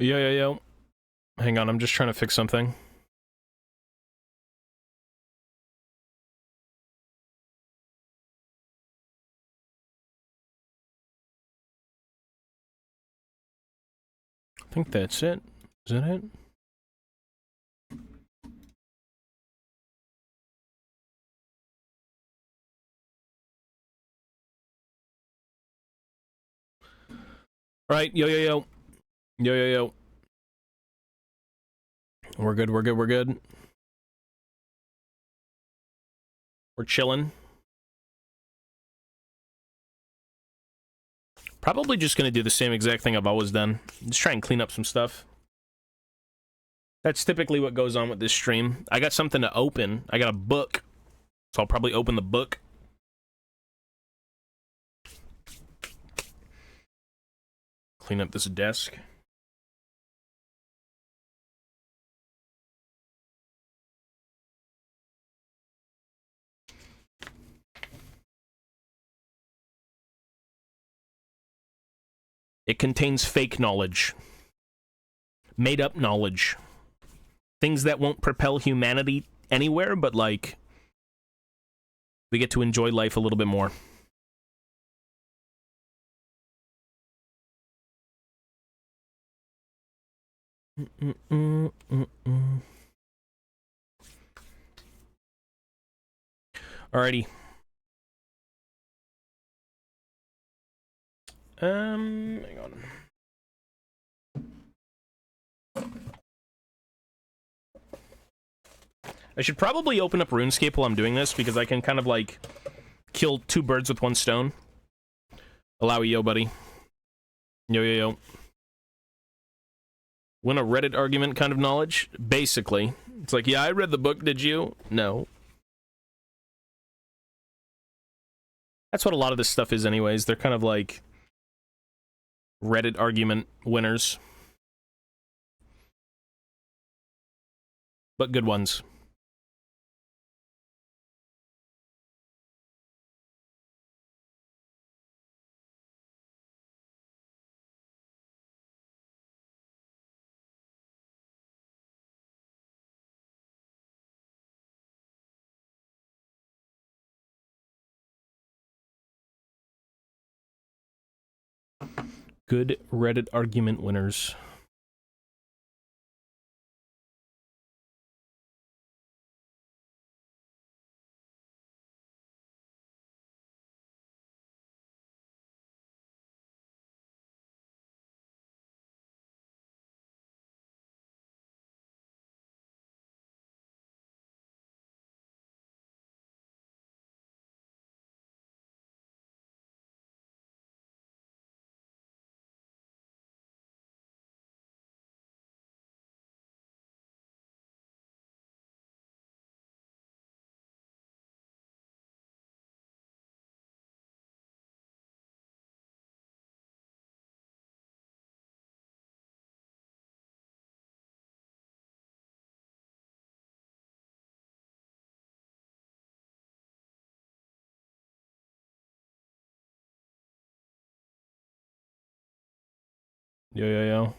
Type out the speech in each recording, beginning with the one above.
Yo. Hang on, I'm just trying to fix something. I think that's it. Is that it? Alright, yo. Yo. We're good. We're chilling. Probably just gonna do the same exact thing I've always done. Just try and clean up some stuff. That's typically what goes on with this stream. I got something to open. I got a book. So I'll probably open the book. Clean up this desk. It contains fake knowledge. Made up knowledge. Things that won't propel humanity anywhere, but like, we get to enjoy life a little bit more. Alrighty. Hang on. I should probably open up RuneScape while I'm doing this, because I can kind of, like, kill two birds with one stone. Allow yo, buddy. Yo. Win a Reddit argument kind of knowledge? Basically. It's like, yeah, I read the book, did you? No. That's what a lot of this stuff is anyways. They're kind of like Reddit argument winners. But good ones. Good Reddit argument winners. Yo.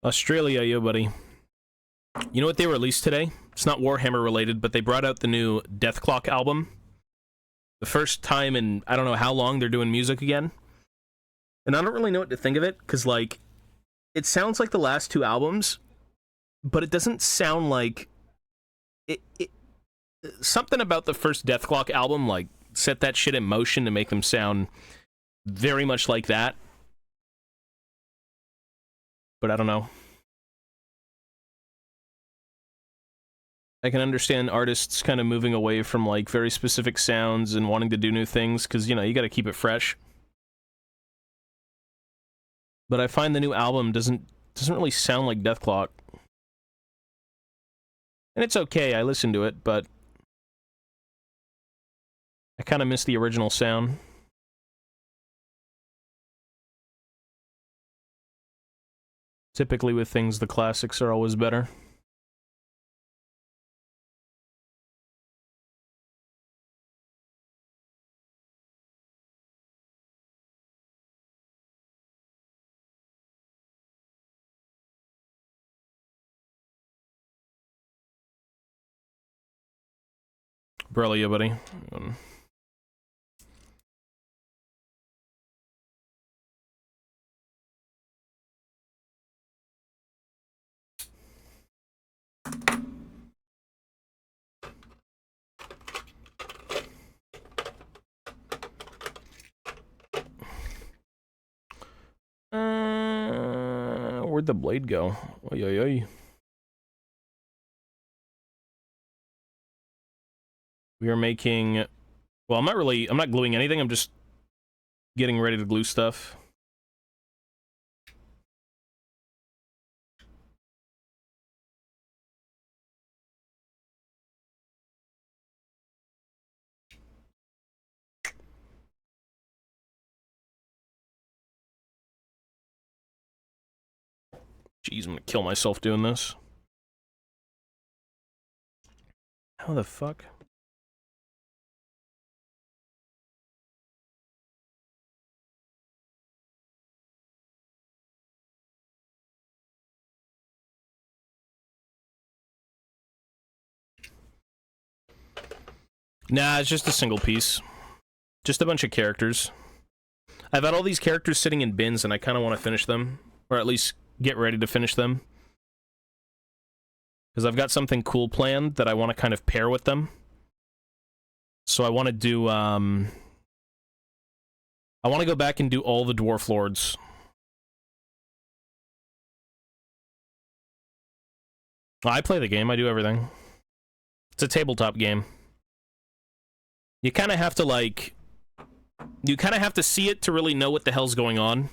Australia, yo, buddy. You know what they released today? It's not Warhammer related, but they brought out the new Death Clock album. The first time in I don't know how long they're doing music again. And I don't really know what to think of it, because, like, it sounds like the last two albums, but it doesn't sound like... Something about the first Death Clock album, like, set that shit in motion to make them sound very much like that. But I don't know. I can understand artists kind of moving away from, like, very specific sounds and wanting to do new things, because, you know, you gotta keep it fresh. But I find the new album doesn't really sound like Deathclock. And it's okay, I listen to it, but I kind of miss the original sound. Typically with things, the classics are always better. Brilliant, buddy. Where'd the blade go? Oy, oy, oy. We are making... Well, I'm not gluing anything, I'm just getting ready to glue stuff. Jeez, I'm gonna kill myself doing this. How the fuck? Nah, it's just a single piece. Just a bunch of characters. I've had all these characters sitting in bins, and I kind of want to finish them. Or at least get ready to finish them. Because I've got something cool planned that I want to kind of pair with them. So I want to do, I want to go back and do all the Dwarf Lords. I play the game, I do everything. It's a tabletop game. You kind of have to, like... You kind of have to see it to really know what the hell's going on.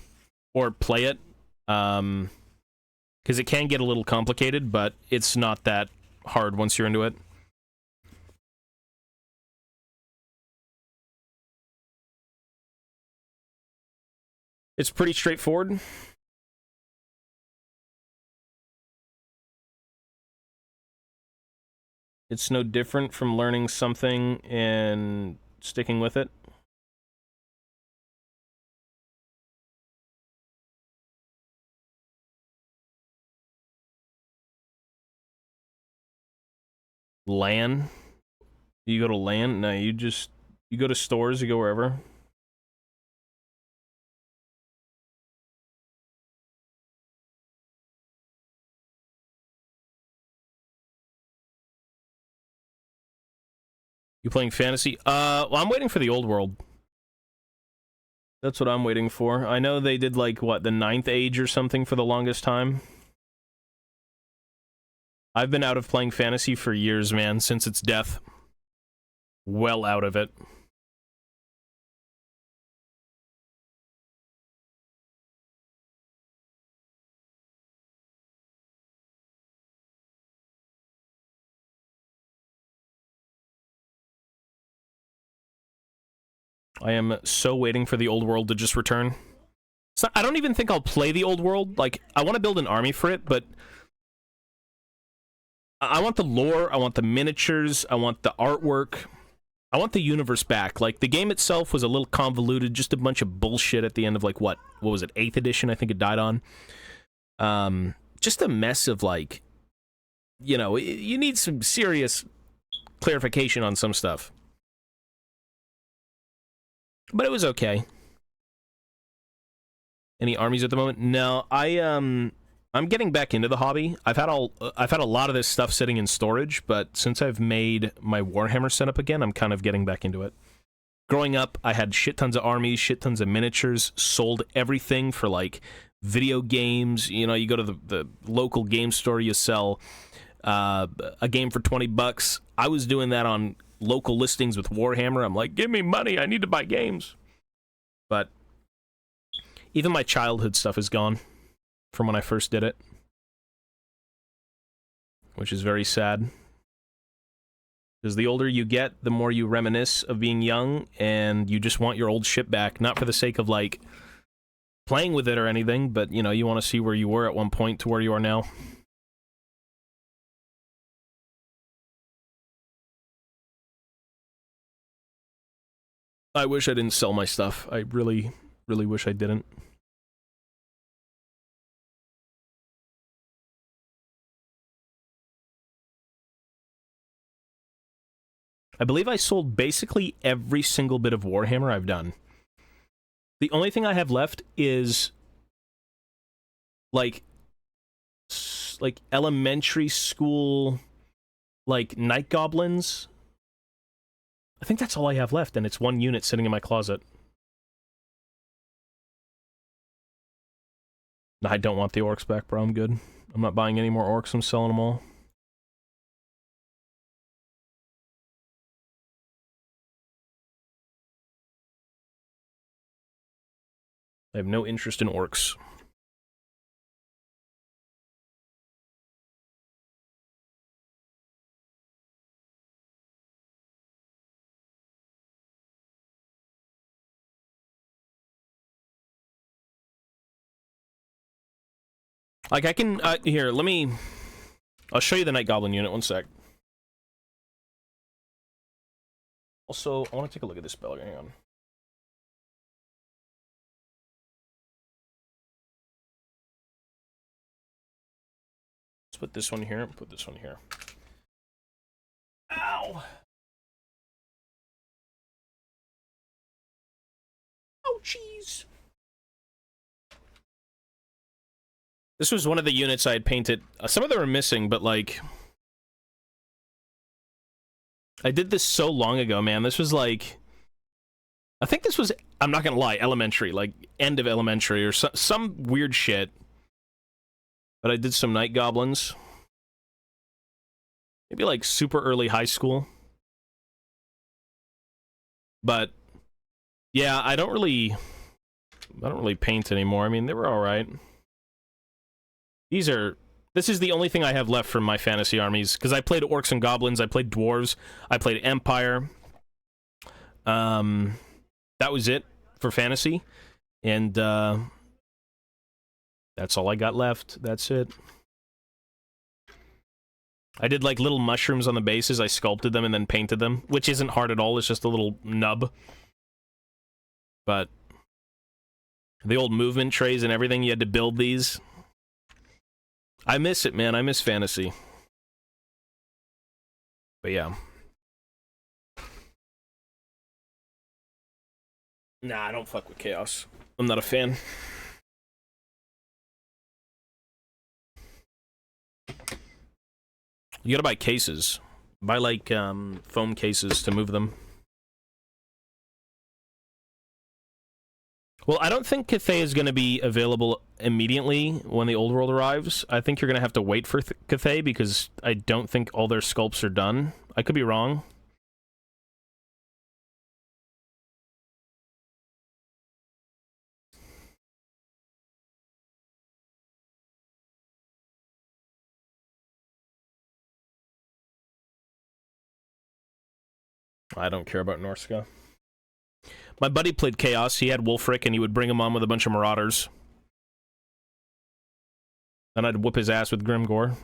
Or play it. Because it can get a little complicated, but it's not that hard once you're into it. It's pretty straightforward. It's no different from learning something and sticking with it. LAN? You go to LAN? No, you go to stores, you go wherever. You playing fantasy? Well, I'm waiting for the old world. That's what I'm waiting for. I know they did, like, what, the 9th age or something for the longest time? I've been out of playing fantasy for years, man, since its death. Well out of it. I am so waiting for the old world to just return. So I don't even think I'll play the old world. Like, I want to build an army for it, but... I want the lore, I want the miniatures, I want the artwork. I want the universe back. Like, the game itself was a little convoluted, just a bunch of bullshit at the end of, like, what was it, 8th edition, I think it died on. Just a mess of, like, you know, you need some serious clarification on some stuff. But it was okay. Any armies at the moment? No, I'm getting back into the hobby. I've had a lot of this stuff sitting in storage, but since I've made my Warhammer setup again, I'm kind of getting back into it. Growing up, I had shit tons of armies, shit tons of miniatures, sold everything for, like, video games. You know, you go to the local game store, you sell a game for 20 bucks. I was doing that on local listings with Warhammer. I'm like, give me money, I need to buy games. But even my childhood stuff is gone from when I first did it, which is very sad. Because the older you get, the more you reminisce of being young, and you just want your old shit back. Not for the sake of, like, playing with it or anything, but, you know, you want to see where you were at one point to where you are now. I wish I didn't sell my stuff. I really, really wish I didn't. I believe I sold basically every single bit of Warhammer I've done. The only thing I have left is like elementary school, like night goblins. I think that's all I have left, and it's one unit sitting in my closet. I don't want the orcs back, bro. I'm good. I'm not buying any more orcs. I'm selling them all. I have no interest in orcs. Like, I can... here, let me... I'll show you the Night Goblin unit, one sec. Also, I want to take a look at this spell. Hang on. Let's put this one here, and put this one here. Ow! Oh, jeez! This was one of the units I had painted. Some of them are missing, but, like... I did this so long ago, man. This was, like... I think this was, I'm not gonna lie, elementary. Like, end of elementary, or some weird shit. But I did some Night Goblins. Maybe, like, super early high school. But, yeah, I don't really paint anymore. I mean, they were alright. This is the only thing I have left from my fantasy armies, because I played orcs and goblins, I played dwarves, I played empire. That was it for fantasy, and that's all I got left. That's it. I did, like, little mushrooms on the bases. I sculpted them and then painted them, which isn't hard at all. It's just a little nub. But the old movement trays and everything, you had to build these. I miss it, man. I miss fantasy. But yeah. Nah, I don't fuck with chaos. I'm not a fan. You gotta buy cases. Buy, like, foam cases to move them. Well, I don't think Cathay is going to be available immediately when the Old World arrives. I think you're going to have to wait for Cathay, because I don't think all their sculpts are done. I could be wrong. I don't care about Norska. My buddy played Chaos. He had Wolfric, and he would bring him on with a bunch of Marauders. And I'd whoop his ass with Grimgore.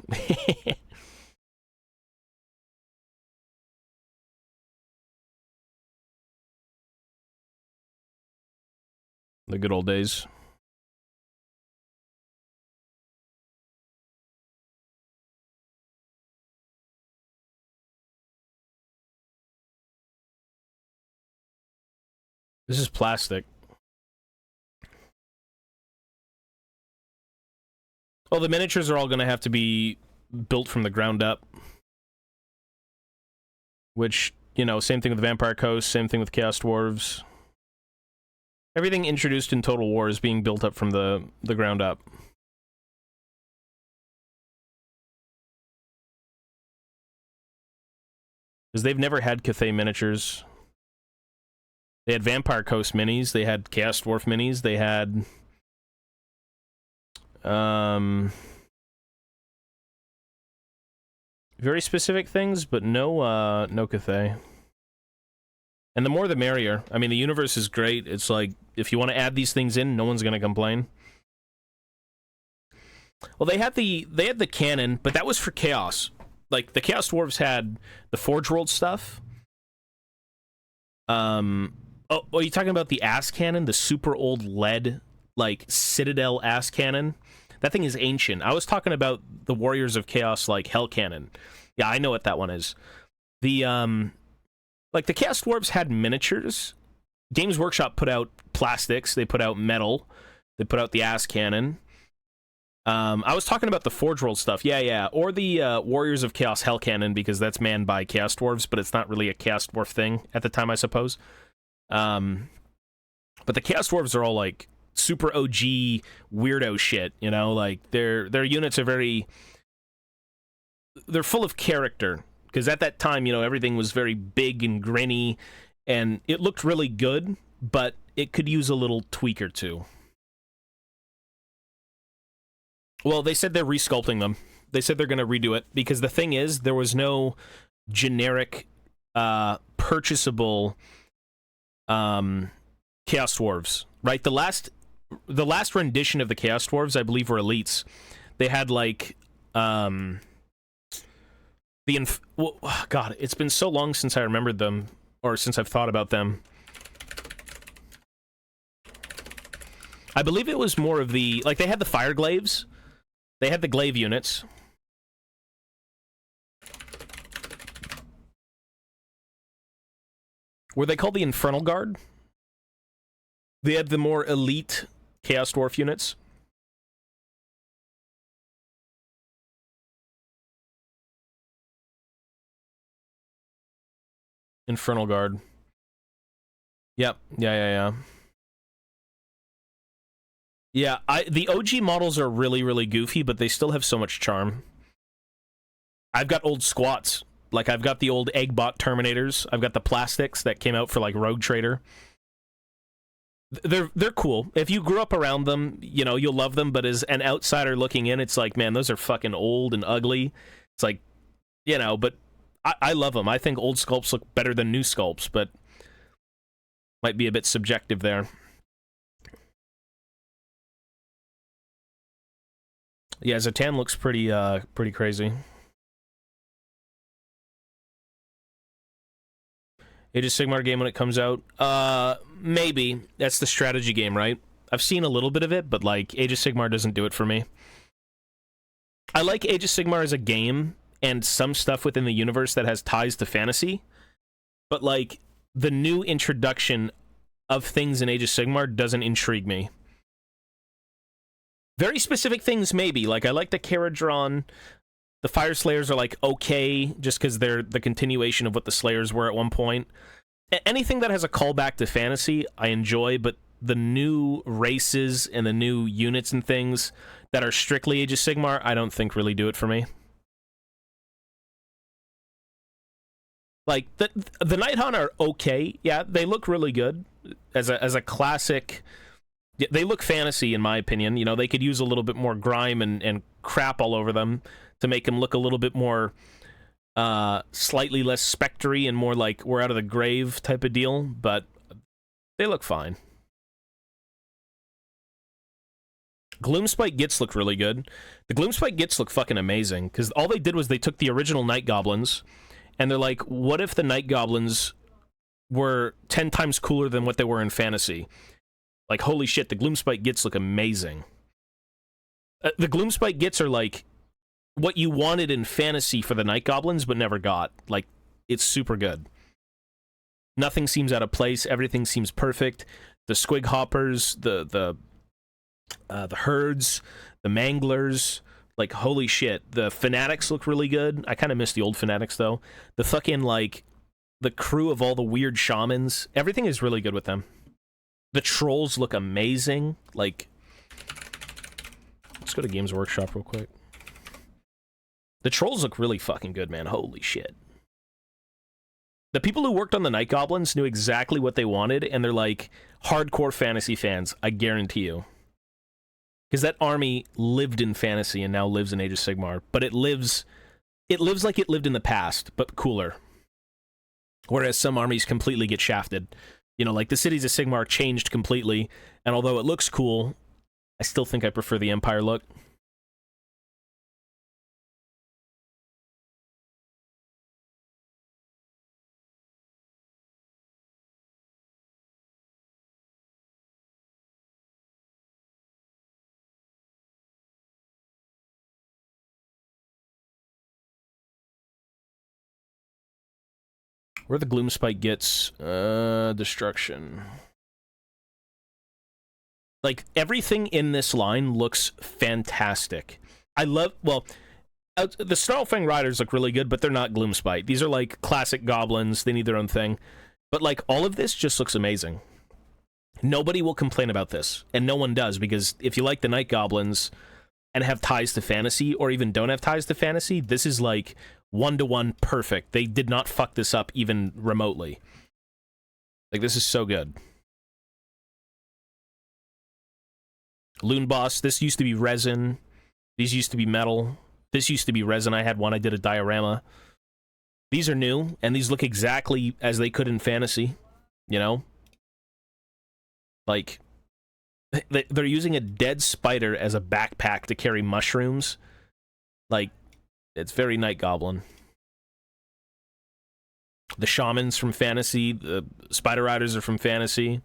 The good old days. This is plastic. Oh, the miniatures are all going to have to be built from the ground up. Which, you know, same thing with Vampire Coast, same thing with Chaos Dwarves. Everything introduced in Total War is being built up from the ground up. Because they've never had Cathay miniatures. They had Vampire Coast minis, they had Chaos Dwarf minis, they had... very specific things, but no, no Cathay. And the more the merrier. I mean, the universe is great. It's like, if you want to add these things in, no one's gonna complain. Well, they had the cannon, but that was for Chaos. Like, the Chaos Dwarves had the Forge World stuff. Oh, are you talking about the ass cannon? The super old lead, like, Citadel ass cannon? That thing is ancient. I was talking about the Warriors of Chaos, like, Hell Cannon. Yeah, I know what that one is. The, like, the Chaos Dwarves had miniatures. Games Workshop put out plastics. They put out metal. They put out the ass cannon. I was talking about the Forge World stuff. Yeah. Or the Warriors of Chaos Hell Cannon, because that's manned by Chaos Dwarves, but it's not really a Chaos Dwarf thing at the time, I suppose. But the Chaos Dwarves are all, like, super OG weirdo shit, you know? Like, their units are very... they're full of character. Because at that time, you know, everything was very big and grinny, and it looked really good, but it could use a little tweak or two. Well, they said they're resculpting them. They said they're going to redo it, because the thing is, there was no generic, purchasable, Chaos Dwarves, right? The last rendition of the Chaos Dwarves, I believe, were elites. They had, like, well, God, it's been so long since I remembered them, or since I've thought about them. I believe it was more of the, like, they had the Fire Glaives. They had the Glaive units. Were they called the Infernal Guard? They had the more elite Chaos Dwarf units. Infernal Guard. Yep. Yeah. Yeah, the OG models are really, really goofy, but they still have so much charm. I've got old squats. Like, I've got the old Eggbot Terminators. I've got the plastics that came out for, like, Rogue Trader. They're cool. If you grew up around them, you know, you'll love them, but as an outsider looking in, it's like, man, those are fucking old and ugly. It's like, you know, but I love them. I think old sculpts look better than new sculpts, but might be a bit subjective there. Yeah, Zatan looks pretty crazy. Age of Sigmar game when it comes out? Maybe. That's the strategy game, right? I've seen a little bit of it, but, like, Age of Sigmar doesn't do it for me. I like Age of Sigmar as a game, and some stuff within the universe that has ties to fantasy, but, like, the new introduction of things in Age of Sigmar doesn't intrigue me. Very specific things, maybe. Like, I like the Caradron. The Fire Slayers are, like, okay, just because they're the continuation of what the Slayers were at one point. Anything that has a callback to fantasy, I enjoy, but the new races and the new units and things that are strictly Age of Sigmar, I don't think really do it for me. Like, the Nighthaunt are okay. Yeah, they look really good. As a classic... They look fantasy, in my opinion. You know, they could use a little bit more grime and crap all over them to make them look a little bit more, slightly less spectre-y and more like we're out of the grave type of deal, but they look fine. Gloomspite Gits look really good. The Gloomspite Gits look fucking amazing, because all they did was they took the original Night Goblins, and they're like, what if the Night Goblins were 10 times cooler than what they were in fantasy? Like, holy shit, the Gloomspite Gits look amazing. The Gloomspite Gits are like what you wanted in fantasy for the Night Goblins, but never got. Like, it's super good. Nothing seems out of place. Everything seems perfect. The Squig Hoppers, the Herds, the Manglers, like, holy shit. The Fanatics look really good. I kind of miss the old Fanatics, though. The fucking, like, the crew of all the weird shamans. Everything is really good with them. The Trolls look amazing. Like, let's go to Games Workshop real quick. The Trolls look really fucking good, man. Holy shit. The people who worked on the Night Goblins knew exactly what they wanted, and they're like hardcore fantasy fans, I guarantee you. Because that army lived in fantasy and now lives in Age of Sigmar, but it lives like it lived in the past, but cooler. Whereas some armies completely get shafted. You know, like the Cities of Sigmar changed completely, and although it looks cool, I still think I prefer the Empire look. Where the Gloomspite gets destruction. Like, everything in this line looks fantastic. I love, well, the Snarlfang Riders look really good, but they're not Gloomspite. These are like classic goblins, they need their own thing. But like, all of this just looks amazing. Nobody will complain about this, and no one does, because if you like the Night Goblins and have ties to fantasy, or even don't have ties to fantasy, this is like one-to-one perfect. They did not fuck this up even remotely. Like, this is so good. Loon Boss, this used to be resin. These used to be metal. This used to be resin. I had one, I did a diorama. These are new, and these look exactly as they could in fantasy, you know? Like, they're using a dead spider as a backpack to carry mushrooms. Like, it's very Night Goblin. The Shamans from fantasy, the Spider Riders are from fantasy.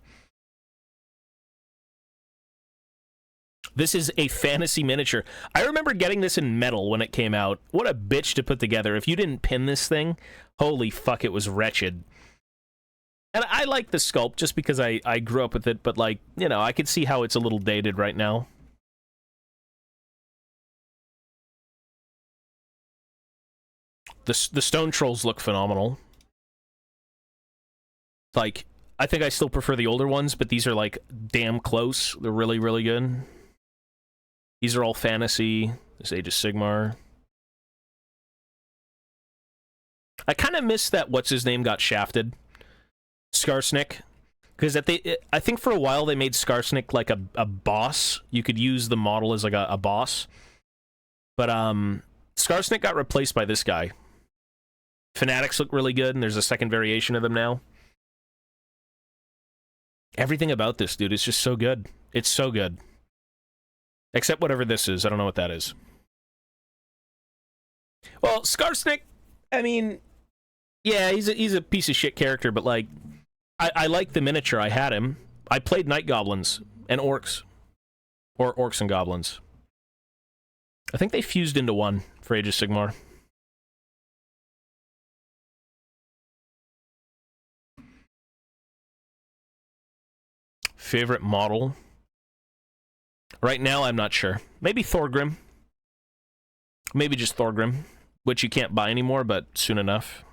This is a fantasy miniature. I remember getting this in metal when it came out. What a bitch to put together. If you didn't pin this thing, holy fuck, it was wretched. And I like the sculpt just because I grew up with it, but like, you know, I could see how it's a little dated right now. The Stone Trolls look phenomenal. Like, I think I still prefer the older ones, but these are like damn close. They're really, really good. These are all fantasy. This Age of Sigmar. I kind of miss that what's-his-name got shafted. Skarsnik. Because I think for a while they made Skarsnik like a boss. You could use the model as like a boss. But Skarsnik got replaced by this guy. Fanatics look really good, and there's a second variation of them now. Everything about this, dude, is just so good. It's so good. Except whatever this is. I don't know what that is. Well, Skarsnik, I mean, yeah, he's a piece of shit character, but like, I like the miniature. I had him. I played Night Goblins and Orcs. Or Orcs and Goblins. I think they fused into one for Age of Sigmar. Favorite model? Right now, I'm not sure. Maybe Thorgrim. Maybe just Thorgrim, which you can't buy anymore, but soon enough.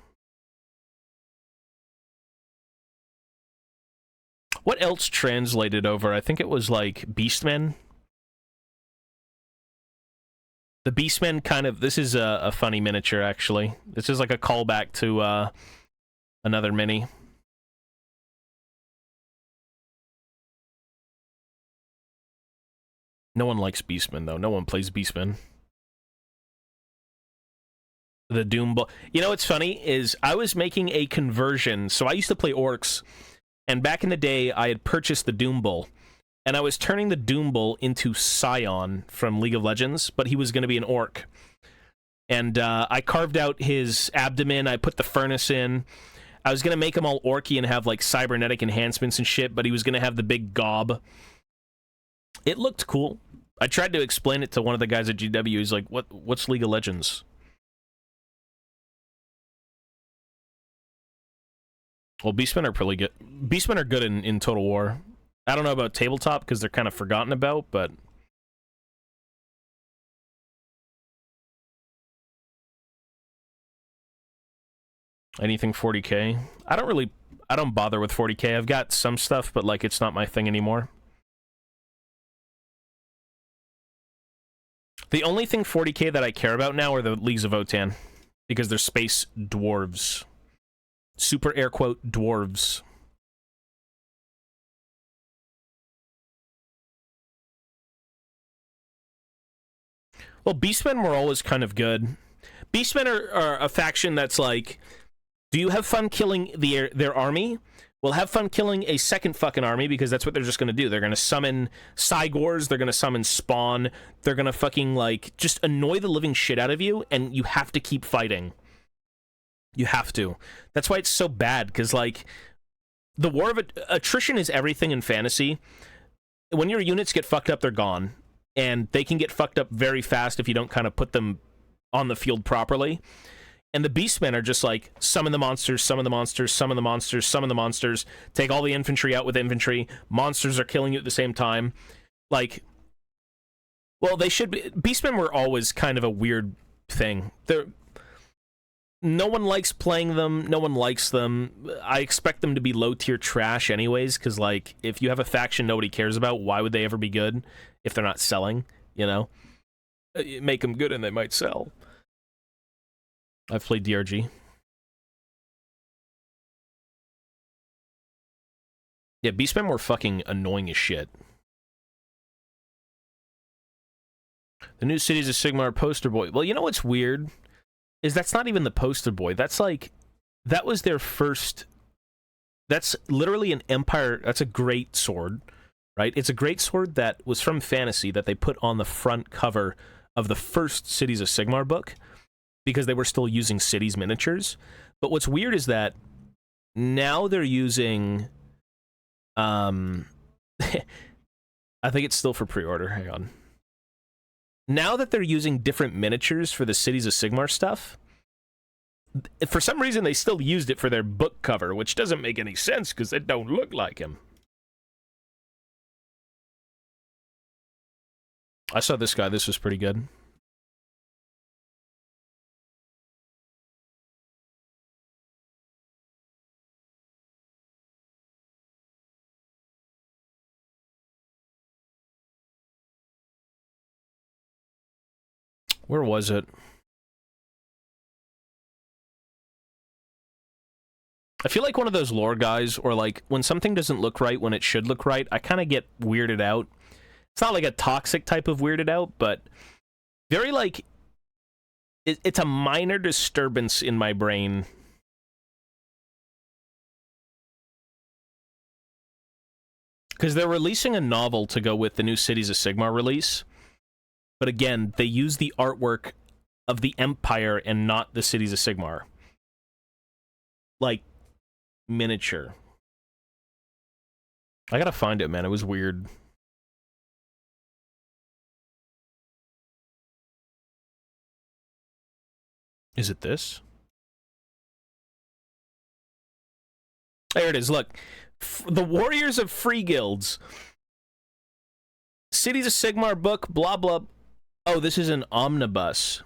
What else translated over? I think it was like Beastmen. The Beastmen kind of... This is a funny miniature, actually. This is like a callback to another mini. No one likes Beastmen, though. No one plays Beastmen. The Doom Bull. You know what's funny is I was making a conversion. So I used to play Orcs, and back in the day, I had purchased the Doom Bull, and I was turning the Doom Bull into Scion from League of Legends, but he was going to be an Orc. And I carved out his abdomen. I put the furnace in. I was going to make him all orky and have like cybernetic enhancements and shit, but he was going to have the big gob. It looked cool. I tried to explain it to one of the guys at GW. He's like, what's League of Legends? Well, Beastmen are pretty good. Beastmen are good in Total War. I don't know about tabletop because they're kind of forgotten about, but... Anything 40k? I don't bother with 40k. I've got some stuff, but like, it's not my thing anymore. The only thing 40k that I care about now are the Leagues of Votann, because they're space dwarves. Super air quote dwarves. Well, Beastmen were always kind of good. Beastmen are a faction that's like, do you have fun killing their army? Well, have fun killing a second fucking army, because that's what they're just gonna do. They're gonna summon Cygors, they're gonna summon Spawn, they're gonna fucking, like, just annoy the living shit out of you, and you have to keep fighting. You have to. That's why it's so bad, because, like, the war of attrition is everything in fantasy. When your units get fucked up, they're gone. And they can get fucked up very fast if you don't kind of put them on the field properly. And the Beastmen are just like, summon the monsters, summon the monsters, summon the monsters, summon the monsters, take all the infantry out with infantry, monsters are killing you at the same time. Like, well, they should be... Beastmen were always kind of a weird thing. No one likes playing them, no one likes them. I expect them to be low-tier trash anyways, because, like, if you have a faction nobody cares about, why would they ever be good if they're not selling, you know? Make them good and they might sell. I've played DRG. Yeah, Beastmen were fucking annoying as shit. The new Cities of Sigmar poster boy. Well, you know what's weird? Is that's not even the poster boy. That's like... That was their first... That's literally an Empire... That's a great sword, right? It's a great sword that was from Fantasy that they put on the front cover of the first Cities of Sigmar book, because they were still using cities miniatures. But what's weird is that now they're using... I think it's still for pre-order. Hang on. Now that they're using different miniatures for the Cities of Sigmar stuff, for some reason they still used it for their book cover, which doesn't make any sense because they don't look like him. I saw this guy. This was pretty good. Where was it? I feel like one of those lore guys, or like when something doesn't look right when it should look right, I kind of get weirded out. It's not like a toxic type of weirded out, but very like... It's a minor disturbance in my brain. Because they're releasing a novel to go with the new Cities of Sigmar release. But again, they use the artwork of the Empire and not the Cities of Sigmar. Like, miniature. I gotta find it, man. It was weird. Is it this? There it is, look. The Warriors of Free Guilds. Cities of Sigmar book, blah, blah. Oh, this is an omnibus.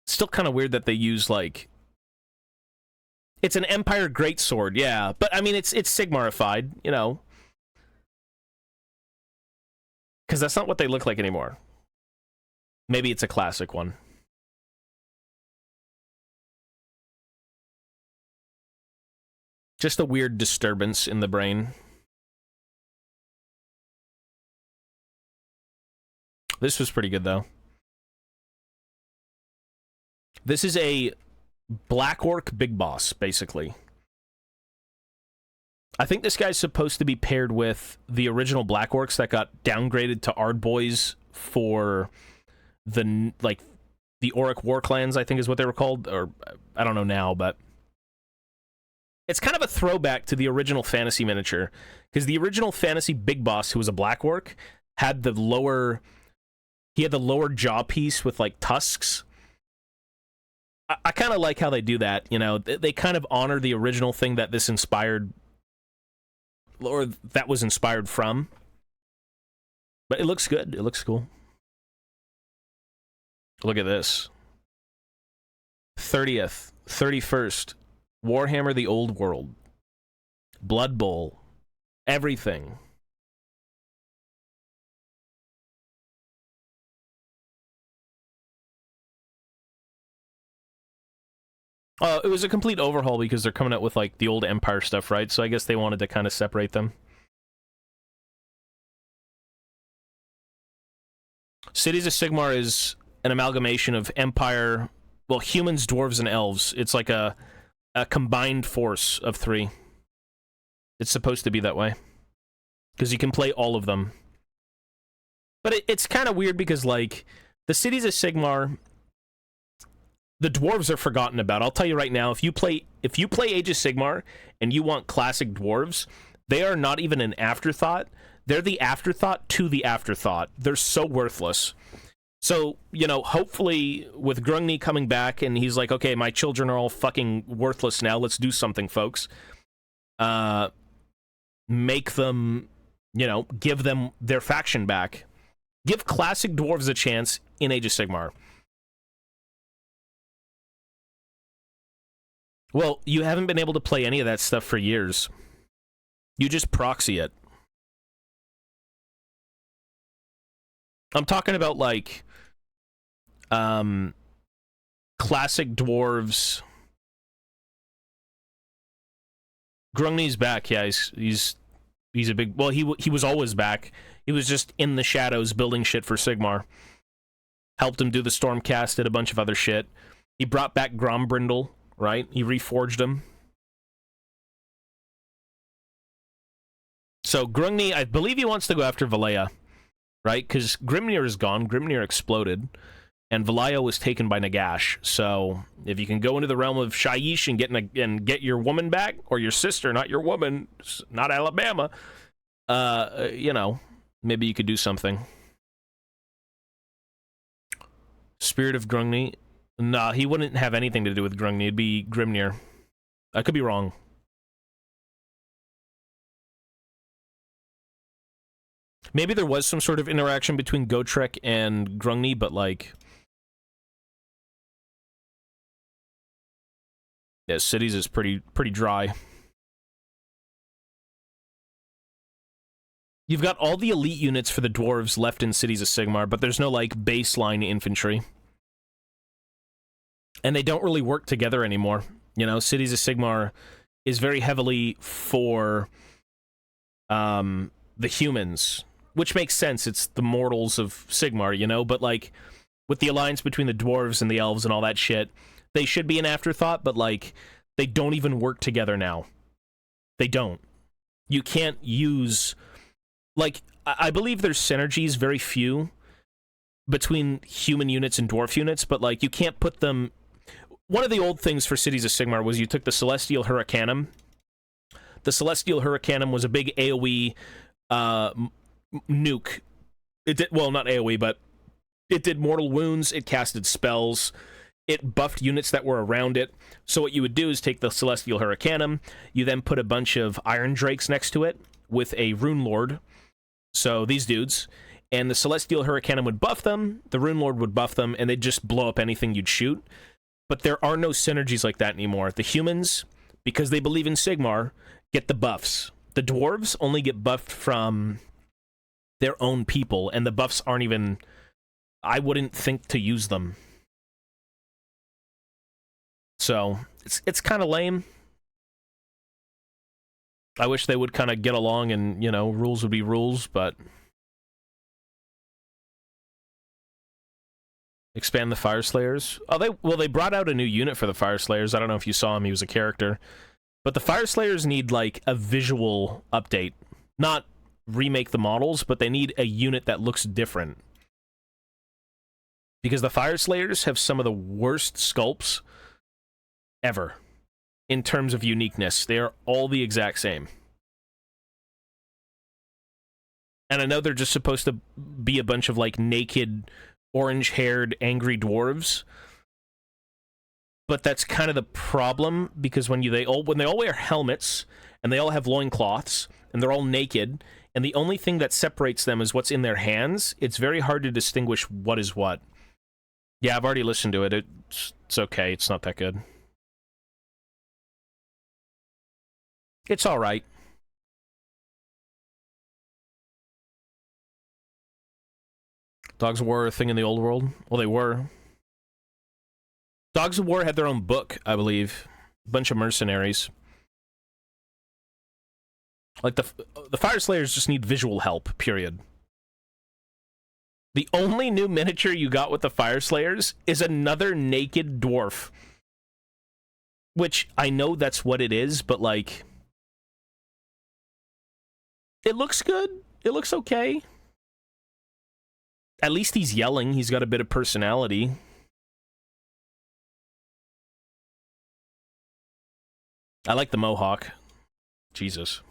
Still kind of weird that they use, like... It's an Empire Greatsword, yeah. But, I mean, it's Sigmarified, you know. Because that's not what they look like anymore. Maybe it's a classic one. Just a weird disturbance in the brain. This was pretty good, though. This is a Black Orc Big Boss, basically. I think this guy's supposed to be paired with the original Black Orcs that got downgraded to Ardboys for the, like, the Auric War Clans, I think is what they were called. Or, I don't know now, but... It's kind of a throwback to the original Fantasy miniature. Because the original Fantasy Big Boss, who was a Black Orc, had the lower... He had the lower jaw piece with, like, tusks. I kind of like how they do that, you know. They kind of honor the original thing that this inspired... Or that was inspired from. But it looks good. It looks cool. Look at this. 30th. 31st. Warhammer the Old World. Blood Bowl. Everything. It was a complete overhaul because they're coming out with, like, the old Empire stuff, right? So I guess they wanted to kind of separate them. Cities of Sigmar is an amalgamation of Empire, well, humans, dwarves, and elves. It's like a combined force of 3. It's supposed to be that way. Because you can play all of them. But it's kind of weird because, like, the Cities of Sigmar, the dwarves are forgotten about. I'll tell you right now, if you play Age of Sigmar and you want classic dwarves, they are not even an afterthought. They're the afterthought to the afterthought. They're so worthless. So, you know, hopefully with Grungni coming back and he's like, okay, my children are all fucking worthless now. Let's do something, folks. Make them, you know, give them their faction back. Give classic dwarves a chance in Age of Sigmar. Well, you haven't been able to play any of that stuff for years. You just proxy it. I'm talking about, like, classic dwarves. Grungni's back, yeah, he's a big... Well, he was always back. He was just in the shadows building shit for Sigmar. Helped him do the Stormcast, did a bunch of other shit. He brought back Grombrindle, right? He reforged him. So Grungni, I believe he wants to go after Valaya, right? Because Grimnir is gone. Grimnir exploded. And Valaya was taken by Nagash. So if you can go into the realm of Shyish and get your woman back, or your sister, not your woman, not Alabama, you know, maybe you could do something. Spirit of Grungni? Nah, he wouldn't have anything to do with Grungni. It'd be Grimnir. I could be wrong. Maybe there was some sort of interaction between Gotrek and Grungni, but, like... Yeah, Cities is pretty dry. You've got all the elite units for the dwarves left in Cities of Sigmar, but there's no, like, baseline infantry. And they don't really work together anymore. You know, Cities of Sigmar is very heavily for the humans, which makes sense. It's the mortals of Sigmar, you know? But, like, with the alliance between the dwarves and the elves and all that shit, they should be an afterthought, but, like, they don't even work together now. They don't. You can't use... Like, I believe there's synergies, very few, between human units and dwarf units, but, like, you can't put them... One of the old things for Cities of Sigmar was you took the Celestial Hurricanum. The Celestial Hurricanum was a big AoE nuke. It did, well, not AoE, but it did mortal wounds, it casted spells, it buffed units that were around it. So what you would do is take the Celestial Hurricanum, you then put a bunch of Iron Drakes next to it with a Rune Lord. So these dudes, and the Celestial Hurricanum would buff them, the Rune Lord would buff them, and they'd just blow up anything you'd shoot. But there are no synergies like that anymore. The humans, because they believe in Sigmar, get the buffs. The dwarves only get buffed from their own people, and the buffs aren't even... I wouldn't think to use them. So, it's kind of lame. I wish they would kind of get along and, you know, rules would be rules, but... Expand the Fire Slayers. Oh, they brought out a new unit for the Fire Slayers. I don't know if you saw him, he was a character. But the Fire Slayers need, like, a visual update. Not remake the models, but they need a unit that looks different. Because the Fire Slayers have some of the worst sculpts ever. In terms of uniqueness. They are all the exact same. And I know they're just supposed to be a bunch of, like, naked... orange-haired, angry dwarves. But that's kind of the problem, because when they all wear helmets, and they all have loincloths, and they're all naked, and the only thing that separates them is what's in their hands, it's very hard to distinguish what is what. Yeah, I've already listened to it. It's okay. It's not that good. It's alright. Dogs were a thing in the old world. Well, they were. Dogs of War had their own book, I believe. A bunch of mercenaries. Like, the Fire Slayers just need visual help, period. The only new miniature you got with the Fire Slayers is another naked dwarf. Which, I know that's what it is, but, like... It looks good. It looks okay. At least he's yelling. He's got a bit of personality. I like the mohawk. Jesus.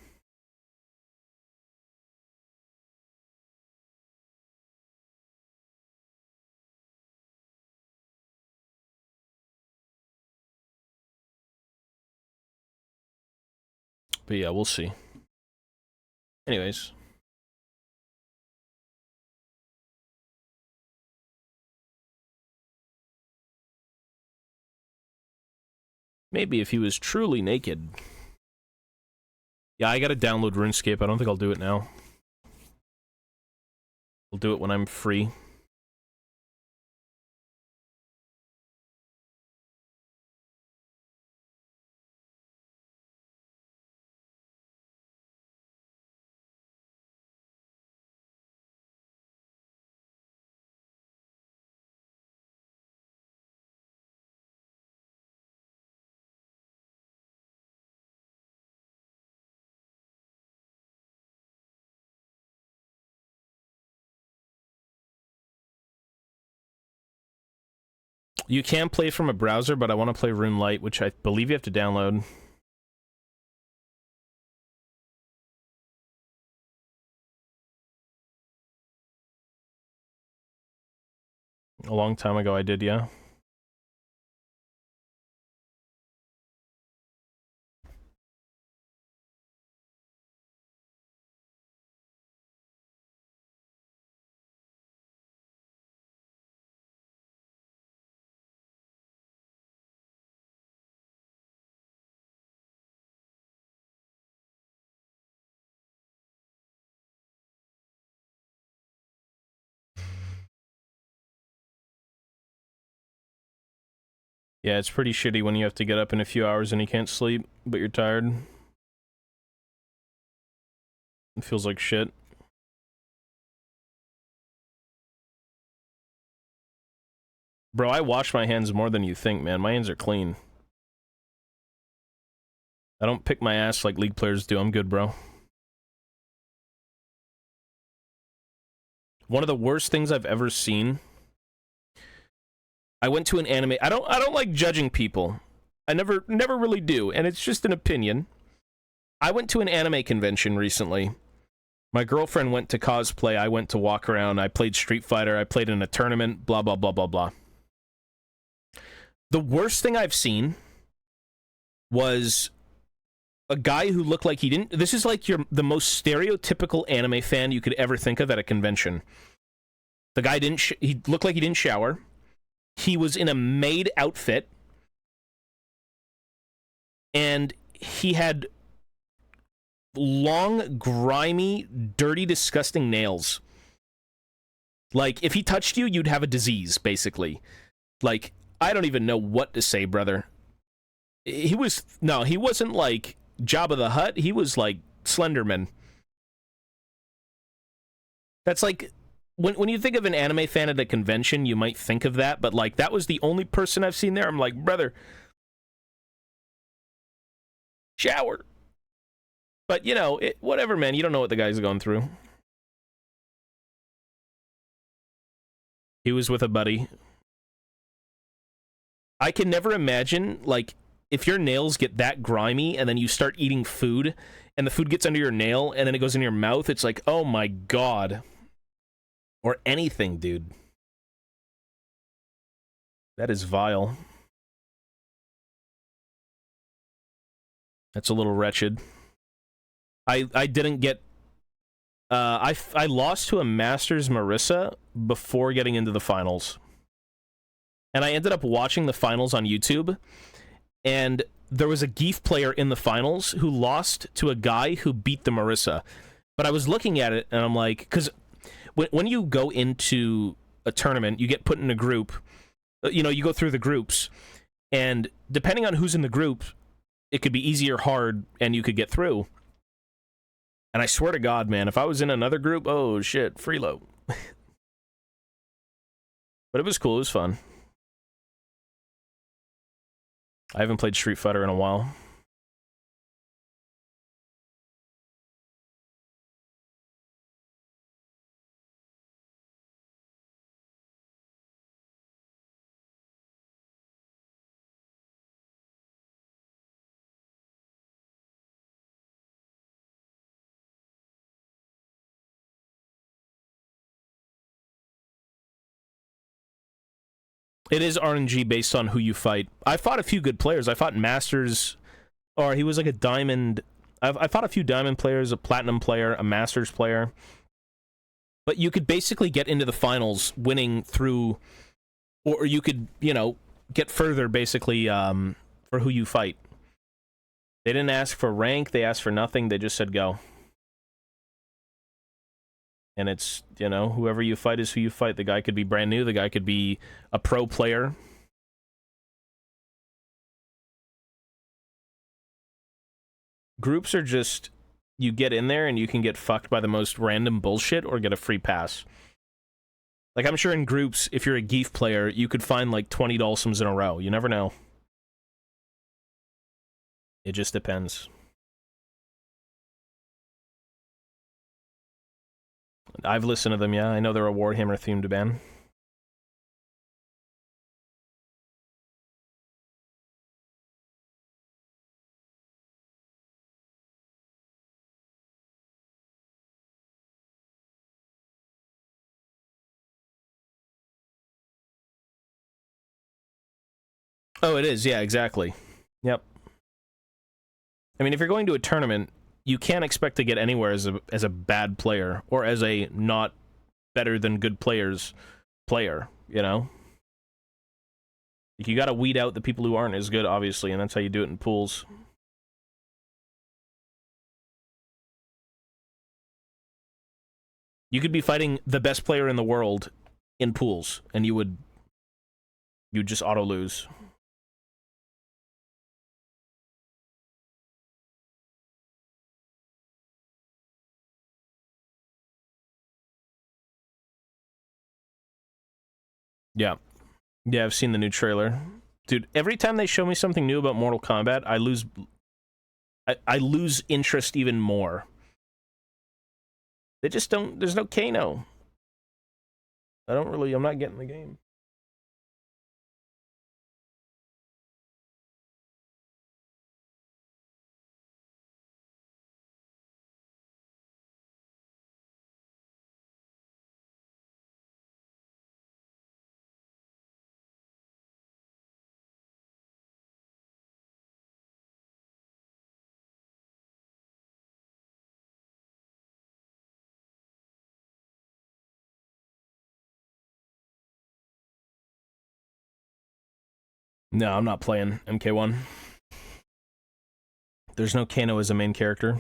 But yeah, we'll see. Anyways. Maybe if he was truly naked. Yeah, I gotta download RuneScape. I don't think I'll do it now. I'll do it when I'm free. You can play from a browser, but I want to play Rune Lite, which I believe you have to download. A long time ago I did, yeah. Yeah, it's pretty shitty when you have to get up in a few hours and you can't sleep, but you're tired. It feels like shit. Bro, I wash my hands more than you think, man. My hands are clean. I don't pick my ass like League players do. I'm good, bro. One of the worst things I've ever seen. I went to an anime. I don't like judging people. I never really do, and it's just an opinion. I went to an anime convention recently. My girlfriend went to cosplay. I went to walk around. I played Street Fighter. I played in a tournament. Blah blah blah blah blah. The worst thing I've seen was a guy who looked like he didn't... This is like the most stereotypical anime fan you could ever think of at a convention. The guy didn't... he looked like he didn't shower. He was in a maid outfit. And he had long, grimy, dirty, disgusting nails. Like, if he touched you, you'd have a disease, basically. Like, I don't even know what to say, brother. He was... No, he wasn't like Jabba the Hutt. He was like Slenderman. That's like... When you think of an anime fan at a convention, you might think of that, but like, that was the only person I've seen there. I'm like, brother... shower. But, you know, whatever, man. You don't know what the guy's going through. He was with a buddy. I can never imagine, like, if your nails get that grimy and then you start eating food and the food gets under your nail and then it goes in your mouth, it's like, oh my god. Or anything, dude. That is vile. That's a little wretched. I didn't get... I lost to a Masters Marissa before getting into the finals. And I ended up watching the finals on YouTube, and there was a Geef player in the finals who lost to a guy who beat the Marissa. But I was looking at it, and I'm like... Because when you go into a tournament, you get put in a group. You know, you go through the groups. And depending on who's in the group, it could be easy or hard, and you could get through. And I swear to God, man, if I was in another group, oh shit, freelo. But it was cool, it was fun. I haven't played Street Fighter in a while. It is RNG based on who you fight. I fought a few good players. I fought Masters, or he was like a Diamond. I fought a few Diamond players, a Platinum player, a Masters player. But you could basically get into the finals winning through, or you could, you know, get further basically for who you fight. They didn't ask for rank, they asked for nothing, they just said go. And it's, you know, whoever you fight is who you fight. The guy could be brand new, the guy could be a pro player. Groups are just, you get in there and you can get fucked by the most random bullshit or get a free pass. Like, I'm sure in groups, if you're a Geef player, you could find like 20 Dulcims in a row. You never know. It just depends. I've listened to them, yeah. I know they're a Warhammer themed band. Oh, it is, yeah, exactly. Yep. I mean, if you're going to a tournament, you can't expect to get anywhere as a bad player, or as a not better than good players player, you know? You gotta weed out the people who aren't as good, obviously, and that's how you do it in pools. You could be fighting the best player in the world in pools, and you'd just auto-lose. Yeah. Yeah, I've seen the new trailer. Dude, every time they show me something new about Mortal Kombat, I lose interest even more. They just don't, there's no Kano. I'm not getting the game. No, I'm not playing MK1. There's no Kano as a main character.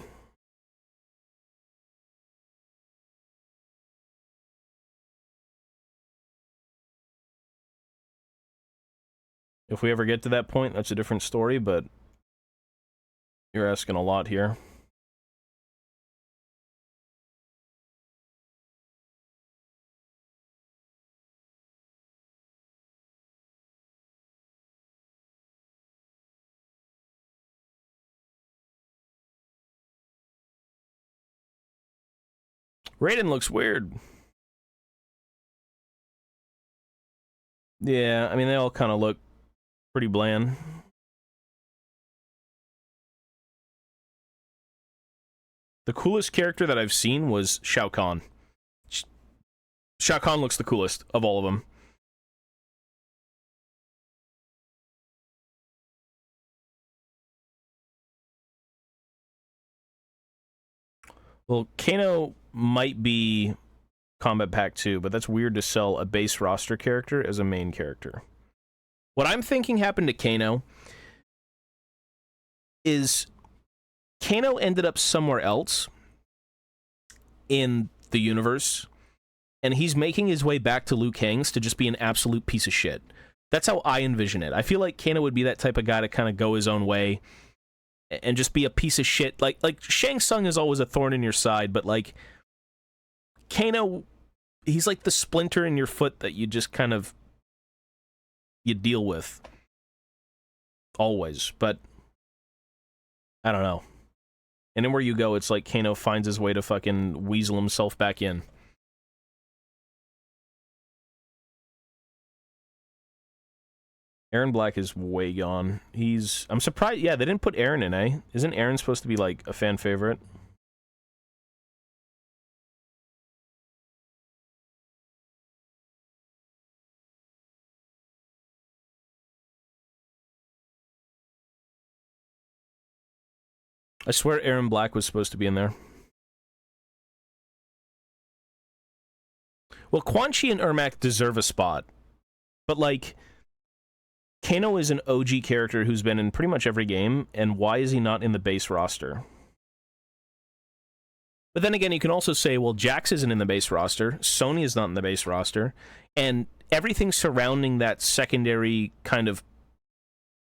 If we ever get to that point, that's a different story, but you're asking a lot here. Raiden looks weird. Yeah, I mean, they all kind of look pretty bland. The coolest character that I've seen was Shao Kahn. Shao Kahn looks the coolest of all of them. Well, Kano might be Combat Pack 2, but that's weird to sell a base roster character as a main character. What I'm thinking happened to Kano is Kano ended up somewhere else in the universe, and he's making his way back to Liu Kang's to just be an absolute piece of shit. That's how I envision it. I feel like Kano would be that type of guy to kind of go his own way and just be a piece of shit. Like Shang Tsung is always a thorn in your side, but like Kano, he's like the splinter in your foot that you just kind of you deal with always. But I don't know. And anywhere you go, it's like Kano finds his way to fucking weasel himself back in. Aaron Black is way gone. I'm surprised. Yeah, they didn't put Aaron in, eh? Isn't Aaron supposed to be, like, a fan favorite? I swear Aaron Black was supposed to be in there. Well, Quan Chi and Ermac deserve a spot. But, like, Kano is an OG character who's been in pretty much every game, and why is he not in the base roster? But then again, you can also say, well, Jax isn't in the base roster, Sony is not in the base roster, and everything surrounding that secondary kind of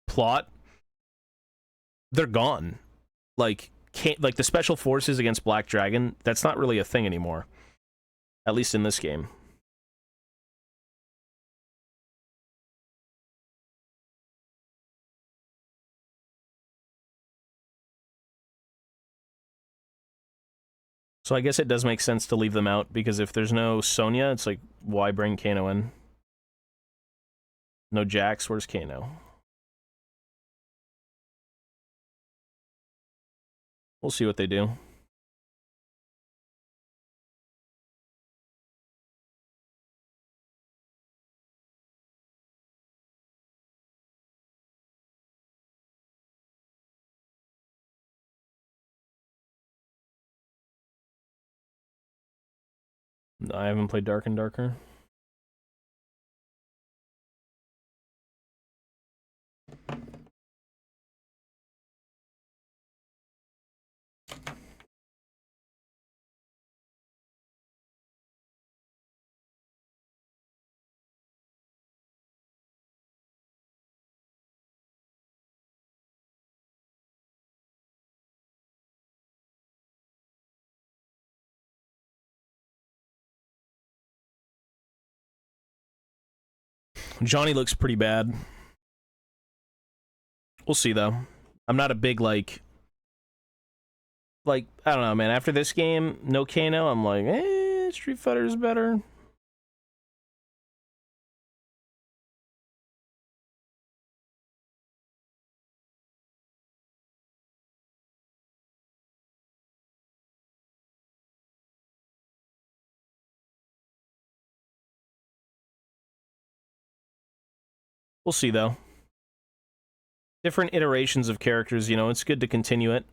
plot, they're gone. Like the special forces against Black Dragon, that's not really a thing anymore. At least in this game. So I guess it does make sense to leave them out, because if there's no Sonya, it's like, why bring Kano in? No Jax, where's Kano? We'll see what they do. I haven't played Dark and Darker. Johnny looks pretty bad. We'll see, though. I'm not a big, like, I don't know, man. After this game, no Kano, I'm like, Street Fighter's better. We'll see, though. Different iterations of characters, you know, it's good to continue it.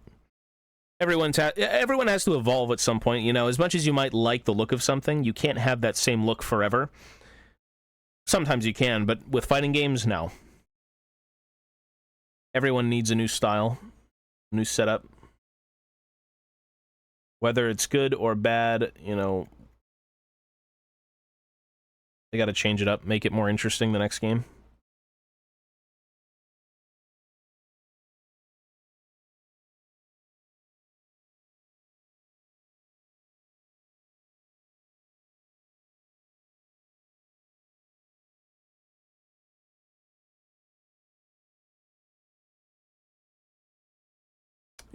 Everyone has to evolve at some point, you know. As much as you might like the look of something, you can't have that same look forever. Sometimes you can, but with fighting games, no. Everyone needs a new style, new setup. Whether it's good or bad, you know, they gotta change it up, make it more interesting the next game.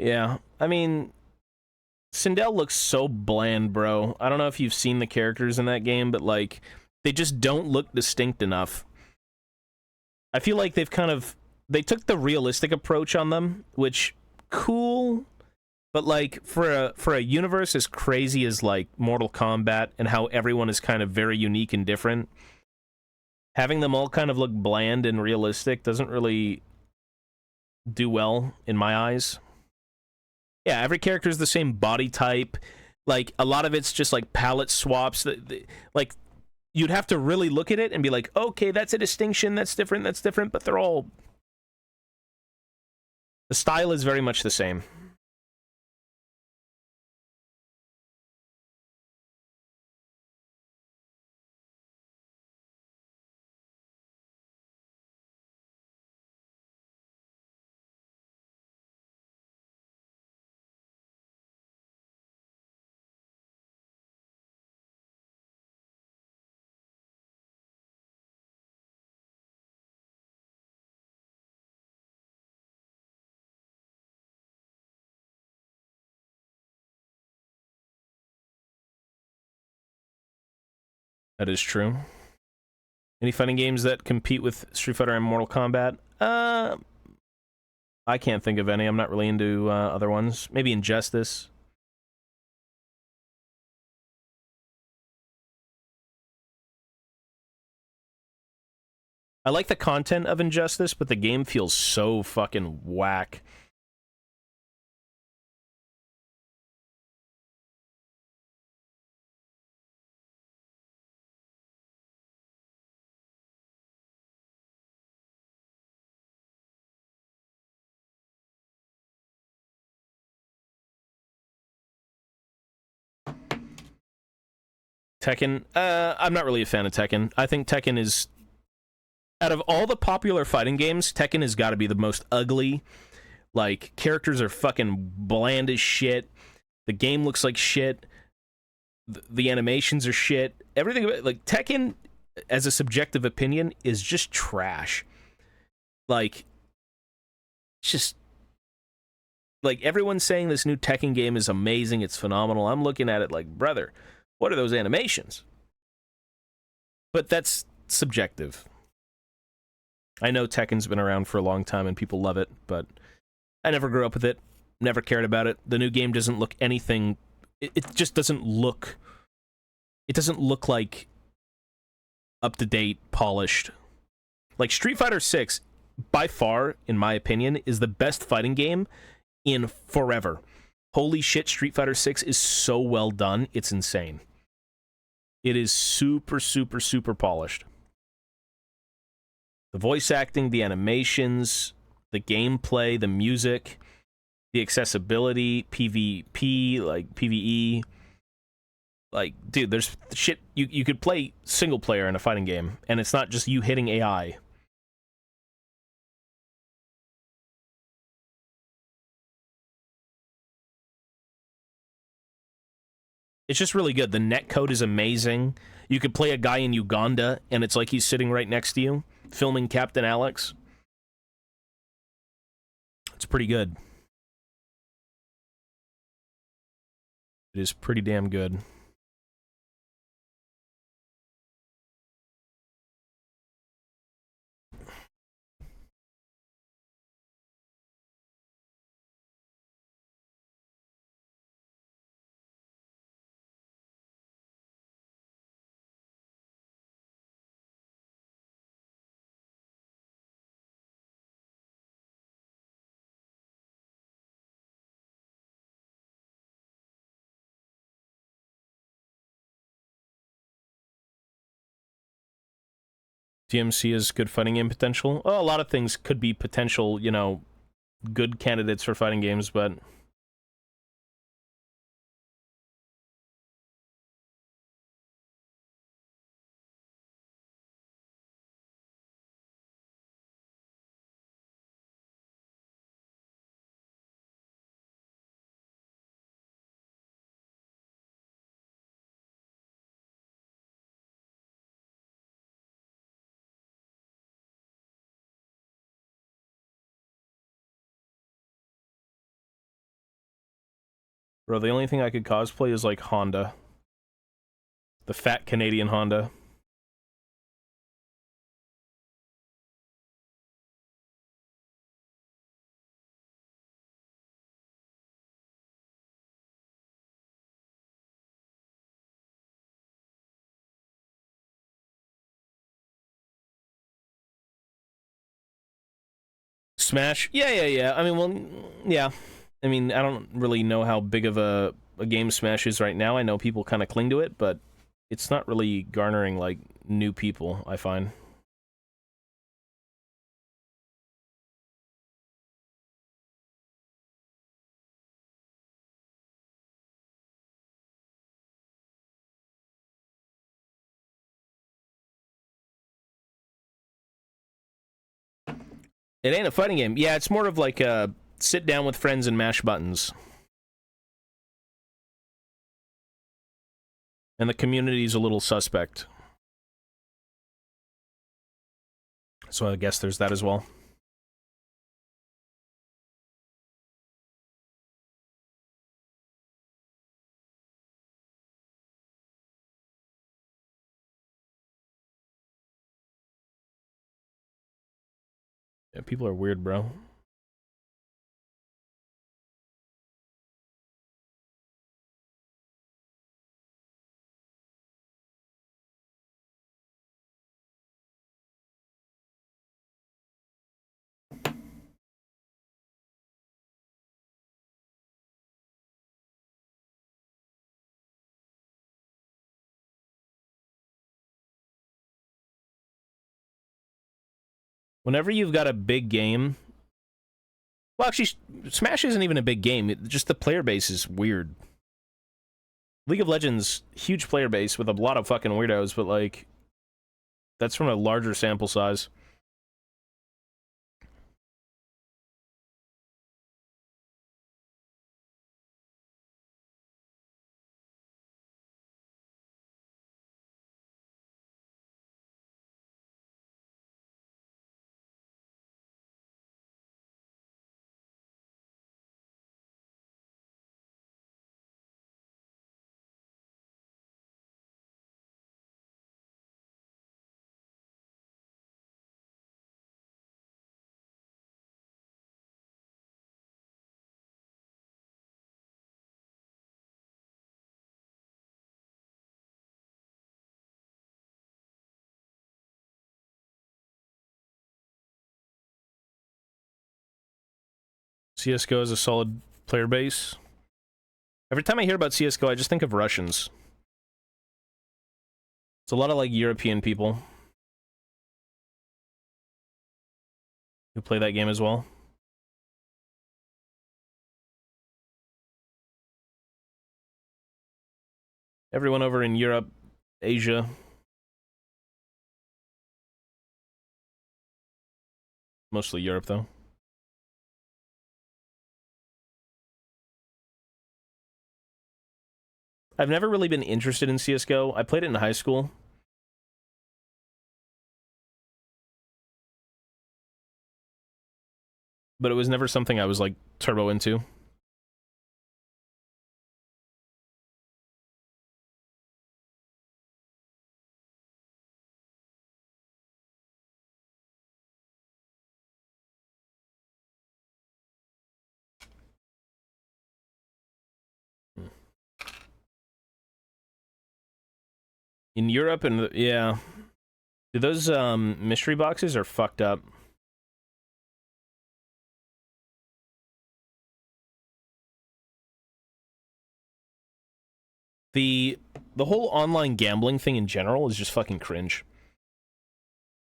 Yeah, I mean, Sindel looks so bland, bro. I don't know if you've seen the characters in that game, but, like, they just don't look distinct enough. I feel like they took the realistic approach on them, which, cool, but, like, for a universe as crazy as, like, Mortal Kombat and how everyone is kind of very unique and different, having them all kind of look bland and realistic doesn't really do well in my eyes. Yeah, every character is the same body type. Like, a lot of it's just, like, palette swaps. Like, you'd have to really look at it and be like, okay, that's a distinction, that's different, but they're all... The style is very much the same. That is true. Any fighting games that compete with Street Fighter and Mortal Kombat? I can't think of any. I'm not really into other ones. Maybe Injustice. I like the content of Injustice, but the game feels so fucking whack. Tekken, I'm not really a fan of Tekken. I think Tekken is, out of all the popular fighting games, Tekken has got to be the most ugly. Like, characters are fucking bland as shit. The game looks like shit. The animations are shit. Everything about, like, Tekken, as a subjective opinion, is just trash. Like, just, like, everyone's saying this new Tekken game is amazing, it's phenomenal. I'm looking at it like, brother, what are those animations? But that's subjective. I know Tekken's been around for a long time and people love it, but I never grew up with it, never cared about it. The new game doesn't look anything, it just doesn't look, it doesn't look like up-to-date, polished. Like, Street Fighter 6, by far, in my opinion, is the best fighting game in forever. Holy shit, Street Fighter 6 is so well done, it's insane. It is super, super, super polished. The voice acting, the animations, the gameplay, the music, the accessibility, PvP, like PvE. Like, dude, there's shit. You could play single player in a fighting game, and it's not just you hitting AI. It's just really good. The netcode is amazing. You could play a guy in Uganda, and it's like he's sitting right next to you, filming Captain Alex. It's pretty good. It is pretty damn good. DMC is good fighting game potential. Well, a lot of things could be potential, you know, good candidates for fighting games, but bro, the only thing I could cosplay is like Honda. The fat Canadian Honda. Smash? Yeah. I mean, well, yeah. I mean, I don't really know how big of a game Smash is right now. I know people kind of cling to it, but it's not really garnering, like, new people, I find. It ain't a fighting game. Yeah, it's more of like a sit down with friends and mash buttons. And the community's a little suspect. So I guess there's that as well. Yeah, people are weird, bro. Whenever you've got a big game, well, actually, Smash isn't even a big game. Just the player base is weird. League of Legends, huge player base with a lot of fucking weirdos, but like, that's from a larger sample size. CSGO is a solid player base. Every time I hear about CSGO, I just think of Russians. It's a lot of, like, European people who play that game as well. Everyone over in Europe, Asia. Mostly Europe, though. I've never really been interested in CSGO. I played it in high school. But it was never something I was, like, turbo into. In Europe and, yeah. Dude, those, mystery boxes are fucked up. The whole online gambling thing in general is just fucking cringe.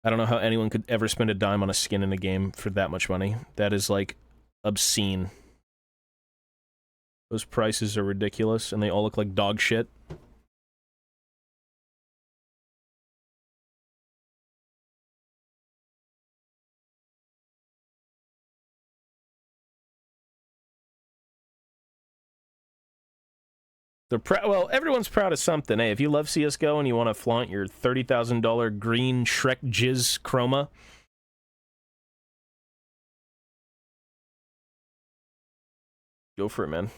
I don't know how anyone could ever spend a dime on a skin in a game for that much money. That is, like, obscene. Those prices are ridiculous, and they all look like dog shit. They're well, everyone's proud of something. Hey, if you love CSGO and you want to flaunt your $30,000 green Shrek Jizz chroma, go for it, man.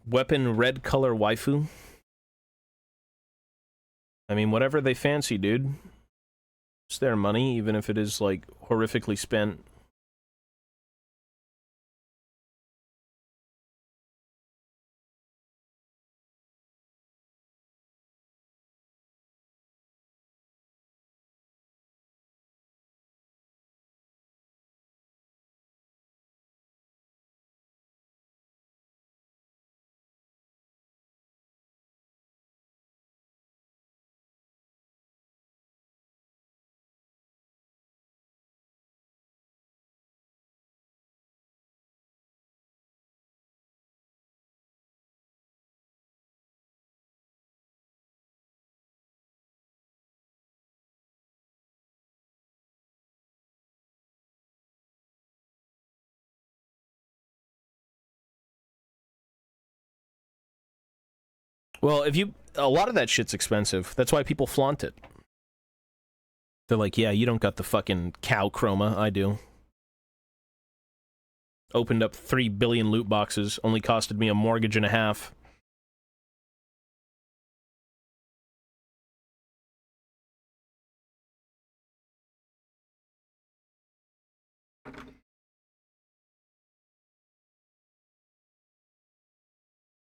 Weapon red color waifu. I mean, whatever they fancy, dude. It's their money, even if it is, like, horrifically spent. Well, a lot of that shit's expensive. That's why people flaunt it. They're like, yeah, you don't got the fucking cow chroma. I do. Opened up 3 billion loot boxes. Only costed me a mortgage and a half.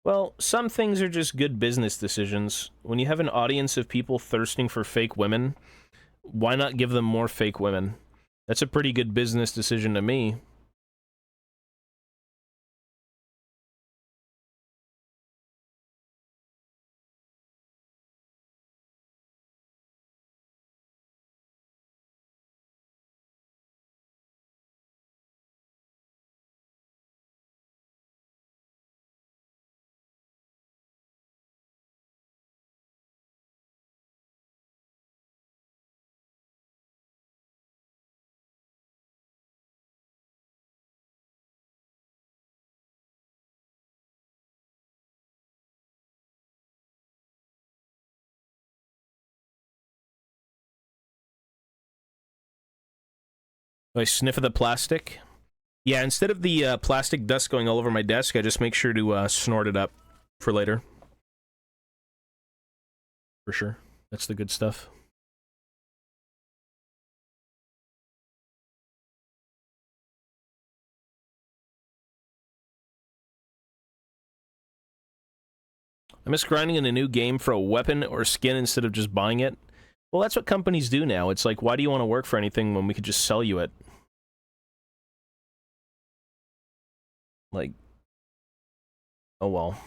Well, some things are just good business decisions. When you have an audience of people thirsting for fake women, why not give them more fake women? That's a pretty good business decision to me. Do I sniff of the plastic? Yeah, instead of the plastic dust going all over my desk, I just make sure to snort it up for later. For sure. That's the good stuff. I miss grinding in a new game for a weapon or skin instead of just buying it. Well, that's what companies do now. It's like, why do you want to work for anything when we could just sell you it? Like, oh well.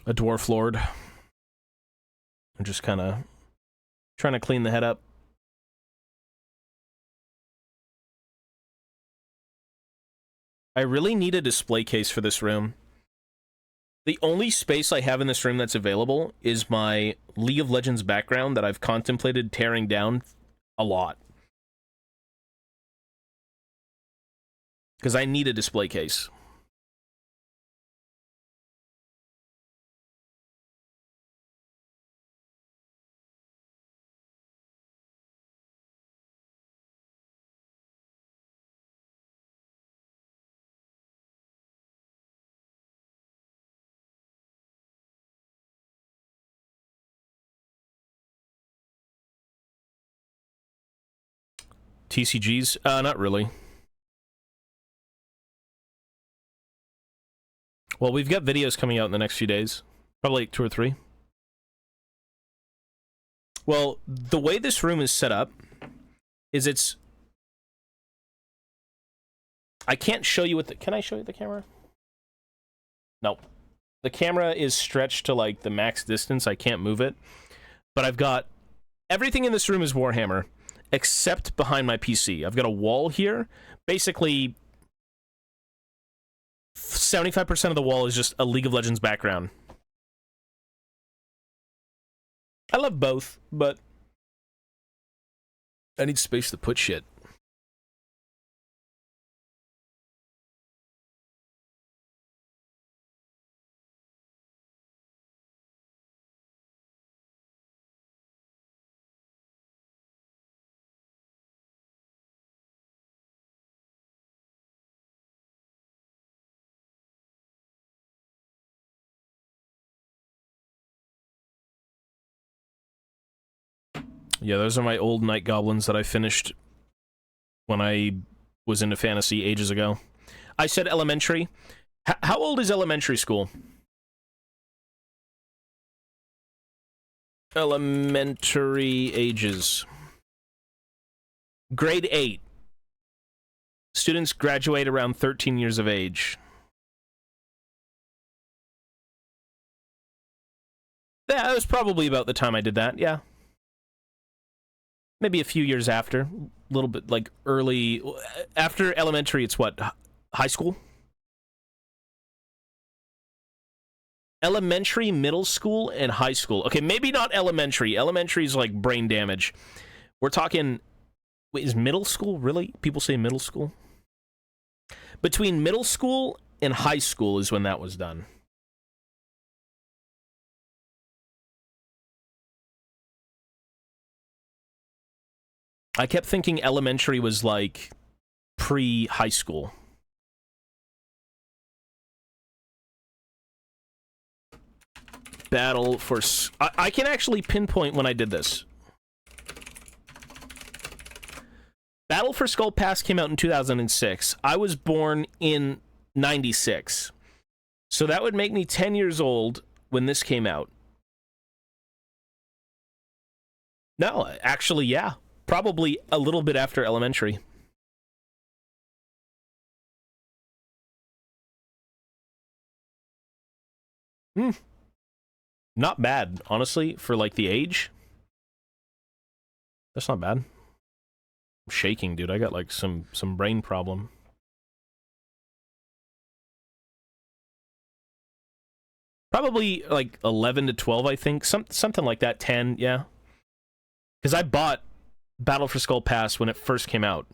A dwarf lord. I'm just kind of trying to clean the head up. I really need a display case for this room. The only space I have in this room that's available is my League of Legends background that I've contemplated tearing down a lot. Because I need a display case. TCGs? Not really. Well, we've got videos coming out in the next few days. Probably like 2 or 3. Well, the way this room is set up is it's... I can't show you what the... Can I show you the camera? No. The camera is stretched to, like, the max distance. I can't move it. But I've got... Everything in this room is Warhammer, except behind my PC. I've got a wall here. Basically, 75% of the wall is just a League of Legends background. I love both, but I need space to put shit. Yeah, those are my old Night Goblins that I finished when I was into fantasy ages ago. I said elementary. How old is elementary school? Elementary ages. Grade 8. Students graduate around 13 years of age. Yeah, that was probably about the time I did that, yeah. maybe a few years after, a little bit like early after elementary. It's what, high school, elementary, middle school, and high school. Okay, maybe not elementary. Elementary is like brain damage. We're talking. Wait, is middle school really? People say middle school. Between middle school and high school is when that was done. I kept thinking elementary was like pre-high school. Battle for... I can actually pinpoint when I did this. Battle for Skull Pass came out in 2006. I was born in 96. So that would make me 10 years old when this came out. No, actually, yeah. Probably a little bit after elementary. Not bad, honestly, for like the age. That's not bad. I'm shaking, dude. I got like some brain problem. Probably like 11 to 12, I think. Something like that. 10, yeah. Because I bought Battle for Skull Pass when it first came out.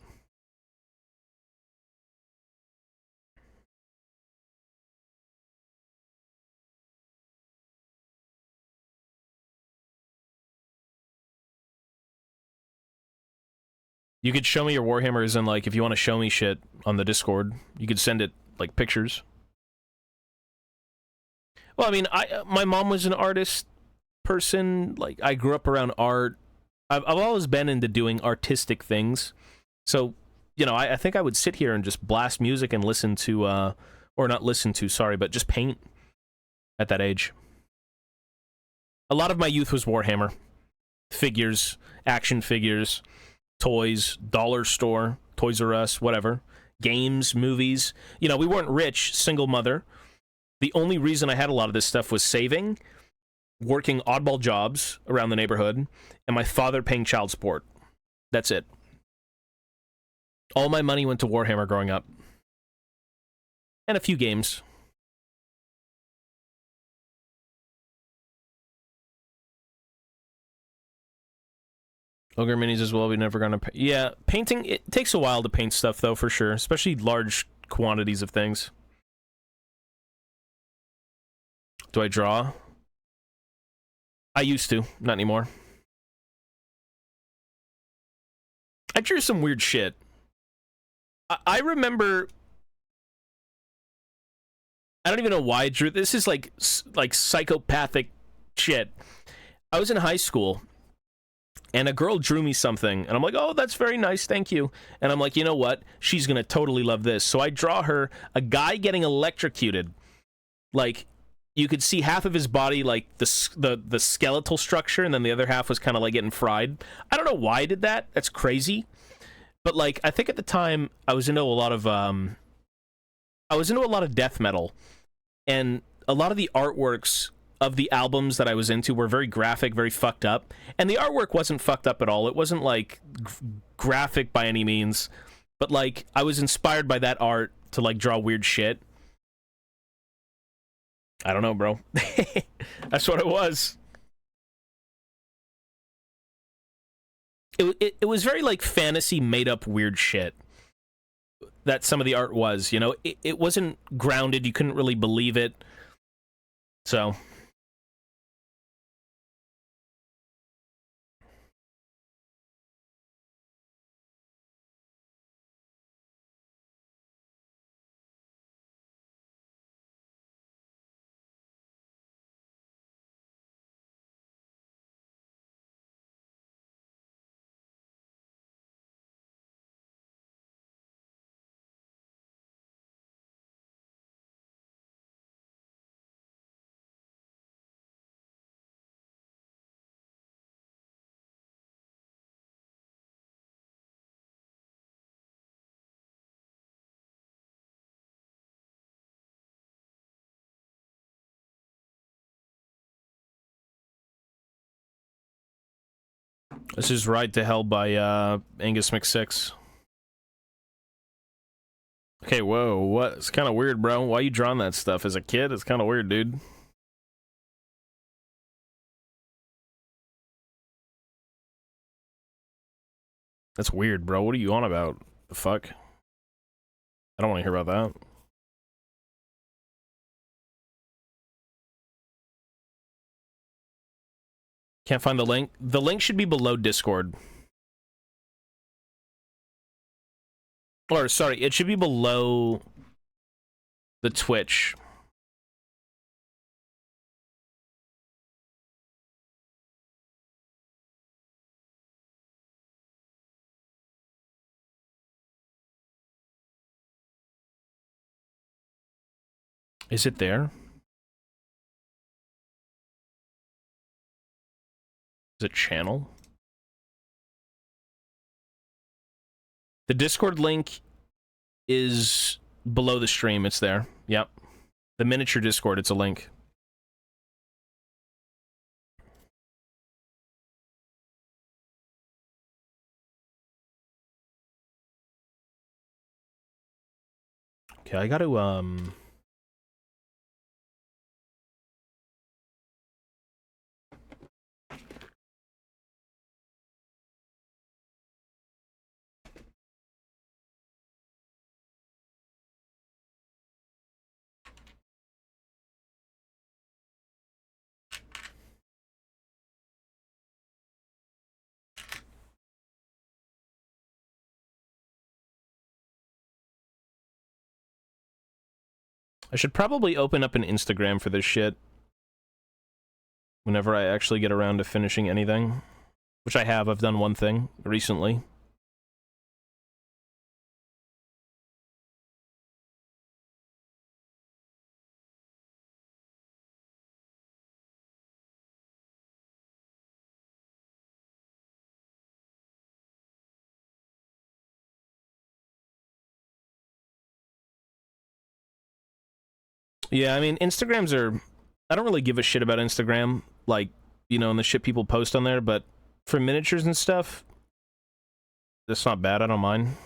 You could show me your Warhammers, and like if you want to show me shit on the Discord, you could send it like pictures. Well, I mean, my mom was an artist person. Like I grew up around art. I've always been into doing artistic things. So, you know, I think I would sit here and just blast music and listen to, or not listen to, sorry, but just paint at that age. A lot of my youth was Warhammer. Figures, action figures, toys, dollar store, Toys R Us, whatever. Games, movies. You know, we weren't rich, single mother. The only reason I had a lot of this stuff was saving, working oddball jobs around the neighborhood, and my father paying child support. That's it. All my money went to Warhammer growing up. And a few games. Ogre minis as well, we're never gonna... Yeah, painting, it takes a while to paint stuff, though, for sure. Especially large quantities of things. Do I draw? I used to, not anymore. I drew some weird shit. I remember... I don't even know why I drew... This is like psychopathic shit. I was in high school, and a girl drew me something, and I'm like, oh, that's very nice, thank you. And I'm like, you know what? She's gonna totally love this. So I draw her a guy getting electrocuted. Like... You could see half of his body, like the skeletal structure, and then the other half was kind of like getting fried. I don't know why I did that. That's crazy. But like, I think at the time I was into a lot of death metal, and a lot of the artworks of the albums that I was into were very graphic, very fucked up. And the artwork wasn't fucked up at all. It wasn't like graphic by any means, but like I was inspired by that art to like draw weird shit. I don't know, bro. That's what it was. It was very, like, fantasy made-up weird shit. That some of the art was, you know? It wasn't grounded. You couldn't really believe it. So... This is Ride to Hell by Angus McSix. Okay, whoa, what? It's kind of weird, bro. Why you drawing that stuff as a kid? It's kind of weird, dude. That's weird, bro. What are you on about? The fuck? I don't want to hear about that. Can't find the link. The link should be below Discord. Or, sorry, it should be below the Twitch. Is it there? Is it channel? The Discord link is below the stream. It's there. Yep. The miniature Discord, it's a link. Okay, I gotta, I should probably open up an Instagram for this shit whenever I actually get around to finishing anything. Which I have. I've done one thing recently. Yeah, I mean, Instagrams are... I don't really give a shit about Instagram, like, you know, and the shit people post on there, but for miniatures and stuff, that's not bad, I don't mind.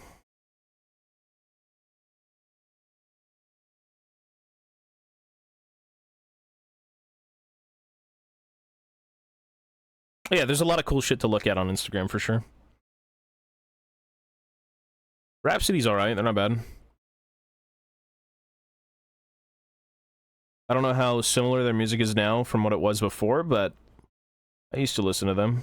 Yeah, there's a lot of cool shit to look at on Instagram, for sure. Rhapsody's alright, they're not bad. I don't know how similar their music is now from what it was before, but I used to listen to them.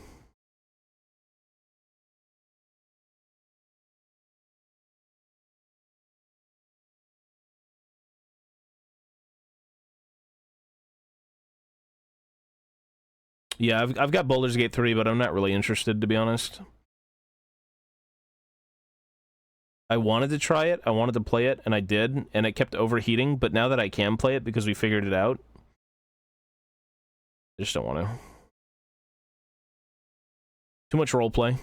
Yeah, I've got Baldur's Gate 3, but I'm not really interested, to be honest. I wanted to try it, I wanted to play it, and I did, and it kept overheating, but now that I can play it because we figured it out, I just don't want to. Too much roleplay.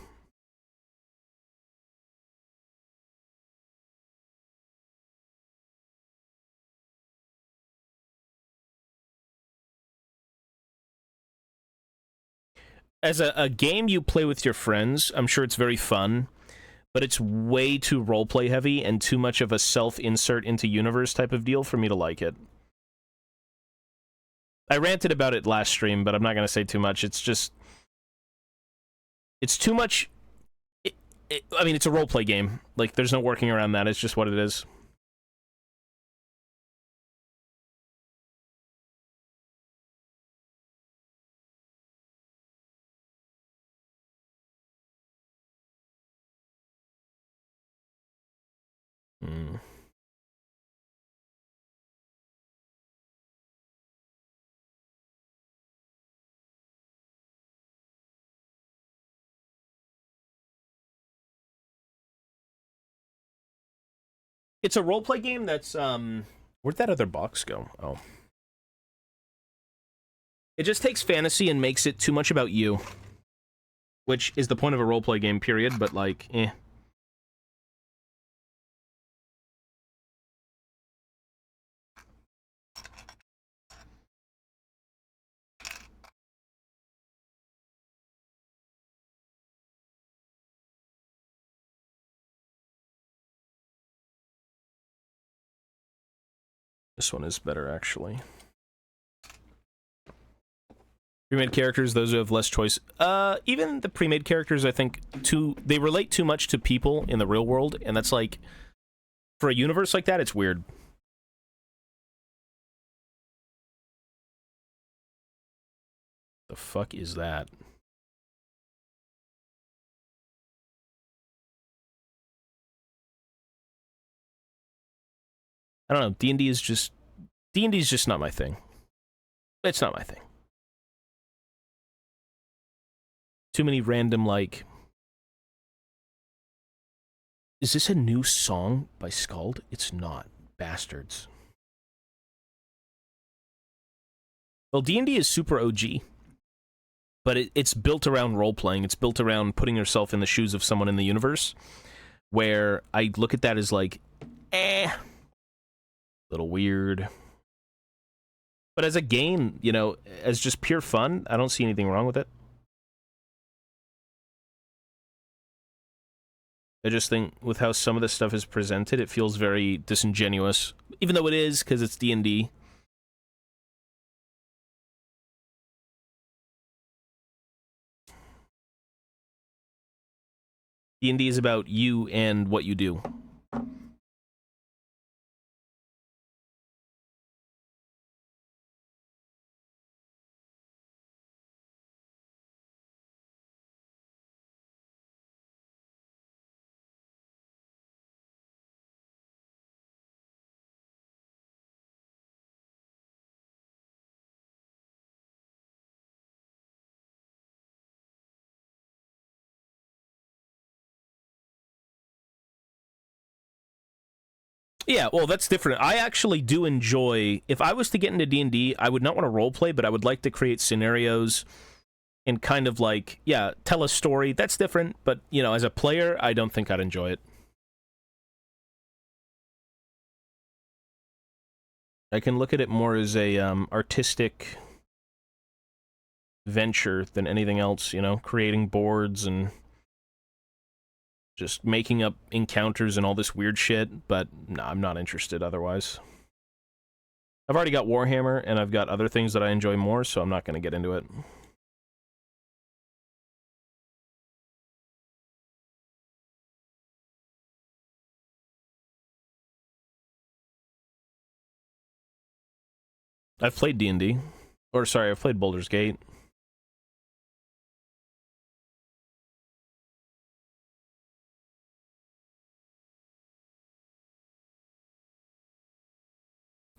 As a game you play with your friends, I'm sure it's very fun, but it's way too roleplay heavy and too much of a self-insert into universe type of deal for me to like it. I ranted about it last stream, but I'm not going to say too much. It's just... It's too much... I mean, it's a roleplay game. Like, there's no working around that. It's just what it is. Hmm. It's a roleplay game that's, where'd that other box go? Oh. It just takes fantasy and makes it too much about you. Which is the point of a roleplay game, period, but, like, eh. This one is better, actually. Pre-made characters, those who have less choice. Even the pre-made characters, I think, they relate too much to people in the real world, and that's like, for a universe like that, it's weird. The fuck is that? I don't know. D&D is just not my thing. It's not my thing. Too many random, like... Is this a new song by Skald? It's not. Bastards. Well, D&D is super OG. But it's built around role-playing. It's built around putting yourself in the shoes of someone in the universe. Where I look at that as like, little weird. But as a game, you know, as just pure fun, I don't see anything wrong with it. I just think with how some of this stuff is presented, it feels very disingenuous. Even though it is, because it's D&D. D&D is about you and what you do. Yeah, well, that's different. I actually do enjoy... If I was to get into D&D, I would not want to roleplay, but I would like to create scenarios and kind of like, yeah, tell a story. That's different, but, you know, as a player, I don't think I'd enjoy it. I can look at it more as a artistic venture than anything else, you know, creating boards and just making up encounters and all this weird shit, but no, I'm not interested otherwise. I've already got Warhammer, and I've got other things that I enjoy more, so I'm not going to get into it. I've played D&D. Or, sorry, I've played Baldur's Gate.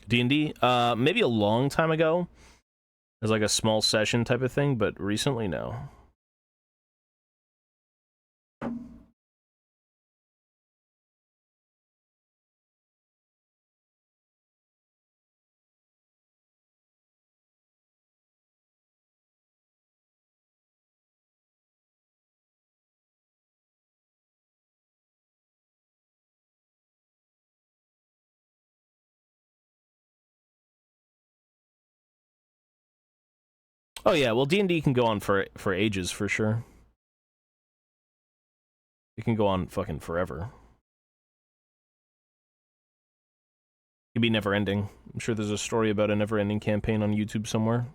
D&D? Maybe a long time ago. As like a small session type of thing, but recently, no. Oh yeah, well D&D can go on for ages, for sure. It can go on fucking forever. It can be never-ending. I'm sure there's a story about a never-ending campaign on YouTube somewhere.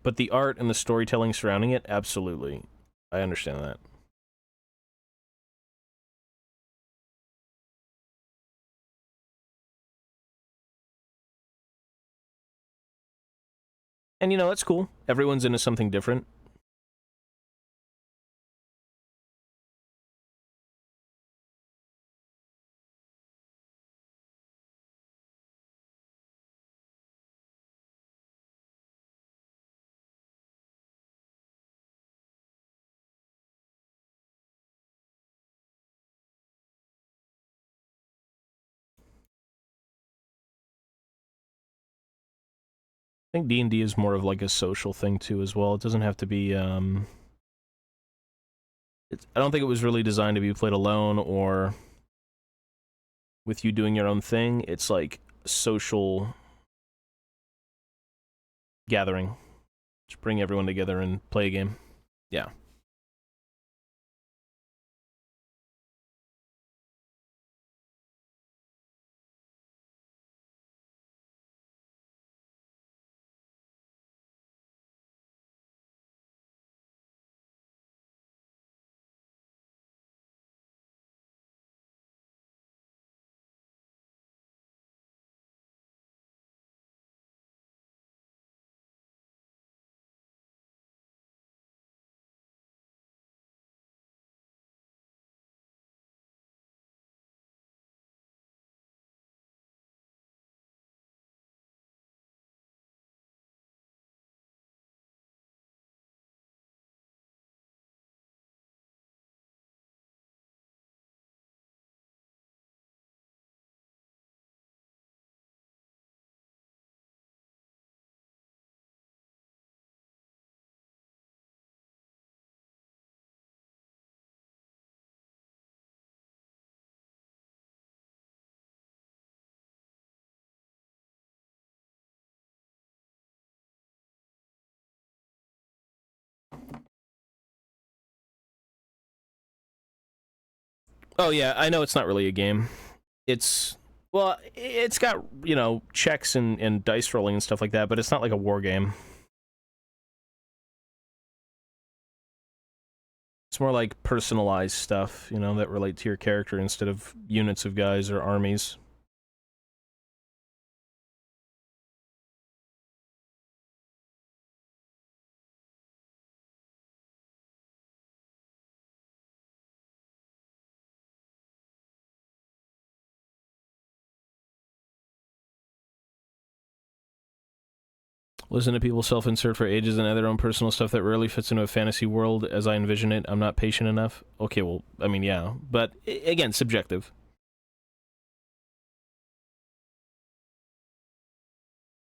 But the art and the storytelling surrounding it, absolutely. I understand that. And you know, that's cool. Everyone's into something different. I think D&D is more of like a social thing too as well. It doesn't have to be, I don't think it was really designed to be played alone or with you doing your own thing. It's like a social gathering. Just bring everyone together and play a game. Yeah. Oh yeah, I know it's not really a game. It's well, it's got, you know, checks and dice rolling and stuff like that, but it's not like a war game. It's more like personalized stuff, you know, that relate to your character instead of units of guys or armies. Listen to people self-insert for ages and add their own personal stuff that rarely fits into a fantasy world as I envision it. I'm not patient enough. Okay, well, I mean, yeah. But, again, subjective.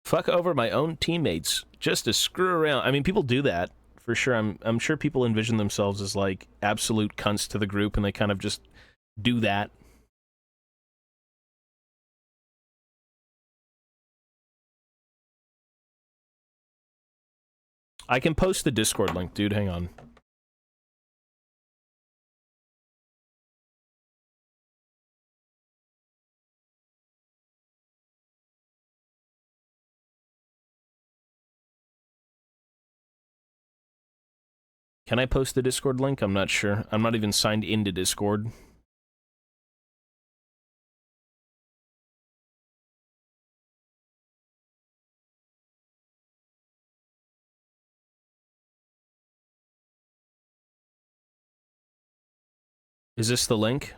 Fuck over my own teammates just to screw around. I mean, people do that, for sure. I'm sure people envision themselves as, like, absolute cunts to the group, and they kind of just do that. I can post the Discord link, dude. Hang on. Can I post the Discord link? I'm not sure. I'm not even signed into Discord. Is this the link?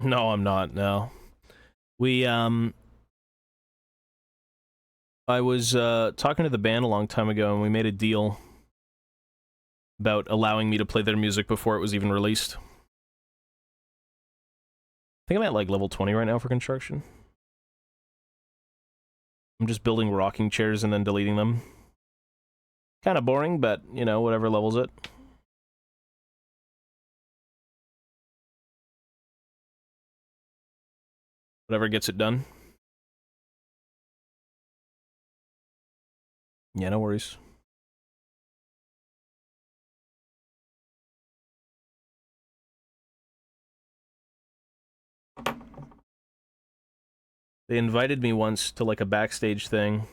No, I'm not, no. I was talking to the band a long time ago, and we made a deal about allowing me to play their music before it was even released. I think I'm at like level 20 right now for construction. I'm just building rocking chairs and then deleting them. Kind of boring, but, you know, whatever levels it. Whatever gets it done. Yeah, no worries. They invited me once to like a backstage thing,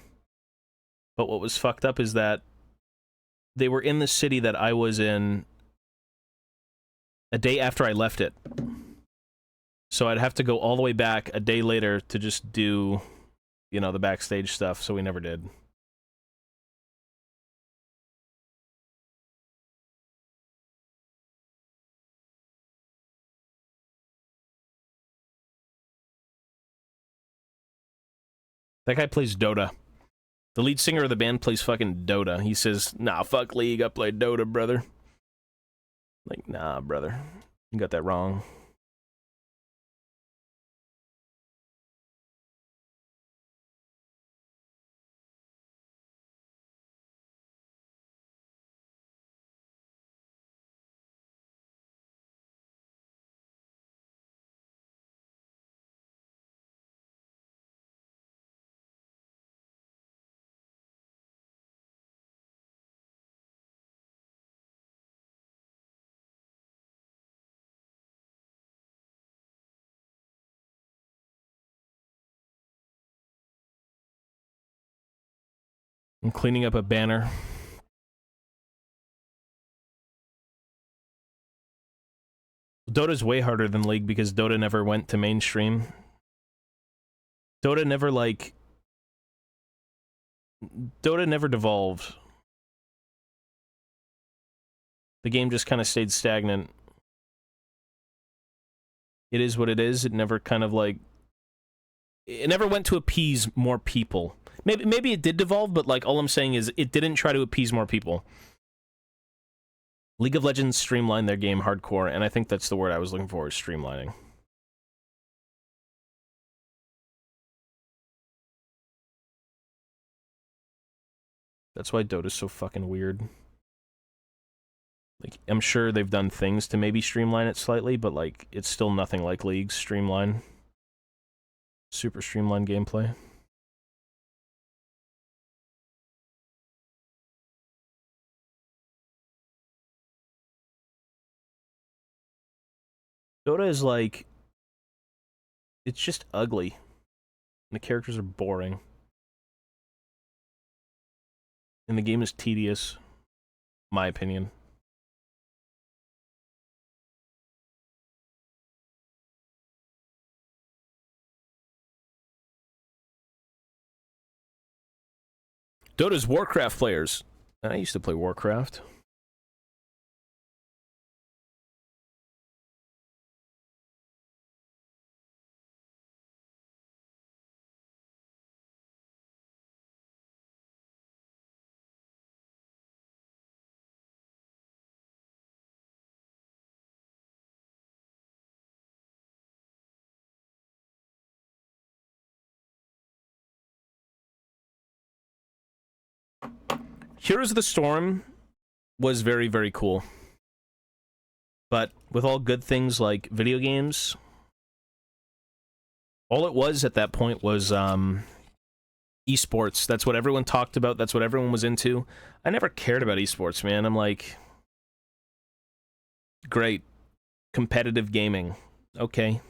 but what was fucked up is that they were in the city that I was in a day after I left it. So I'd have to go all the way back a day later to just do, you know, the backstage stuff, so we never did. That guy plays Dota. The lead singer of the band plays fucking Dota. He says, nah, fuck League, I play Dota, brother. Like, nah, brother. You got that wrong. I'm cleaning up a banner. Dota's way harder than League because Dota never went to mainstream. Dota never, like... Dota never devolved. The game just kind of stayed stagnant. It is what it is. It never kind of, like... It never went to appease more people. Maybe it did devolve, but, like, all I'm saying is it didn't try to appease more people. League of Legends streamlined their game hardcore, and I think that's the word I was looking for, is streamlining. That's why Dota's so fucking weird. Like, I'm sure they've done things to maybe streamline it slightly, but, like, it's still nothing like League's streamline. Super streamlined gameplay. Dota is like, it's just ugly. And the characters are boring. And the game is tedious, my opinion. Dota's Warcraft players. I used to play Warcraft. Heroes of the Storm was very, very cool. But with all good things like video games, all it was at that point was esports. That's what everyone talked about. That's what everyone was into. I never cared about esports, man. I'm like, great. Competitive gaming. Okay.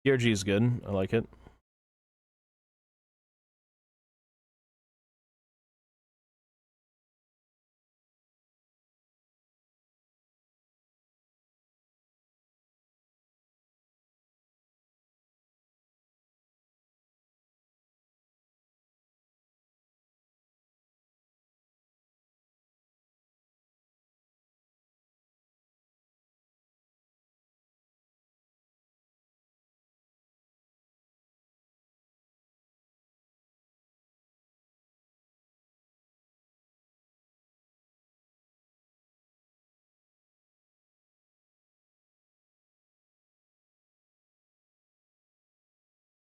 DRG is good. I like it.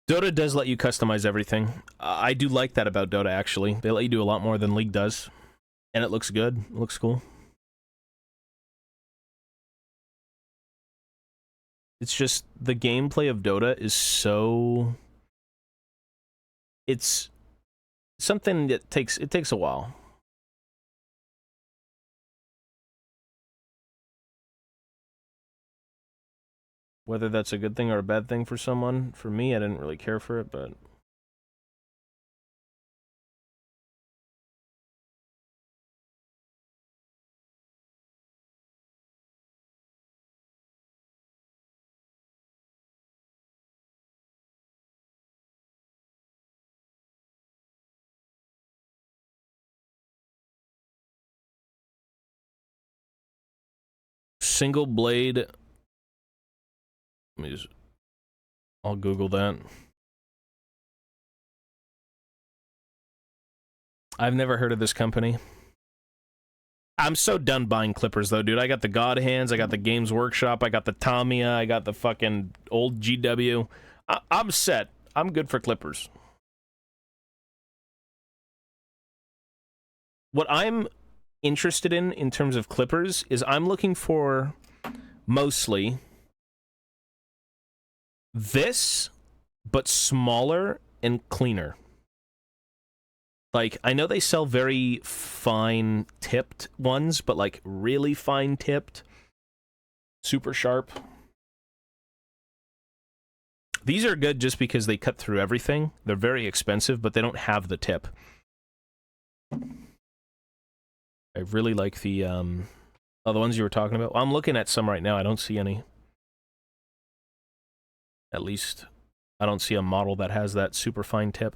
Dota does let you customize everything. I do like that about Dota, actually. They let you do a lot more than League does. And it looks good. It looks cool. It's just, the gameplay of Dota is so... It's something that takes a while. Whether that's a good thing or a bad thing for someone, for me, I didn't really care for it, but... Single blade... Let me just... I'll Google that. I've never heard of this company. I'm so done buying clippers, though, dude. I got the God Hands, I got the Games Workshop, I got the Tamiya, I got the fucking old GW. I'm set. I'm good for clippers. What I'm interested in terms of clippers is I'm looking for mostly this, but smaller and cleaner. Like, I know they sell very fine tipped ones, but like really fine tipped, super sharp. These are good just because they cut through everything. They're very expensive, but they don't have the tip. I really like the the ones you were talking about. Well, I'm looking at some right now. I don't see any. At least, I don't see a model that has that super fine tip.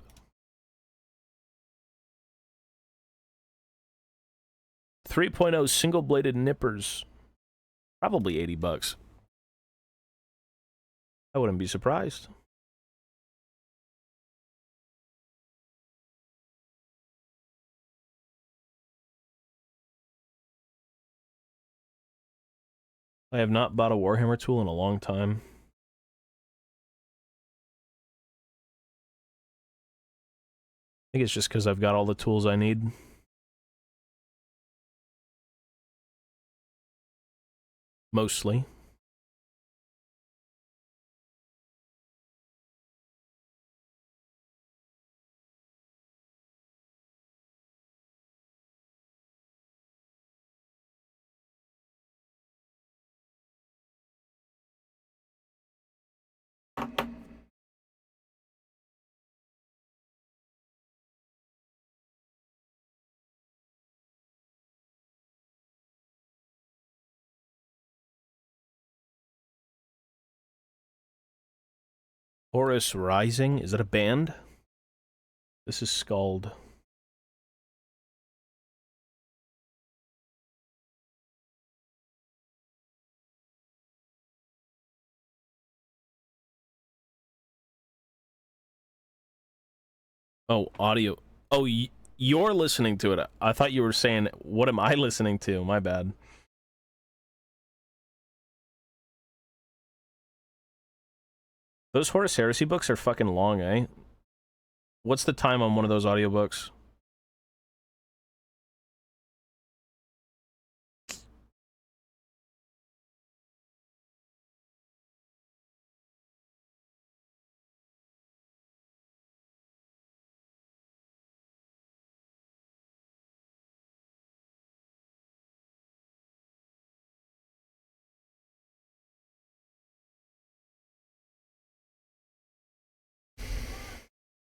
.3.0 single-bladed nippers. Probably $80. I wouldn't be surprised. I have not bought a Warhammer tool in a long time. I think it's just because I've got all the tools I need. Mostly. Horus Rising? Is that a band? This is Scald. Oh, audio. Oh, you're listening to it. I thought you were saying, what am I listening to? My bad. Those Horus Heresy books are fucking long, eh? What's the time on one of those audiobooks?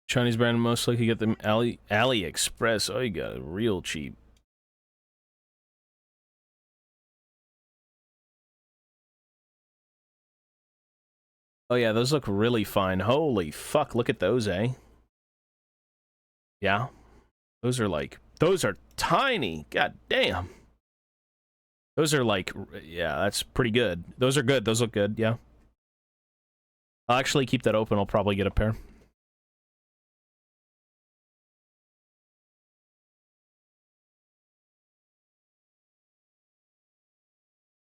Chinese brand, most likely get them AliExpress. Oh, you got it real cheap. Oh yeah, those look really fine. Holy fuck, look at those, eh? Yeah. Those are tiny. God damn. Those are like, yeah, that's pretty good. Those are good. Those look good, yeah. I'll actually keep that open. I'll probably get a pair.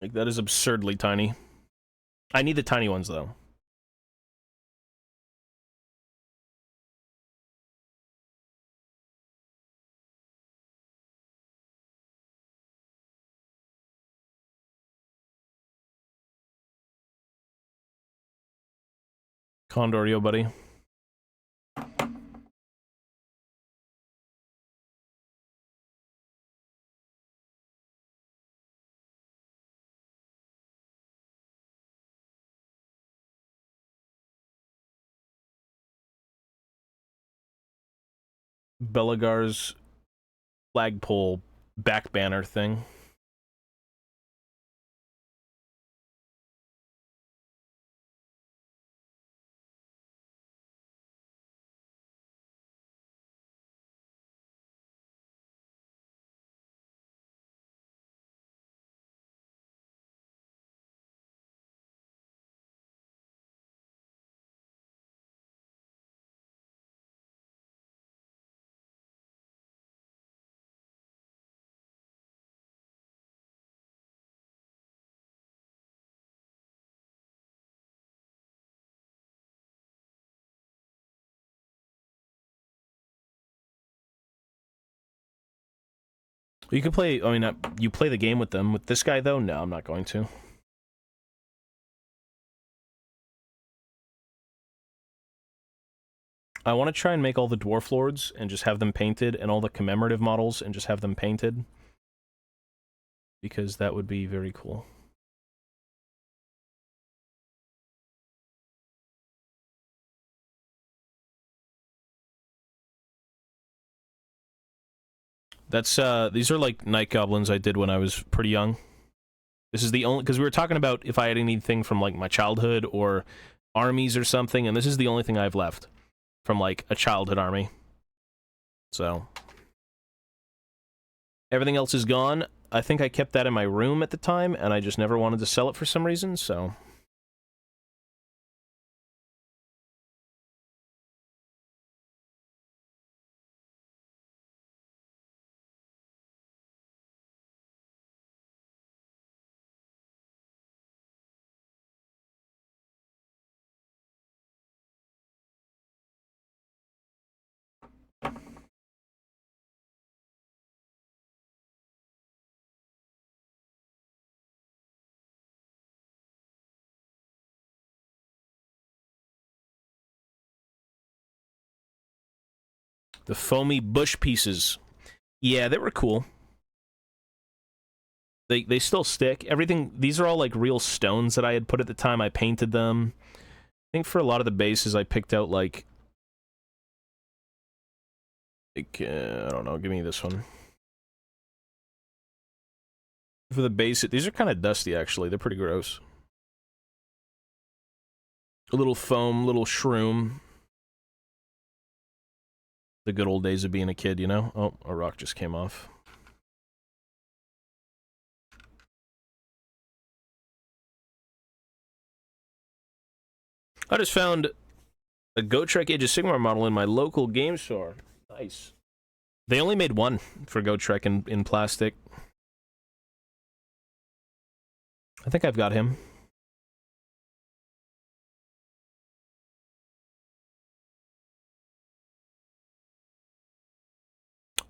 Like, that is absurdly tiny. I need the tiny ones, though. Condor, yo, buddy. Belagar's flagpole back banner thing. You can play, I mean, you play the game with them. With this guy, though, no, I'm not going to. I want to try and make all the Dwarf Lords and just have them painted, and all the commemorative models and just have them painted. Because that would be very cool. That's, these are like Night Goblins I did when I was pretty young. This is the only, because we were talking about if I had anything from, like, my childhood or armies or something, and this is the only thing I've left from, like, a childhood army. So. Everything else is gone. I think I kept that in my room at the time, and I just never wanted to sell it for some reason, so. The foamy bush pieces. Yeah, they were cool. They still stick. Everything, these are all like real stones that I had put at the time I painted them. I think for a lot of the bases I picked out like I don't know, give me this one. For the base, these are kind of dusty actually. They're pretty gross. A little foam, little shroom. The good old days of being a kid, you know? Oh, a rock just came off. I just found a GoTrek Age of Sigmar model in my local game store. Nice. They only made one for GoTrek in plastic. I think I've got him.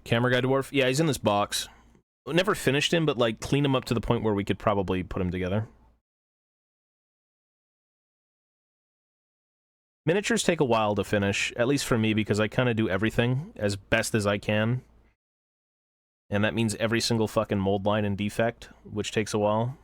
Camera Guy Dwarf? Yeah, he's in this box. Never finished him, but like clean him up to the point where we could probably put him together. Miniatures take a while to finish, at least for me, because I kind of do everything as best as I can. And that means every single fucking mold line and defect, which takes a while.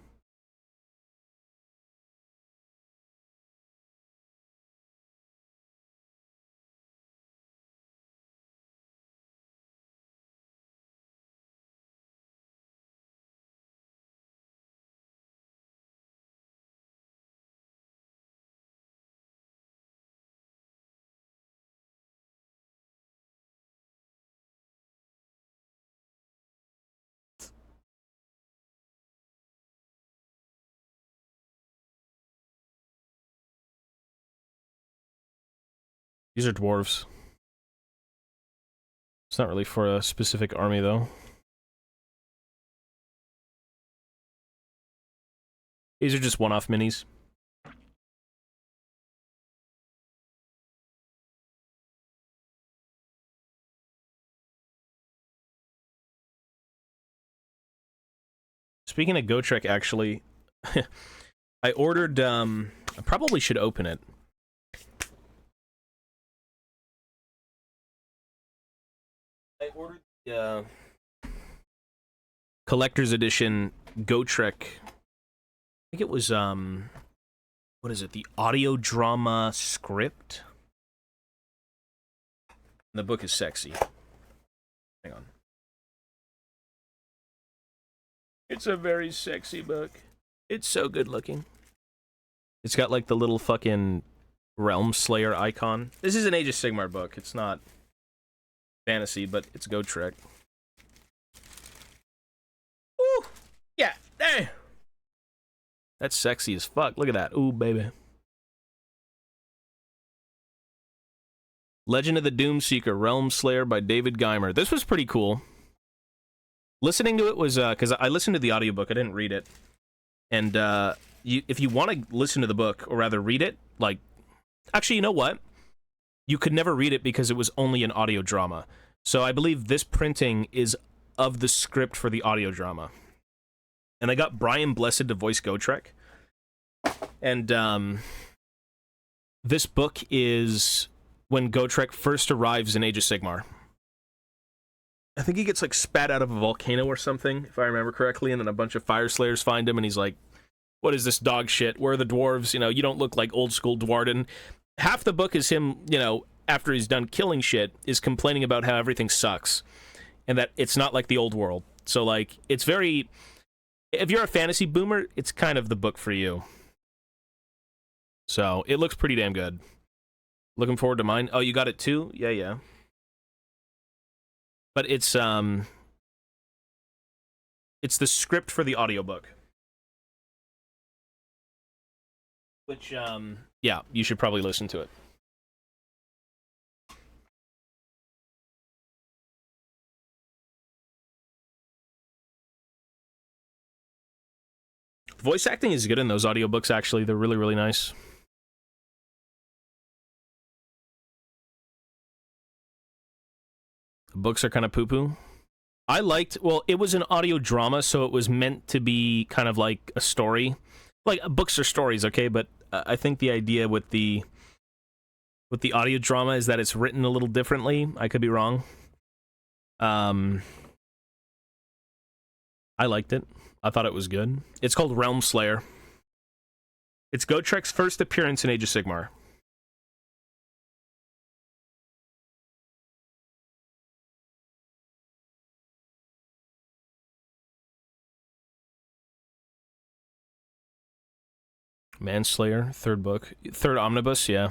These are dwarves. It's not really for a specific army, though. These are just one-off minis. Speaking of GoTrek, actually, I ordered, I probably should open it. I ordered the, collector's edition GoTrek. I think it was, what is it? The audio drama script? The book is sexy. Hang on. It's a very sexy book. It's so good looking. It's got like the little fucking Realm Slayer icon. This is an Age of Sigmar book. It's not fantasy, but it's GoTrek. Ooh! Yeah! Hey! That's sexy as fuck. Look at that. Ooh, baby. Legend of the Doomseeker, Realm Slayer by David Geimer. This was pretty cool. Listening to it was, because I listened to the audiobook, I didn't read it. And, if you want to listen to the book, or rather read it, like, actually, you know what? You could never read it because it was only an audio drama. So I believe this printing is of the script for the audio drama. And I got Brian Blessed to voice GoTrek. And, this book is when GoTrek first arrives in Age of Sigmar. I think he gets, like, spat out of a volcano or something, if I remember correctly, and then a bunch of Fire Slayers find him, and he's like, what is this dog shit? Where are the dwarves? You know, you don't look like old-school Dwarden. Half the book is him, you know, after he's done killing shit, is complaining about how everything sucks, and that it's not like the old world. So, like, it's very... If you're a fantasy boomer, it's kind of the book for you. So, it looks pretty damn good. Looking forward to mine. Oh, you got it too? Yeah, yeah. But it's the script for the audiobook. Which, yeah, you should probably listen to it. Voice acting is good in those audiobooks, actually. They're really, really nice. The books are kind of poo-poo. I liked... Well, it was an audio drama, so it was meant to be kind of like a story. Like, books are stories, okay? But I think the idea with the audio drama is that it's written a little differently. I could be wrong. I liked it. I thought it was good. It's called Realm Slayer. It's GoTrek's first appearance in Age of Sigmar. Manslayer, third book. Third omnibus, yeah.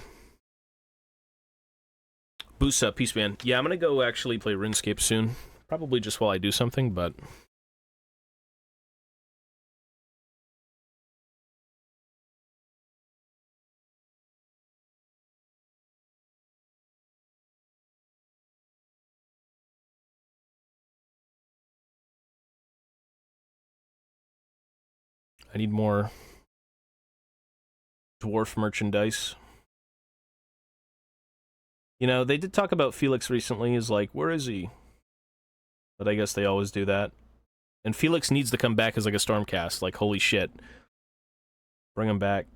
Boosa, peace man. Yeah, I'm gonna go actually play RuneScape soon. Probably just while I do something, but... I need more dwarf merchandise. You know, they did talk about Felix recently, is like, where is he? But I guess they always do that. And Felix needs to come back as like a Stormcast, like, holy shit. Bring him back.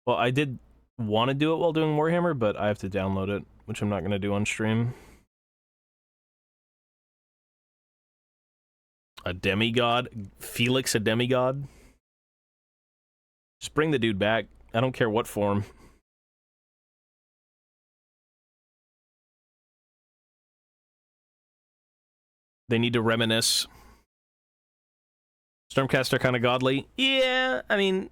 Well, I did want to do it while doing Warhammer, but I have to download it, which I'm not going to do on stream. A demigod? Felix a demigod? Just bring the dude back. I don't care what form. They need to reminisce. Stormcast are kind of godly. Yeah, I mean...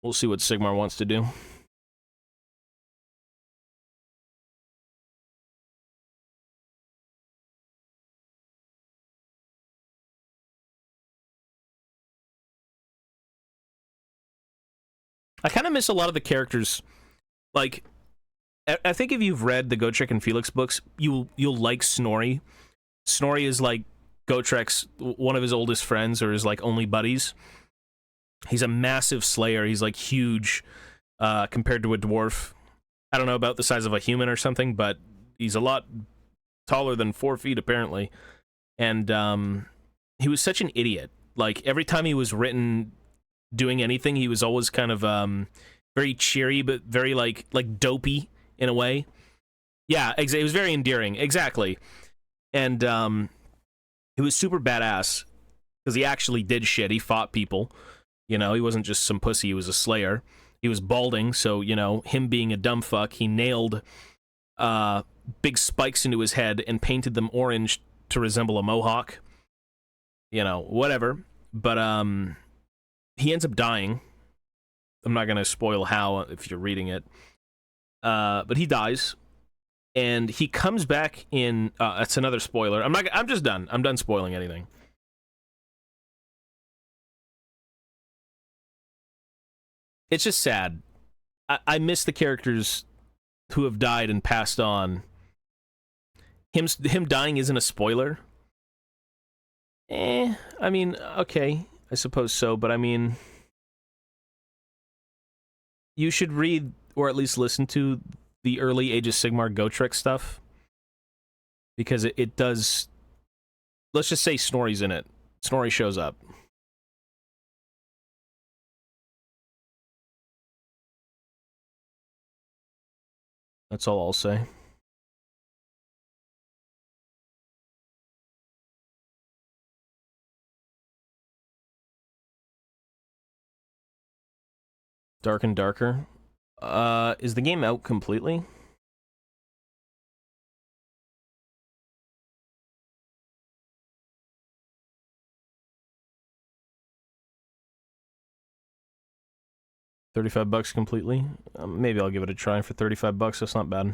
We'll see what Sigmar wants to do. I kind of miss a lot of the characters. Like, I think if you've read the Gotrek and Felix books, you'll like Snorri. Snorri is like Gotrek's one of his oldest friends, or his like only buddies. He's a massive slayer. He's like huge compared to a dwarf. I don't know about the size of a human or something, but he's a lot taller than 4 feet apparently. And he was such an idiot. Like every time he was written doing anything, he was always kind of very cheery, but very like dopey in a way. Yeah, it was very endearing. Exactly. And he was super badass because he actually did shit. He fought people. You know, he wasn't just some pussy, he was a slayer. He was balding, so, you know, him being a dumb fuck, he nailed big spikes into his head and painted them orange to resemble a mohawk. You know, whatever. But, he ends up dying. I'm not gonna spoil how if you're reading it. But he dies. And he comes back in... that's another spoiler. I'm just done. I'm done spoiling anything. It's just sad. I miss the characters who have died and passed on. Him dying isn't a spoiler. I mean, okay, I suppose so, but I mean... You should read, or at least listen to, the early Age of Sigmar Gotrek stuff. Because it does... Let's just say Snorri's in it. Snorri shows up. That's all I'll say. Dark and Darker. Is the game out completely? $35 completely? Maybe I'll give it a try for $35. That's not bad.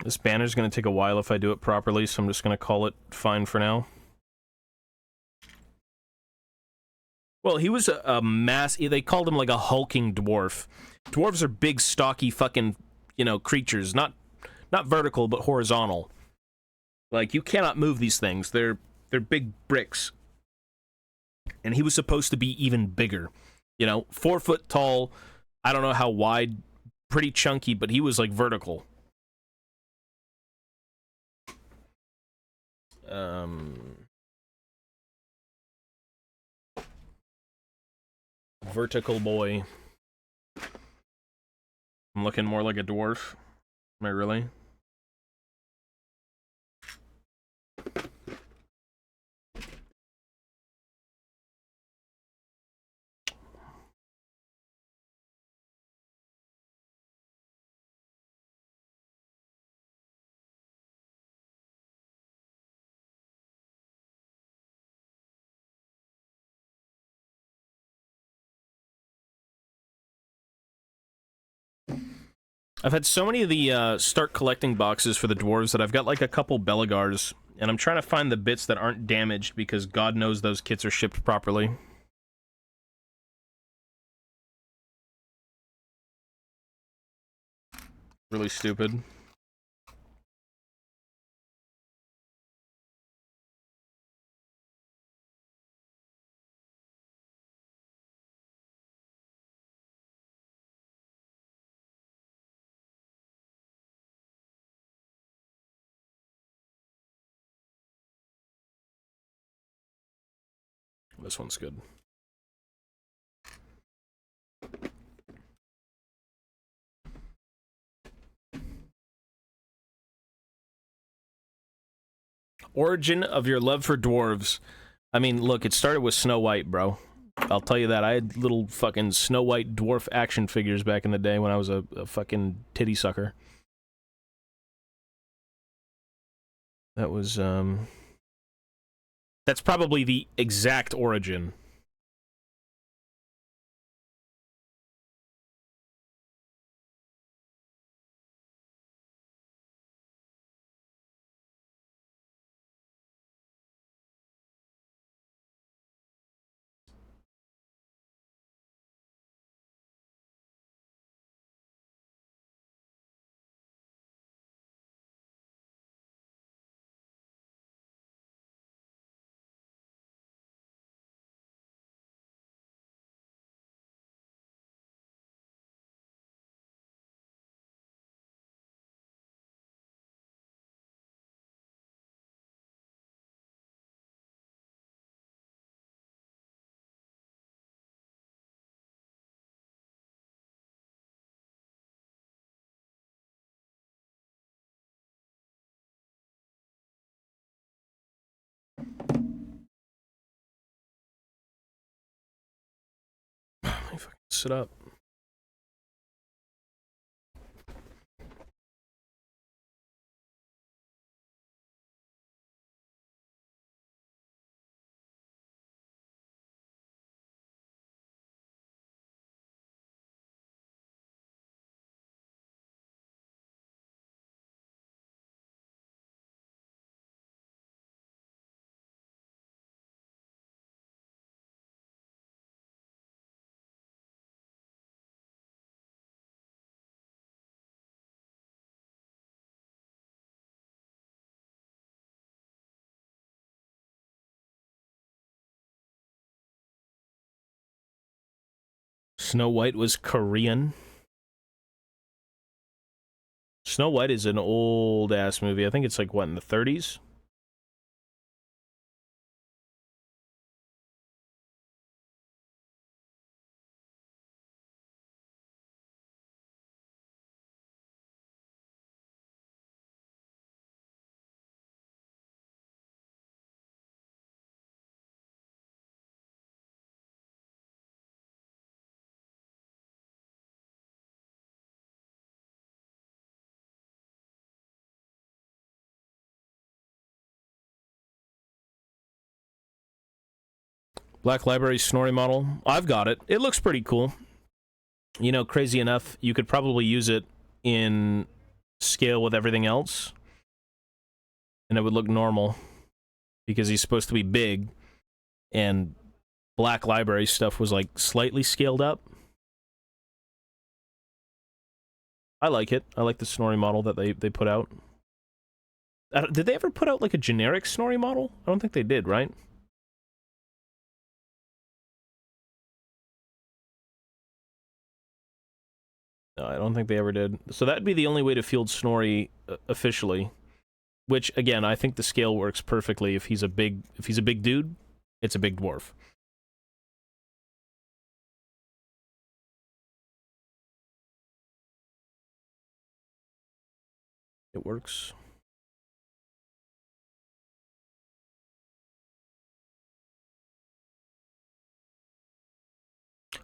This banner's going to take a while if I do it properly, so I'm just going to call it fine for now. Well, he was a mass... They called him like a hulking dwarf. Dwarves are big, stocky fucking, you know, creatures. Not vertical, but horizontal. Like, you cannot move these things. They're big bricks. And he was supposed to be even bigger. You know, 4 foot tall. I don't know how wide pretty chunky, but he was like vertical. Vertical boy. I'm looking more like a dwarf. Am I really? I've had so many of the start collecting boxes for the dwarves that I've got like a couple Beligars, and I'm trying to find the bits that aren't damaged because God knows those kits are shipped properly. Really stupid. This one's good. Origin of your love for dwarves. I mean, look, it started with Snow White, bro. I'll tell you that. I had little fucking Snow White dwarf action figures back in the day when I was a fucking titty sucker. That was, that's probably the exact origin. Let me fucking sit up. Snow White was Korean. Snow White is an old-ass movie. I think it's like, what, in the 30s? Black Library Snorri model. I've got it. It looks pretty cool. You know, crazy enough, you could probably use it in scale with everything else, and it would look normal, because he's supposed to be big, and Black Library stuff was, like, slightly scaled up. I like it. I like the Snorri model that they put out. Did they ever put out, like, a generic Snorri model? I don't think they did, right? No, I don't think they ever did. So that'd be the only way to field Snorri officially. Which again, I think the scale works perfectly. If he's a big dude, it's a big dwarf. It works.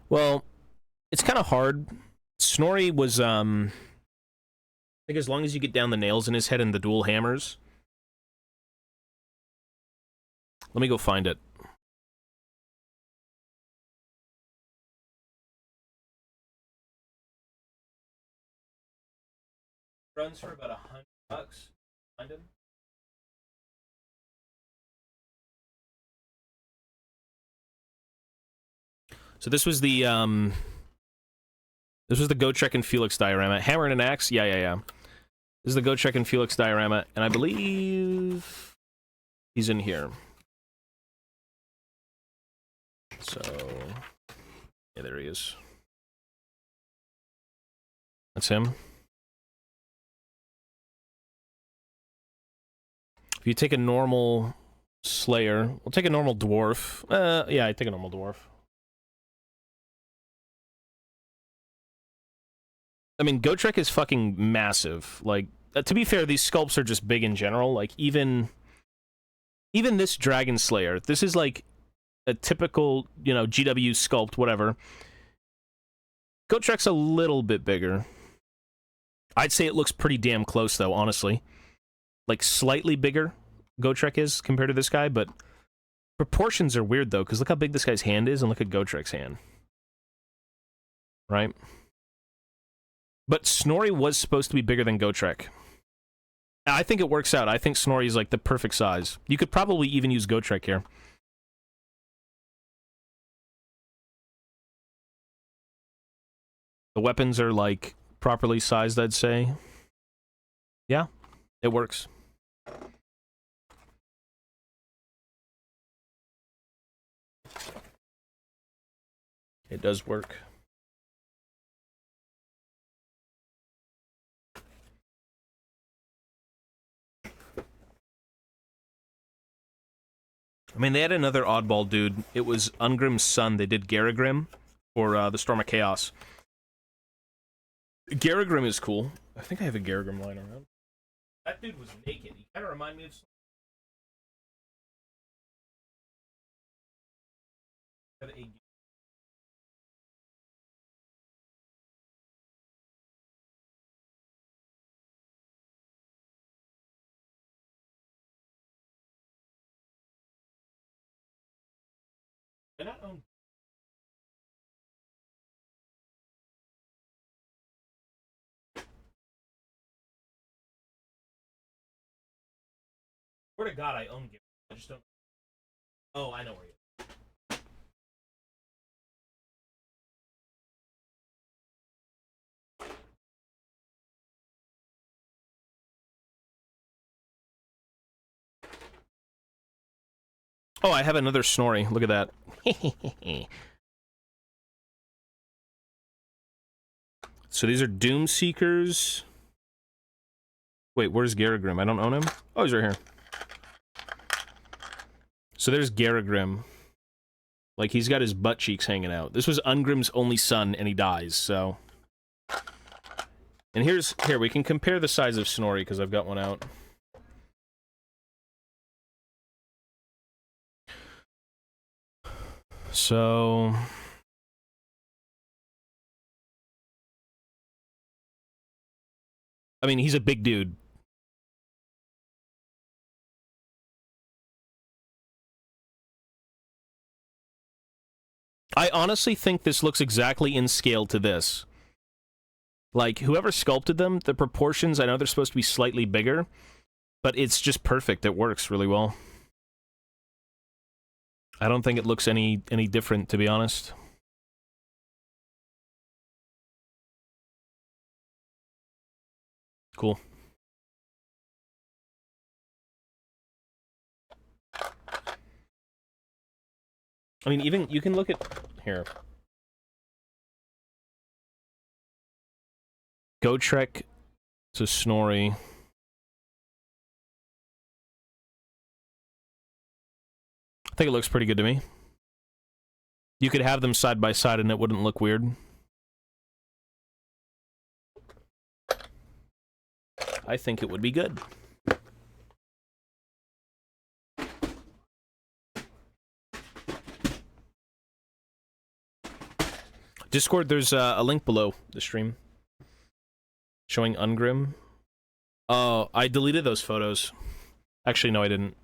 Well, it's kind of hard. Snorri was, I think as long as you get down the nails in his head and the dual hammers. Let me go find it. Runs for about $100. Find him. So this was the Gotrek and Felix diorama. Hammer and an axe? Yeah. This is the Gotrek and Felix diorama, and I believe he's in here. So, yeah, there he is. That's him. If you take a normal Slayer, we'll take a normal dwarf. Yeah, I take a normal dwarf. I mean, Gotrek is fucking massive. Like, to be fair, these sculpts are just big in general. Like, even this Dragon Slayer, this is like a typical, you know, GW sculpt, whatever. Gotrek's a little bit bigger. I'd say it looks pretty damn close, though, honestly. Like, slightly bigger, Gotrek is, compared to this guy, but proportions are weird, though, because look how big this guy's hand is, and look at Gotrek's hand. Right? But Snorri was supposed to be bigger than Gotrek. I think it works out. I think Snorri is like the perfect size. You could probably even use Gotrek here. The weapons are like properly sized, I'd say. Yeah, it works. It does work. I mean, they had another oddball dude. It was Ungrim's son. They did Garagrim for the Storm of Chaos. Garagrim is cool. I think I have a Garagrim lying around. That dude was naked. He kind of reminded me of... They're not owned. Swear to God, I own Garagrim. I just don't... Oh, I know where you are. Oh, I have another Snorri. Look at that. So these are Doom Seekers. Wait, where's Garagrim? I don't own him? Oh, he's right here. So there's Garagrim. Like, he's got his butt cheeks hanging out. This was Ungrim's only son, and he dies, so... And here, we can compare the size of Snorri, because I've got one out. So... I mean, he's a big dude. I honestly think this looks exactly in scale to this. Like, whoever sculpted them, the proportions, I know they're supposed to be slightly bigger, but it's just perfect. It works really well. I don't think it looks any different, to be honest. Cool. I mean, even, you can look at... Here. Go Trek to Snorri. I think it looks pretty good to me. You could have them side by side and it wouldn't look weird. I think it would be good. Discord, there's a link below the stream showing Ungrim. Oh, I deleted those photos. Actually, no, I didn't.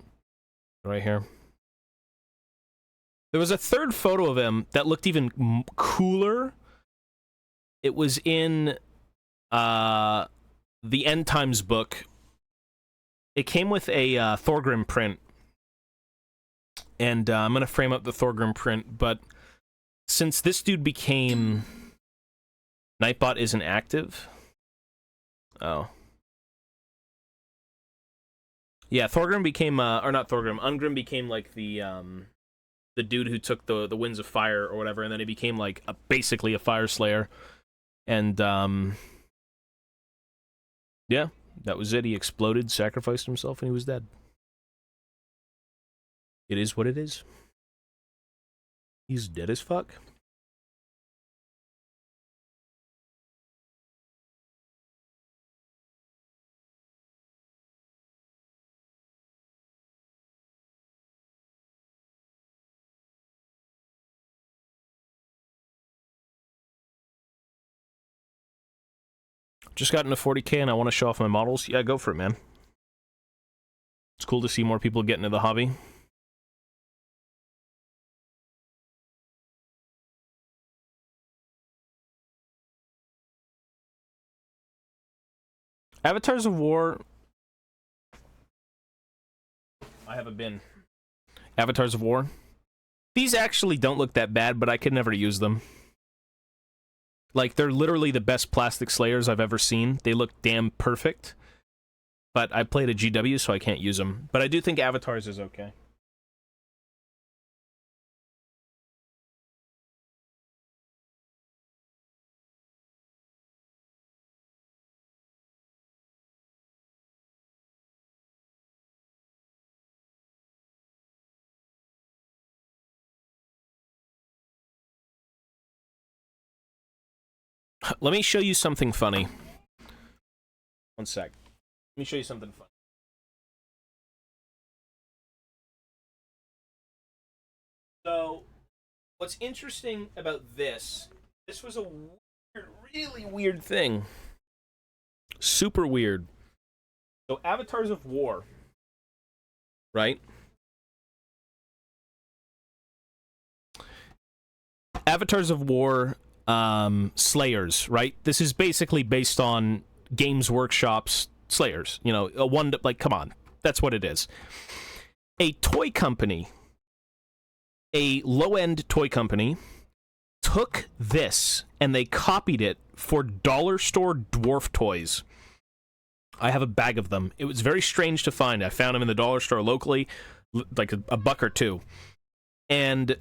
Right here. There was a third photo of him that looked even cooler. It was in the End Times book. It came with a Thorgrim print. And I'm going to frame up the Thorgrim print, but since this dude became... Nightbot isn't active? Oh. Yeah, Thorgrim became, or not Thorgrim, Ungrim became like the dude who took the Winds of Fire or whatever, and then he became like basically a Fire Slayer. And, yeah, that was it. He exploded, sacrificed himself, and he was dead. It is what it is. He's dead as fuck. Just got into 40k and I want to show off my models. Yeah, go for it, man. It's cool to see more people get into the hobby. Avatars of War... I have a bin. Avatars of War. These actually don't look that bad, but I could never use them. Like, they're literally the best plastic slayers I've ever seen. They look damn perfect. But I played a GW, so I can't use them. But I do think Avatars is okay. Let me show you something funny. One sec. Let me show you something funny. So, what's interesting about this was a weird, really weird thing. Super weird. So, Avatars of War, right? Avatars of War Slayers, right? This is basically based on Games Workshop's Slayers. You know, like, come on. That's what it is. A toy company, a low-end toy company, took this and they copied it for dollar store dwarf toys. I have a bag of them. It was very strange to find. I found them in the dollar store locally, like a buck or two. And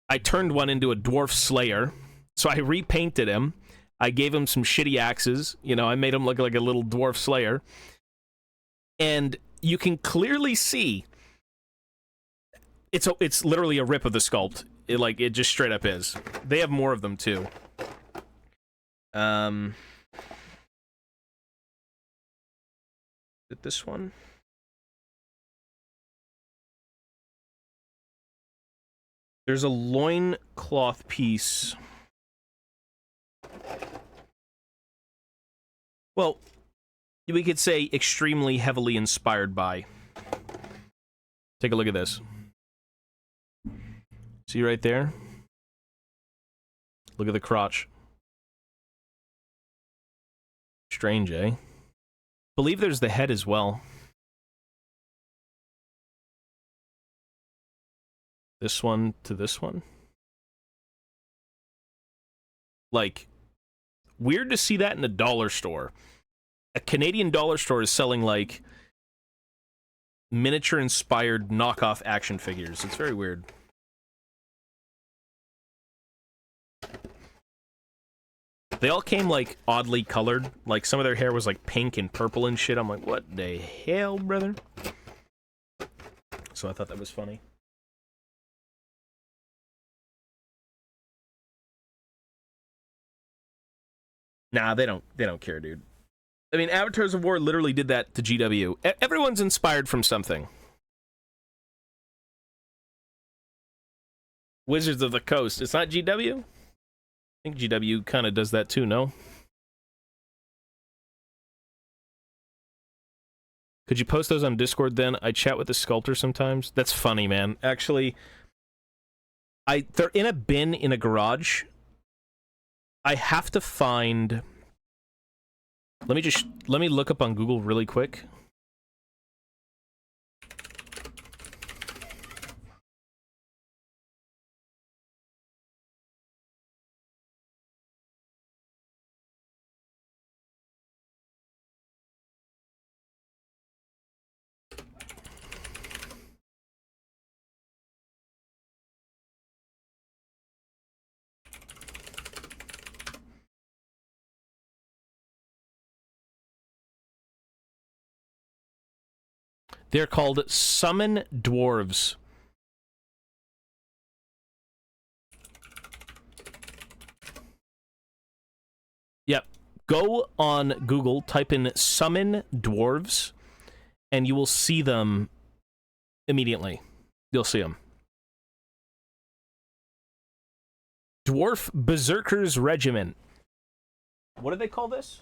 I turned one into a dwarf slayer. So I repainted him. I gave him some shitty axes. You know, I made him look like a little dwarf slayer. And you can clearly see it's literally a rip of the sculpt. It just straight up is. They have more of them too. Is it this one? There's a loincloth piece. Well, we could say extremely heavily inspired by. Take a look at this. See right there? Look at the crotch. Strange, eh? Believe there's the head as well. This one to this one. Like, weird to see that in a dollar store. A Canadian dollar store is selling, like, miniature-inspired knockoff action figures. It's very weird. They all came, like, oddly colored. Like, some of their hair was, like, pink and purple and shit. I'm like, what the hell, brother? So I thought that was funny. Nah, they don't care, dude. I mean, Avatars of War literally did that to GW. Everyone's inspired from something. Wizards of the Coast. It's not GW? I think GW kind of does that too, no? Could you post those on Discord then? I chat with the sculptor sometimes. That's funny, man. Actually, they're in a bin in a garage. I have to find... Let me look up on Google really quick. They're called Summon Dwarves. Yep. Go on Google, type in Summon Dwarves, and you will see them immediately. You'll see them. Dwarf Berserkers Regiment. What do they call this?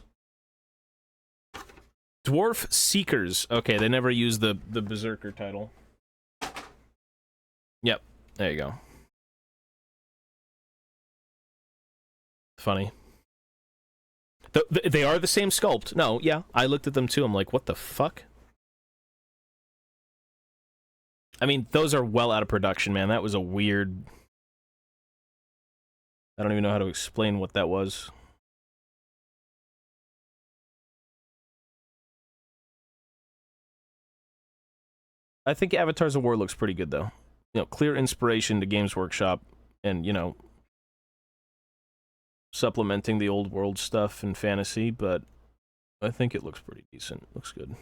Dwarf Seekers. Okay, they never use the Berserker title. Yep, there you go. Funny. They are the same sculpt. No, yeah, I looked at them too. I'm like, what the fuck? I mean, those are well out of production, man. That was a weird... I don't even know how to explain what that was. I think Avatars of War looks pretty good, though. You know, clear inspiration to Games Workshop, and, you know, supplementing the old world stuff and fantasy, but I think it looks pretty decent. Looks good.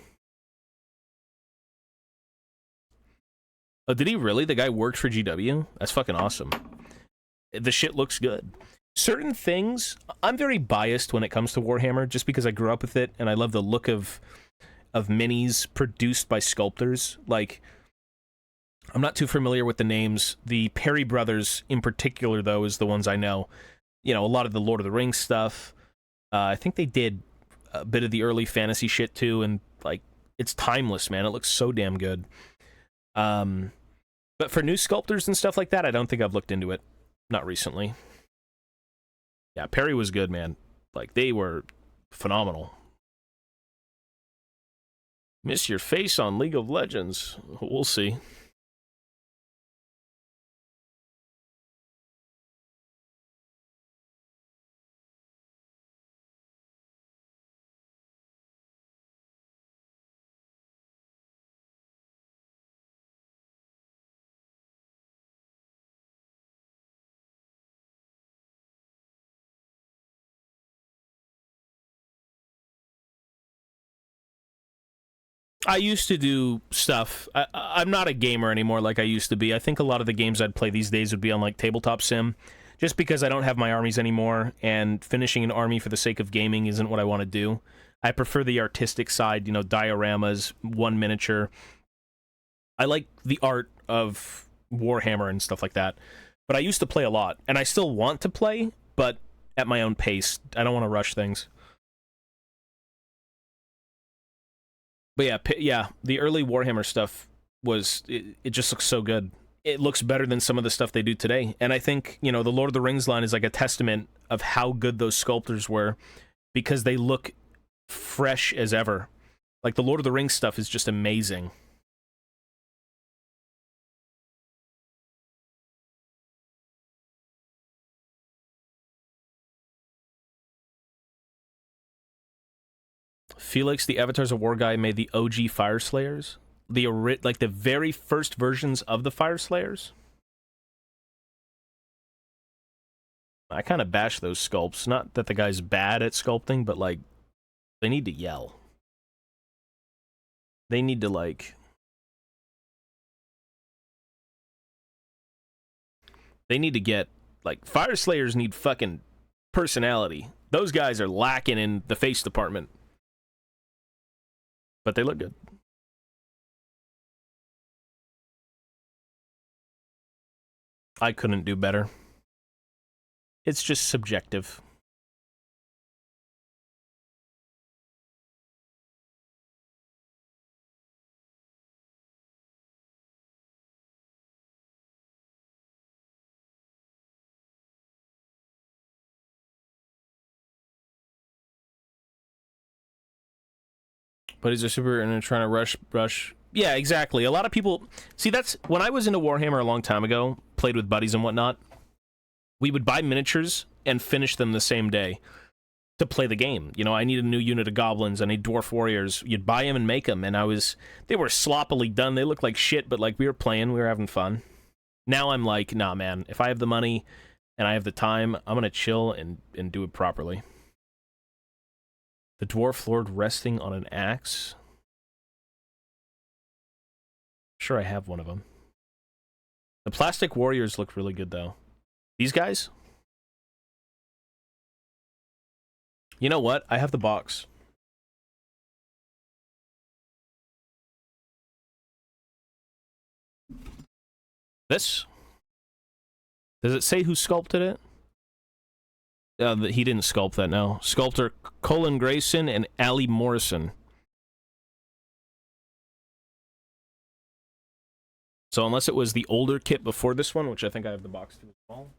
Oh, did he really? The guy worked for GW? That's fucking awesome. The shit looks good. Certain things, I'm very biased when it comes to Warhammer, just because I grew up with it, and I love the look of minis produced by sculptors. Like, I'm not too familiar with the names. The Perry brothers, in particular, though, is the ones I know. You know, a lot of the Lord of the Rings stuff. I think they did a bit of the early fantasy shit, too, and, like, it's timeless, man. It looks so damn good. But for new sculptors and stuff like that, I don't think I've looked into it. Not recently. Yeah, Perry was good, man. Like, they were phenomenal. Miss your face on League of Legends. We'll see. I used to do stuff. I'm not a gamer anymore like I used to be. I think a lot of the games I'd play these days would be on, like, Tabletop Sim, just because I don't have my armies anymore, and finishing an army for the sake of gaming isn't what I want to do. I prefer the artistic side, you know, dioramas, one miniature. I like the art of Warhammer and stuff like that. But I used to play a lot, and I still want to play, but at my own pace. I don't want to rush things. But yeah, the early Warhammer stuff was, it just looks so good. It looks better than some of the stuff they do today. And I think, you know, the Lord of the Rings line is like a testament of how good those sculptors were, because they look fresh as ever. Like, the Lord of the Rings stuff is just amazing. Felix, the Avatars of War guy, made the OG Fire Slayers. Like, the very first versions of the Fire Slayers. I kind of bash those sculpts. Not that the guy's bad at sculpting, but, like, they need to yell. They need to, like... They need to get... Like, Fire Slayers need fucking personality. Those guys are lacking in the face department. But they look good. I couldn't do better. It's just subjective. But he's a super and trying to rush. Yeah, exactly. A lot of people... See, that's... When I was into Warhammer a long time ago, played with buddies and whatnot, we would buy miniatures and finish them the same day to play the game. You know, I need a new unit of goblins, I need dwarf warriors. You'd buy them and make them, and they were sloppily done. They looked like shit, but, like, we were playing, we were having fun. Now I'm like, nah, man, if I have the money and I have the time, I'm gonna chill and do it properly. The Dwarf Lord resting on an axe. Sure, I have one of them. The plastic warriors look really good, though. These guys? You know what? I have the box. This? Does it say who sculpted it? He didn't sculpt that, no. Sculptor Colin Grayson and Ali Morrison. So unless it was the older kit before this one, which I think I have the box too small.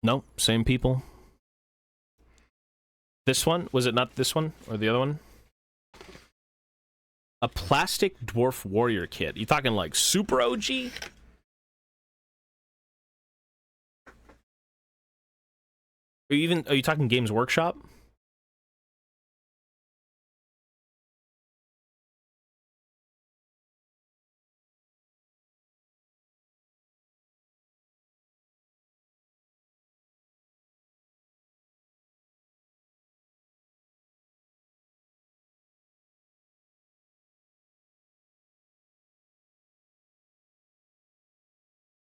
No, same people. This one? Was it not this one? Or the other one? A plastic dwarf warrior kit. You talking like super OG? Are you talking Games Workshop?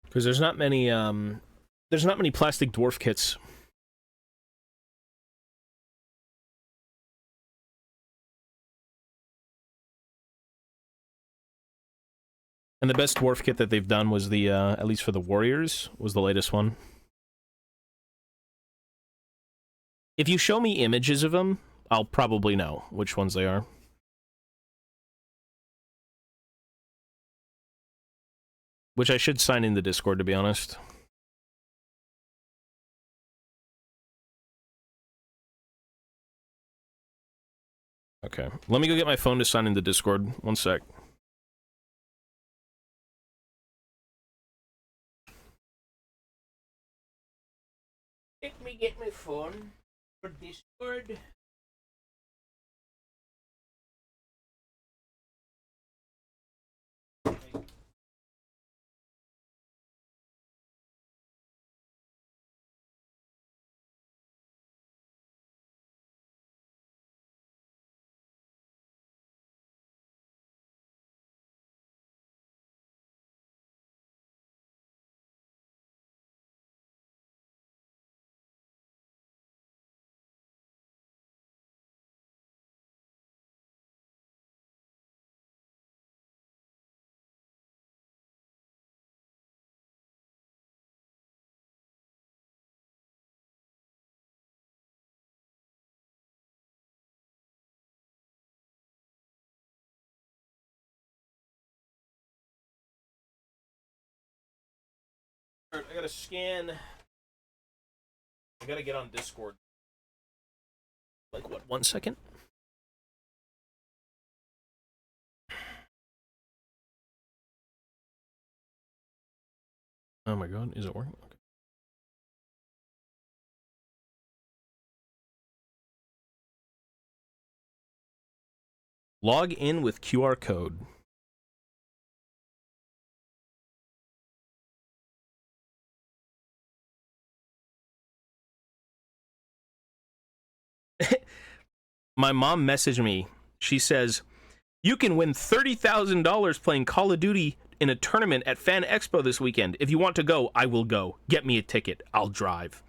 Because there's not many plastic dwarf kits. And the best dwarf kit that they've done was the, at least for the warriors, was the latest one. If you show me images of them, I'll probably know which ones they are. Which I should sign in the Discord, to be honest. Okay. Let me go get my phone to sign in the Discord. One sec. Let me get my phone for Discord. I gotta scan. I gotta get on Discord. Like, what, 1 second? Oh my god, is it working? Okay. Log in with QR code. My mom messaged me. She says, you can win $30,000 playing Call of Duty in a tournament at Fan Expo this weekend. If you want to go, I will go. Get me a ticket. I'll drive.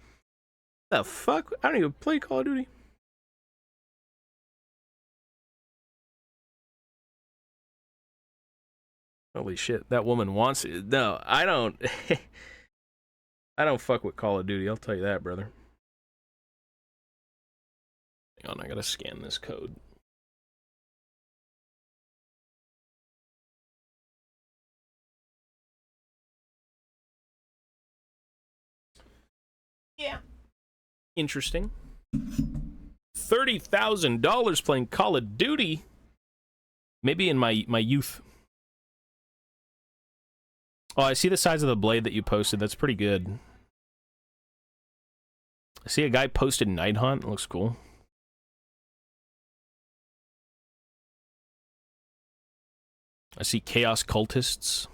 The fuck? I don't even play Call of Duty. Holy shit, that woman wants it. No, I don't. I don't fuck with Call of Duty, I'll tell you that, brother. Hang on, I gotta scan this code. Yeah. Interesting. $30,000 playing Call of Duty? Maybe in my youth. Oh, I see the size of the blade that you posted. That's pretty good. I see a guy posted Night Hunt. It looks cool. I see Chaos Cultists.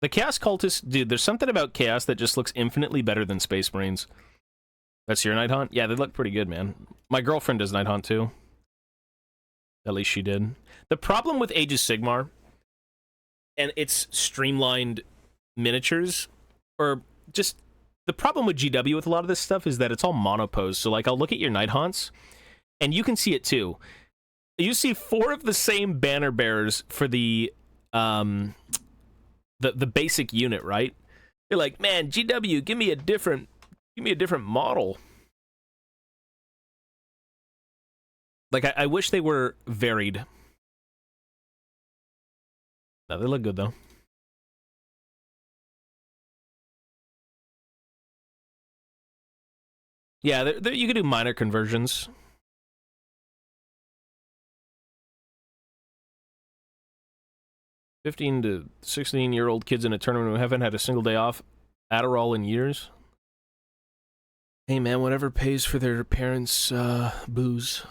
The Chaos Cultists, dude, there's something about Chaos that just looks infinitely better than Space Marines. That's your Night Hunt? Yeah, they look pretty good, man. My girlfriend does Night Hunt, too. At least she did. The problem with Age of Sigmar and its streamlined miniatures, or just the problem with GW with a lot of this stuff is that it's all monopose. So, like, I'll look at your Night Haunts, and you can see it, too. You see 4 of the same banner bearers for the basic unit, right? You're like, man, GW, give me a different model. Like, I wish they were varied. No, they look good, though. Yeah, you can do minor conversions. 15 to 16-year-old kids in a tournament who haven't had a single day off Adderall in years. Hey, man, whatever pays for their parents' booze.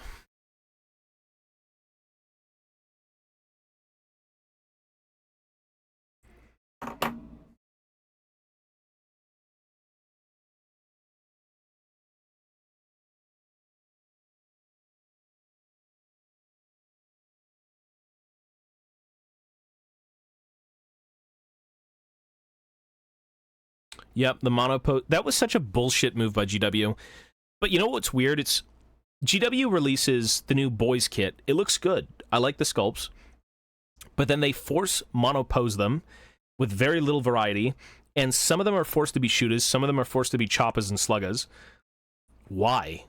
Yep, the monopose. That was such a bullshit move by GW. But you know what's weird? It's GW releases the new boys kit. It looks good. I like the sculpts. But then they force monopose them with very little variety. And some of them are forced to be shooters. Some of them are forced to be choppers and sluggers. Why?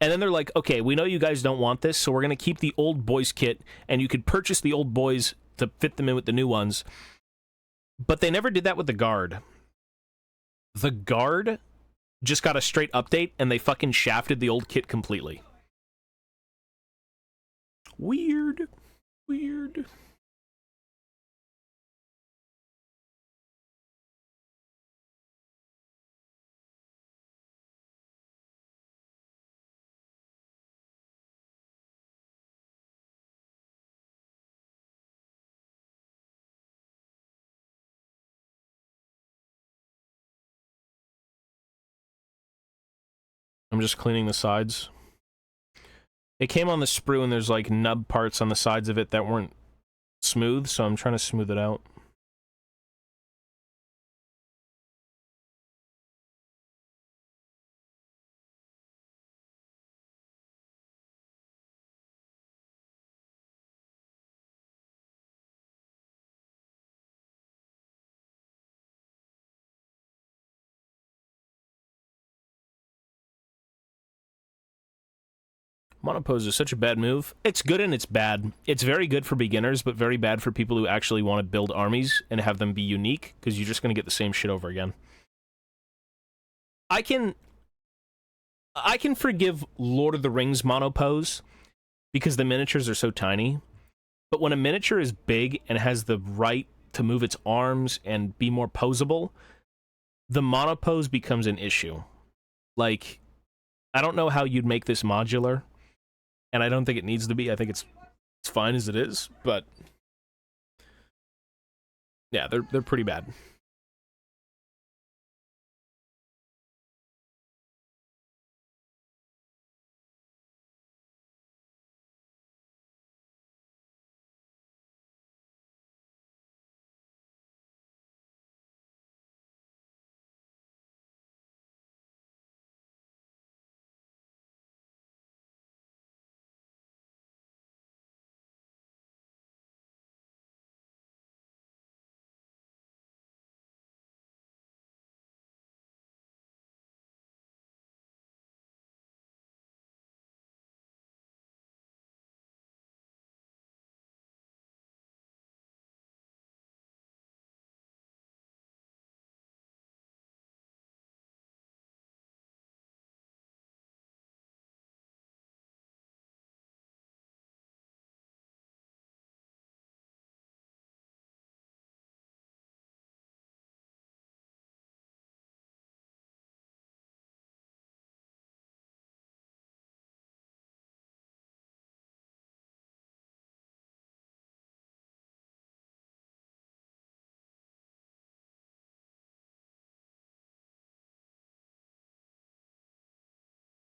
And then they're like, okay, we know you guys don't want this, so we're going to keep the old boys kit. And you could purchase the old boys to fit them in with the new ones. But they never did that with the Guard. The Guard just got a straight update, and they fucking shafted the old kit completely. Weird. Weird. I'm just cleaning the sides. It came on the sprue and there's like nub parts on the sides of it that weren't smooth, so I'm trying to smooth it out. Monopose is such a bad move. It's good and it's bad. It's very good for beginners, but very bad for people who actually want to build armies and have them be unique, because you're just going to get the same shit over again. I can forgive Lord of the Rings monopose, because the miniatures are so tiny, but when a miniature is big and has the right to move its arms and be more posable, the monopose becomes an issue. Like, I don't know how you'd make this modular, and I don't think it needs to be. I think it's It's fine as it is, but yeah, they're pretty bad.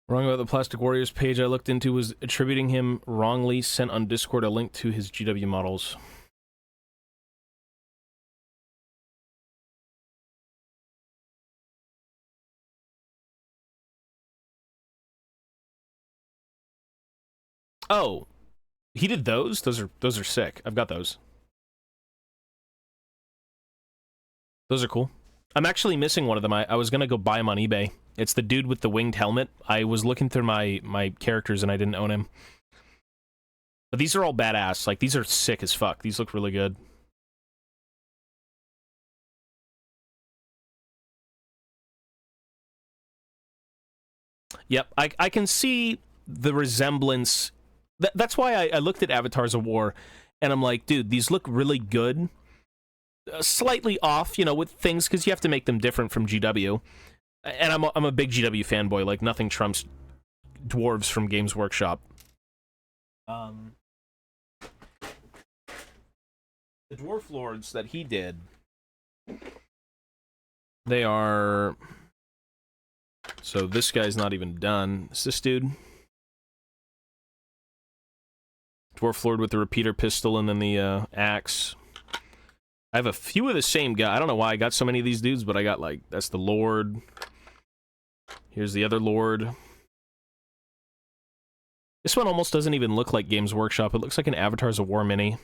Wrong about the Plastic Warriors page I looked into was attributing him wrongly sent on Discord a link to his GW models. Oh, he did those? Those are sick. I've got those. Those are cool. I'm actually missing one of them. I was gonna go buy him on eBay. It's the dude with the winged helmet. I was looking through my characters and I didn't own him. But these are all badass. Like, these are sick as fuck. These look really good. Yep, I can see the resemblance. That's why I looked at Avatars of War, and I'm like, dude, these look really good. Slightly off, you know, with things, because you have to make them different from GW. And I'm a big GW fanboy. Like, nothing trumps dwarves from Games Workshop. The Dwarf Lords that he did, they are... So this guy's not even done. It's this dude. Dwarf Lord with the repeater pistol and then the axe. I have a few of the same guy. I don't know why I got so many of these dudes, but I got, like, that's the Lord. Here's the other Lord. This one almost doesn't even look like Games Workshop. It looks like an Avatars of War mini.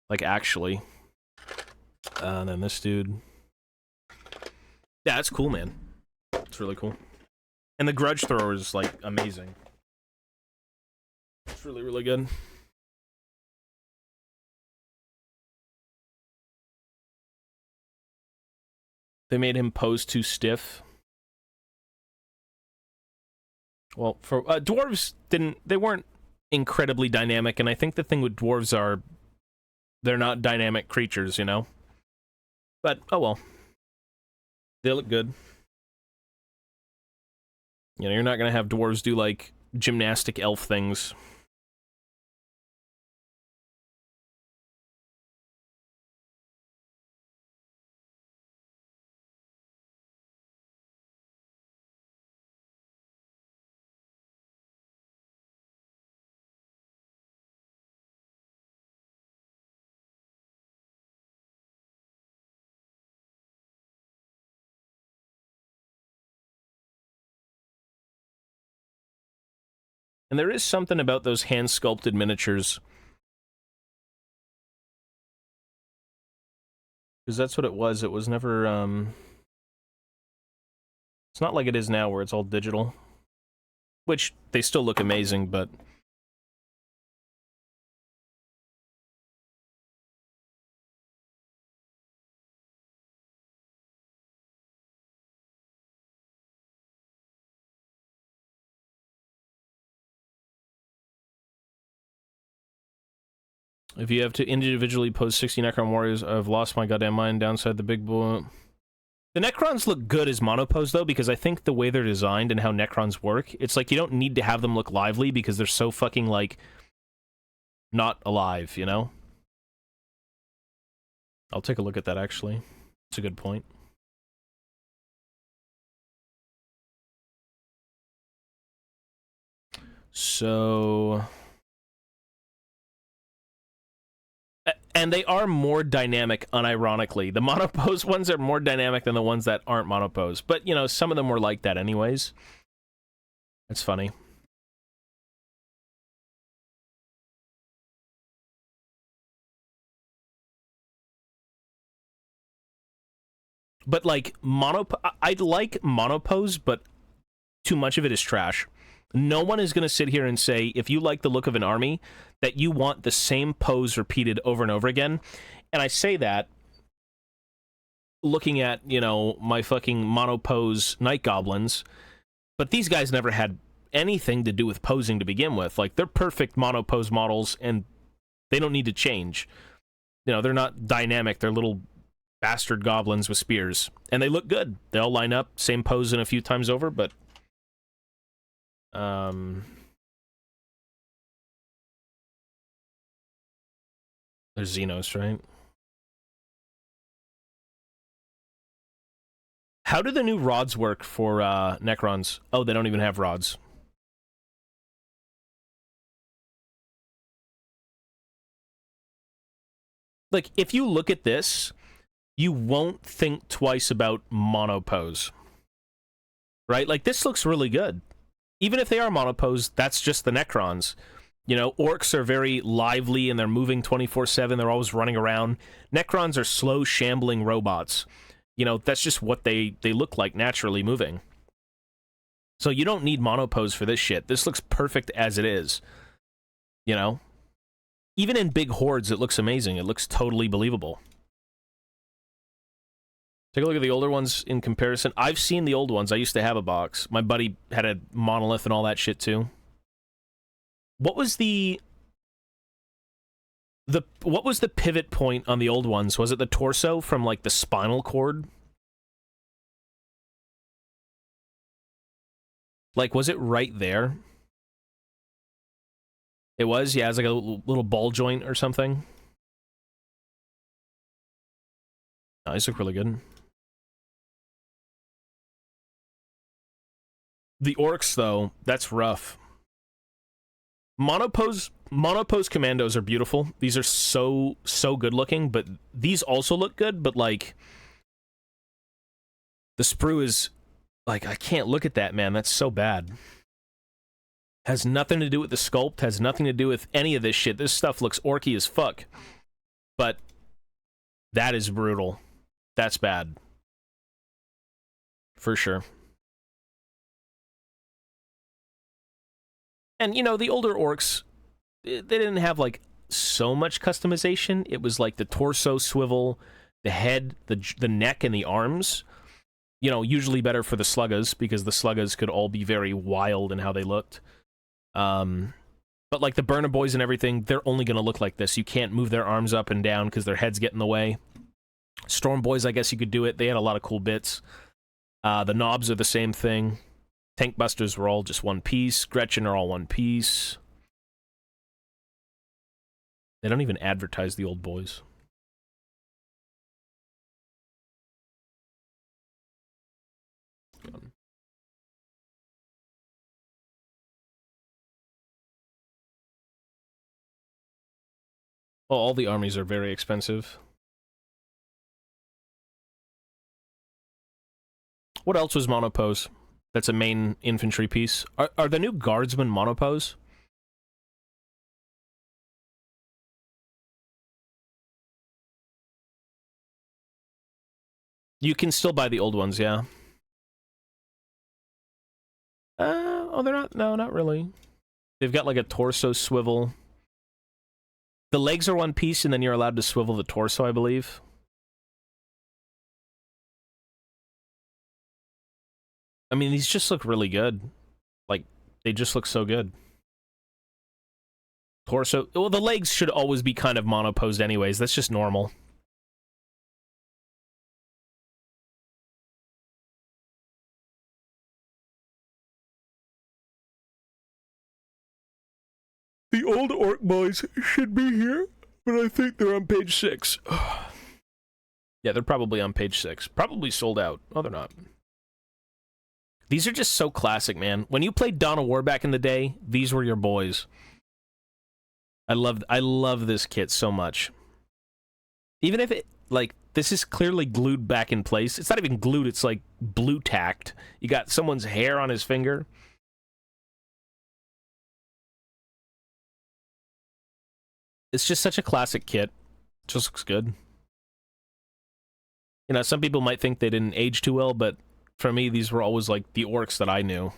Like, actually. And then this dude. Yeah, that's cool, man. It's really cool. And the Grudge Thrower is, like, amazing. It's really, really good. They made him pose too stiff. Well, for dwarves they weren't incredibly dynamic, and I think the thing with dwarves are they're not dynamic creatures, you know? But, oh well. They look good. You know, you're not gonna have dwarves do, like, gymnastic elf things. And there is something about those hand-sculpted miniatures. Because that's what it was. It was never, It's not like it is now, where it's all digital. Which, they still look amazing, but... If you have to individually pose 60 Necron Warriors, I've lost my goddamn mind downside the big boy. The Necrons look good as monopose, though, because I think the way they're designed and how Necrons work, it's like you don't need to have them look lively because they're so fucking, like, not alive, you know? I'll take a look at that, actually. It's a good point. So... And they are more dynamic, unironically. The monopose ones are more dynamic than the ones that aren't monopose. But, you know, some of them were like that anyways. That's funny. But, like, I like monopose, but too much of it is trash. No one is going to sit here and say, if you like the look of an army, that you want the same pose repeated over and over again. And I say that looking at, you know, my fucking monopose night goblins, but these guys never had anything to do with posing to begin with. Like, they're perfect monopose models, and they don't need to change. You know, they're not dynamic. They're little bastard goblins with spears. And they look good. They all line up, same pose in a few times over, but... There's Xenos, right? How do the new rods work for Necrons? Oh, they don't even have rods. Like, if you look at this, you won't think twice about monopose. Right? Like, this looks really good. Even if they are monopose, that's just the Necrons. You know, orcs are very lively and they're moving 24/7. They're always running around. Necrons are slow, shambling robots. You know, that's just what they look like naturally moving. So you don't need monopose for this shit. This looks perfect as it is. You know? Even in big hordes, it looks amazing. It looks totally believable. Take a look at the older ones in comparison. I've seen the old ones. I used to have a box. My buddy had a monolith and all that shit too. What was the what was the pivot point on the old ones? Was it the torso from, like, the spinal cord? Like, was it right there? It was? Yeah, it was like a little ball joint or something. Oh, these look really good. The orcs, though, that's rough. Monopose commandos are beautiful. These are so good looking, but these also look good, but, like, the sprue is, like, I can't look at that, man. That's so bad. Has nothing to do with the sculpt, has nothing to do with any of this shit. This stuff looks orky as fuck. But that is brutal. That's bad. For sure. And, you know, the older orcs, they didn't have, like, so much customization. It was, like, the torso swivel, the head, the neck, and the arms. You know, usually better for the sluggas, because the sluggas could all be very wild in how they looked. But, like, the burner boys and everything, they're only going to look like this. You can't move their arms up and down because their heads get in the way. Storm boys, I guess you could do it. They had a lot of cool bits. The knobs are the same thing. Tank busters were all just one piece. Gretchen are all one piece. They don't even advertise the old boys. Oh, all the armies are very expensive. What else was monopose? That's a main infantry piece. Are the new guardsmen monopose? You can still buy the old ones, yeah. Oh, they're not. No, not really. They've got, like, a torso swivel. The legs are one piece, and then you're allowed to swivel the torso, I believe. I mean, these just look really good. Like, they just look so good. Torso... Well, the legs should always be kind of monoposed anyways. That's just normal. The old orc boys should be here, but I think they're on page 6. Yeah, they're probably on page 6. Probably sold out. Oh, they're not. These are just so classic, man. When you played Dawn of War back in the day, these were your boys. I love this kit so much. Even if it, like, this is clearly glued back in place. It's not even glued, it's like blue tacked. You got someone's hair on his finger. It's just such a classic kit. It just looks good. You know, some people might think they didn't age too well, but for me, these were always like the orcs that I knew.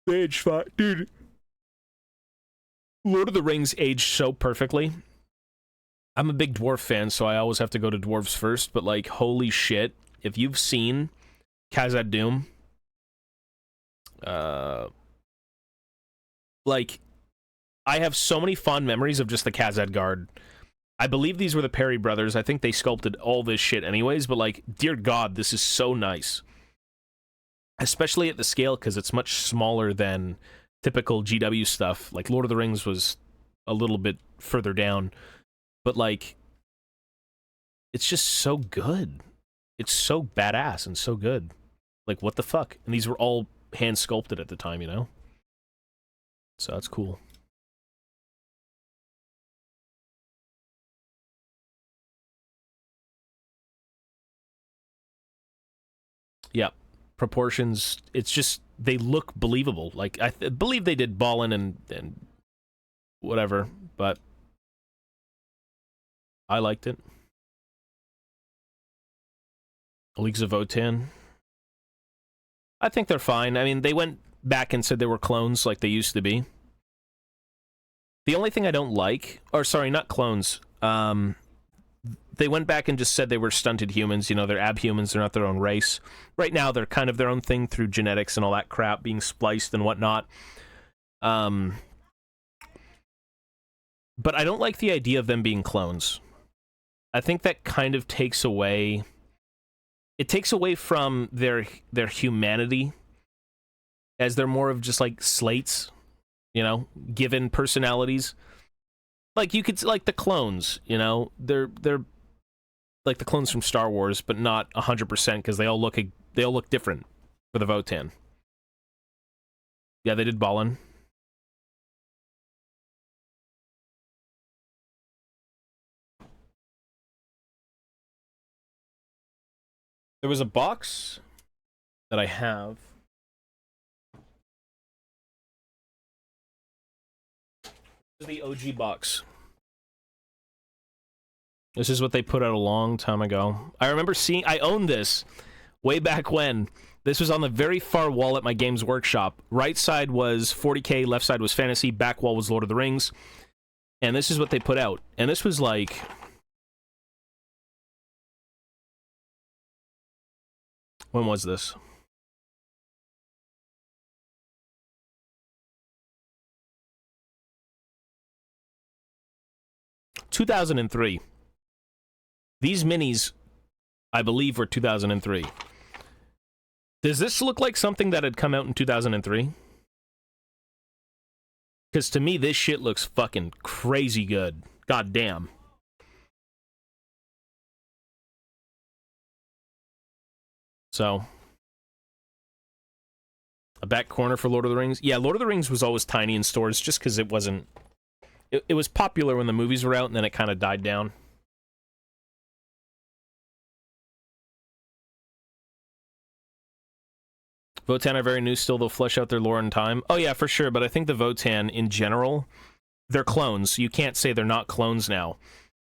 They aged fine. Dude. Lord of the Rings aged so perfectly. I'm a big dwarf fan, so I always have to go to dwarves first, but like, holy shit. If you've seen Khazad-dûm, like, I have so many fond memories of just the Khazad Guard. I believe these were the Perry brothers. I think they sculpted all this shit anyways, but like, dear God, this is so nice. Especially at the scale, because it's much smaller than typical GW stuff. Like, Lord of the Rings was a little bit further down. But, like, it's just so good. It's so badass and so good. Like, what the fuck? And these were all hand-sculpted at the time, you know? So that's cool. Yeah. Proportions, it's just, they look believable. Like, I believe they did Ballin and whatever, but I liked it. Leagues of Votann. I think they're fine. I mean, they went back and said they were clones like they used to be. The only thing I don't like, or sorry, not clones, they went back and just said they were stunted humans. You know, they're abhumans, they're not their own race. Right now, they're kind of their own thing through genetics and all that crap, being spliced and whatnot. But I don't like the idea of them being clones. I think that kind of takes away... It takes away from their humanity, as they're more of just like slates, you know, given personalities. Like, you could, like the clones, you know, they're like the clones from Star Wars, but not 100% because they all look different for the Votann. Yeah, they did Ballin. There was a box that I have. This is the OG box. This is what they put out a long time ago. I remember seeing... I owned this way back when. This was on the very far wall at my Games Workshop. Right side was 40K, left side was Fantasy, back wall was Lord of the Rings. And this is what they put out. And this was like... When was this? ...2003. These minis, I believe, were 2003. Does this look like something that had come out in 2003? Because to me, this shit looks fucking crazy good. God damn. So, a back corner for Lord of the Rings. Yeah, Lord of the Rings was always tiny in stores just because it wasn't... It was popular when the movies were out, and then it kind of died down. Votann are very new still. They'll flesh out their lore in time. Oh, yeah, for sure. But I think the Votann, in general, they're clones. You can't say they're not clones now.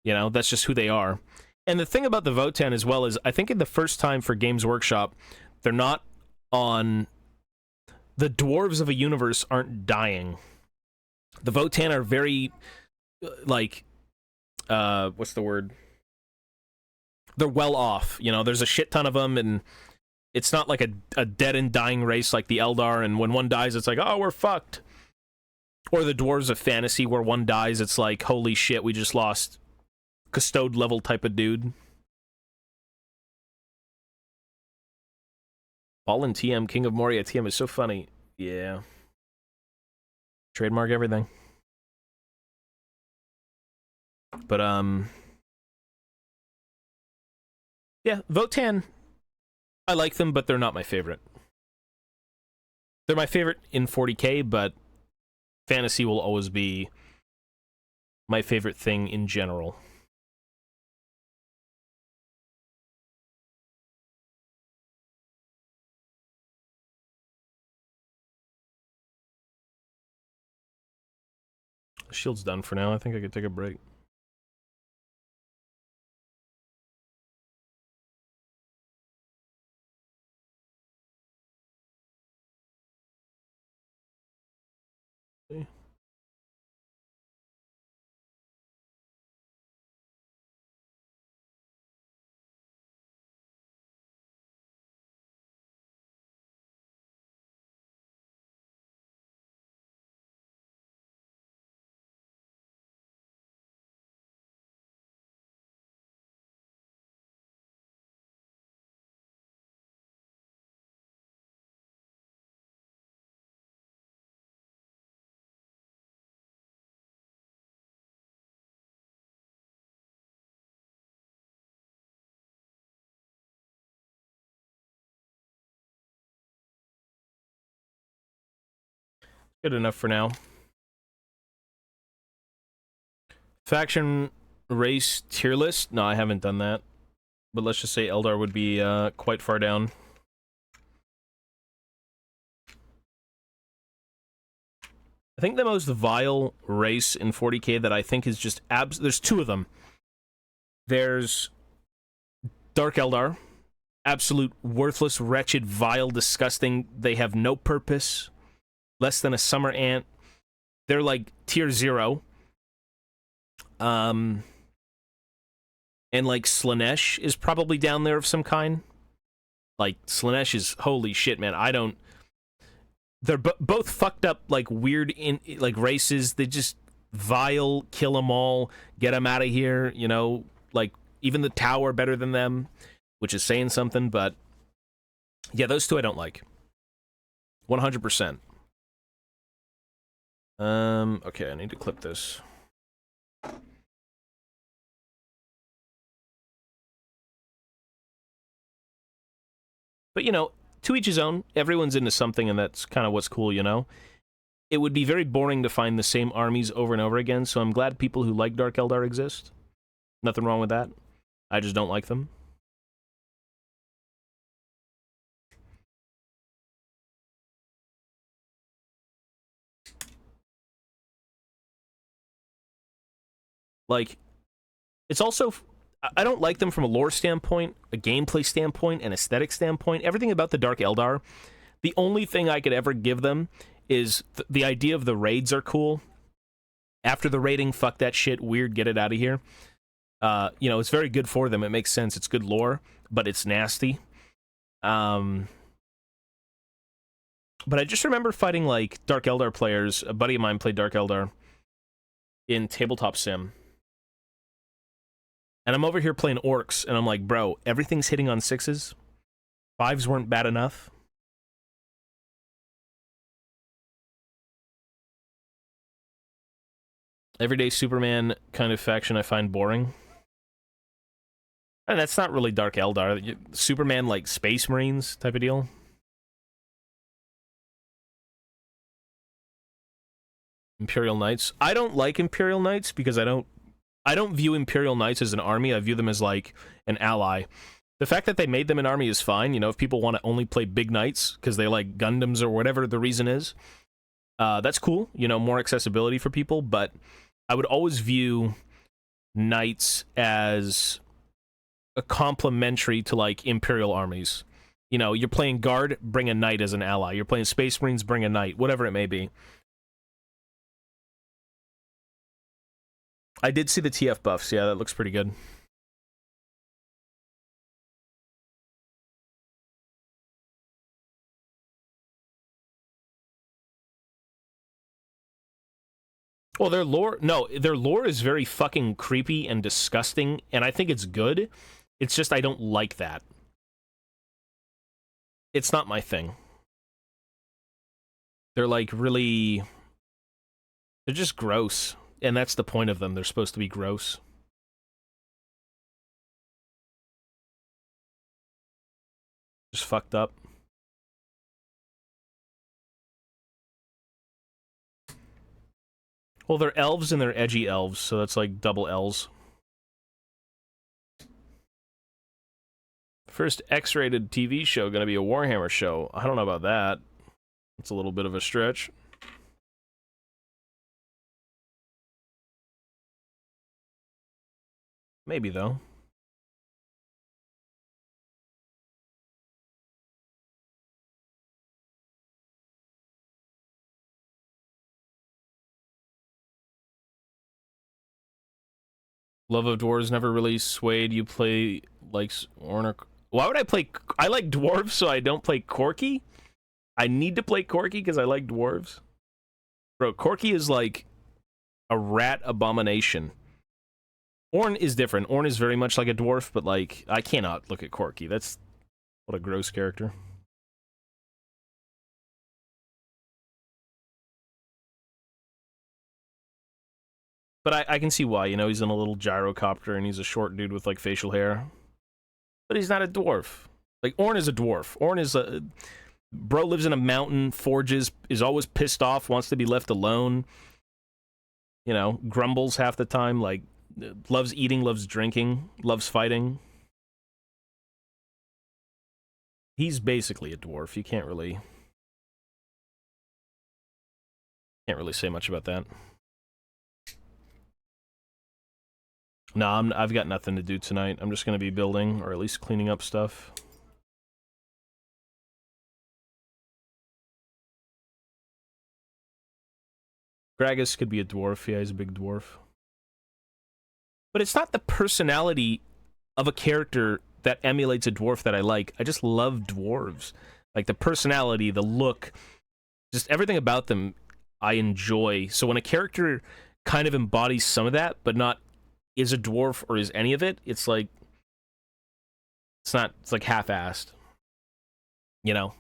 You know, that's just who they are. And the thing about the Votann as well is, I think in the first time for Games Workshop, they're not on... The dwarves of a universe aren't dying. The Votann are very, like, what's the word? They're well off. You know, there's a shit ton of them, and it's not like a dead and dying race like the Eldar, and when one dies, it's like, oh, we're fucked. Or the dwarves of fantasy, where one dies, it's like, holy shit, we just lost custode level type of dude. Ballin TM, King of Moria TM is so funny. Yeah. Trademark everything. But, yeah, Votan, I like them, but they're not my favorite. They're my favorite in 40k, but fantasy will always be my favorite thing in general. Shield's done for now. I think I could take a break. Okay. Good enough for now. Faction race tier list? No, I haven't done that. But let's just say Eldar would be quite far down. I think the most vile race in 40k that I think is just there's two of them. There's Dark Eldar. Absolute worthless, wretched, vile, disgusting. They have no purpose. Less than a summer ant. They're like tier 0. And like Slanesh is probably down there of some kind. Like Slanesh is holy shit, man. I don't. They're both fucked up, like weird like races. They just vile, kill them all, get them out of here. You know, like even the Tower better than them, which is saying something. But yeah, those two I don't like. 100%. Okay, I need to clip this. But, you know, to each his own. Everyone's into something, and that's kind of what's cool, you know? It would be very boring to find the same armies over and over again, so I'm glad people who like Dark Eldar exist. Nothing wrong with that. I just don't like them. Like, it's also... I don't like them from a lore standpoint, a gameplay standpoint, an aesthetic standpoint. Everything about the Dark Eldar, the only thing I could ever give them is the idea of the raids are cool. After the raiding, fuck that shit, weird, get it out of here. You know, it's very good for them. It makes sense. It's good lore, but it's nasty. But I just remember fighting, like, Dark Eldar players. A buddy of mine played Dark Eldar in Tabletop Sim. And I'm over here playing Orcs, and I'm like, bro, everything's hitting on 6s. 5s weren't bad enough. Everyday Superman kind of faction I find boring. And that's not really Dark Eldar. Superman, like, Space Marines type of deal. Imperial Knights. I don't like Imperial Knights because I don't view Imperial Knights as an army. I view them as, like, an ally. The fact that they made them an army is fine. You know, if people want to only play big knights because they like Gundams or whatever the reason is, that's cool. You know, more accessibility for people. But I would always view knights as a complementary to, like, Imperial armies. You know, you're playing Guard, bring a knight as an ally. You're playing Space Marines, bring a knight. Whatever it may be. I did see the TF buffs. Yeah, that looks pretty good. Well, their lore, no, their lore is very fucking creepy and disgusting, and I think it's good. It's just I don't like that. It's not my thing. They're like really... They're just gross, and that's the point of them. They're supposed to be gross. Just fucked up. Well, they're elves and they're edgy elves, so that's like double L's. First X-rated TV show gonna be a Warhammer show. I don't know about that. It's a little bit of a stretch. Maybe, though. Love of Dwarves never really swayed you play like Orna. Why would I play? I like dwarves, so I don't play Corky. I need to play Corky because I like dwarves. Bro, Corky is like a rat abomination. Orn is different. Orn is very much like a dwarf, but like I cannot look at Corky. That's what a gross character. But I can see why, you know, he's in a little gyrocopter and he's a short dude with like facial hair. But he's not a dwarf. Like, Orn is a dwarf. Orn is a... Bro lives in a mountain, forges, is always pissed off, wants to be left alone. You know, grumbles half the time, like, loves eating, loves drinking, loves fighting. He's basically a dwarf. You can't really say much about that. No, I've got nothing to do tonight. I'm just going to be building, or at least cleaning up stuff. Gragas could be a dwarf. Yeah, he's a big dwarf. But it's not the personality of a character that emulates a dwarf that I like. I just love dwarves. Like, the personality, the look, just everything about them I enjoy. So when a character kind of embodies some of that, but not is a dwarf or is any of it, it's like... It's not... It's like half-assed. You know?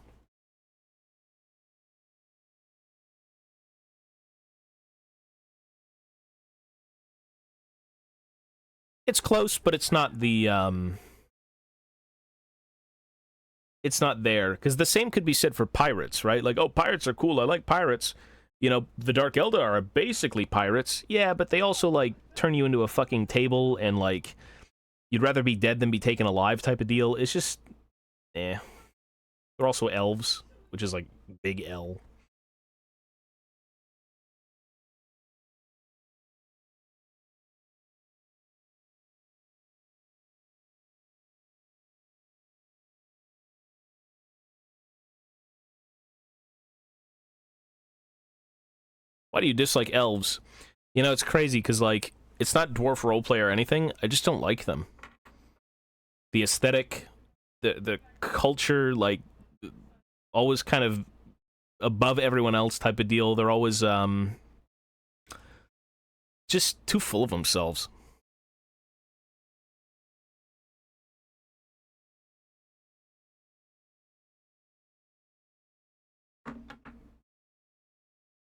It's close, but it's not the, it's not there. Because the same could be said for pirates, right? Like, oh, pirates are cool, I like pirates. You know, the Dark Eldar are basically pirates. Yeah, but they also, like, turn you into a fucking table and, like, you'd rather be dead than be taken alive type of deal. It's just, eh. They're also elves, which is, like, big L. Why do you dislike elves? You know, it's crazy, because, like, it's not dwarf roleplay or anything. I just don't like them. The aesthetic, the culture, like, always kind of above everyone else type of deal. They're always, just too full of themselves.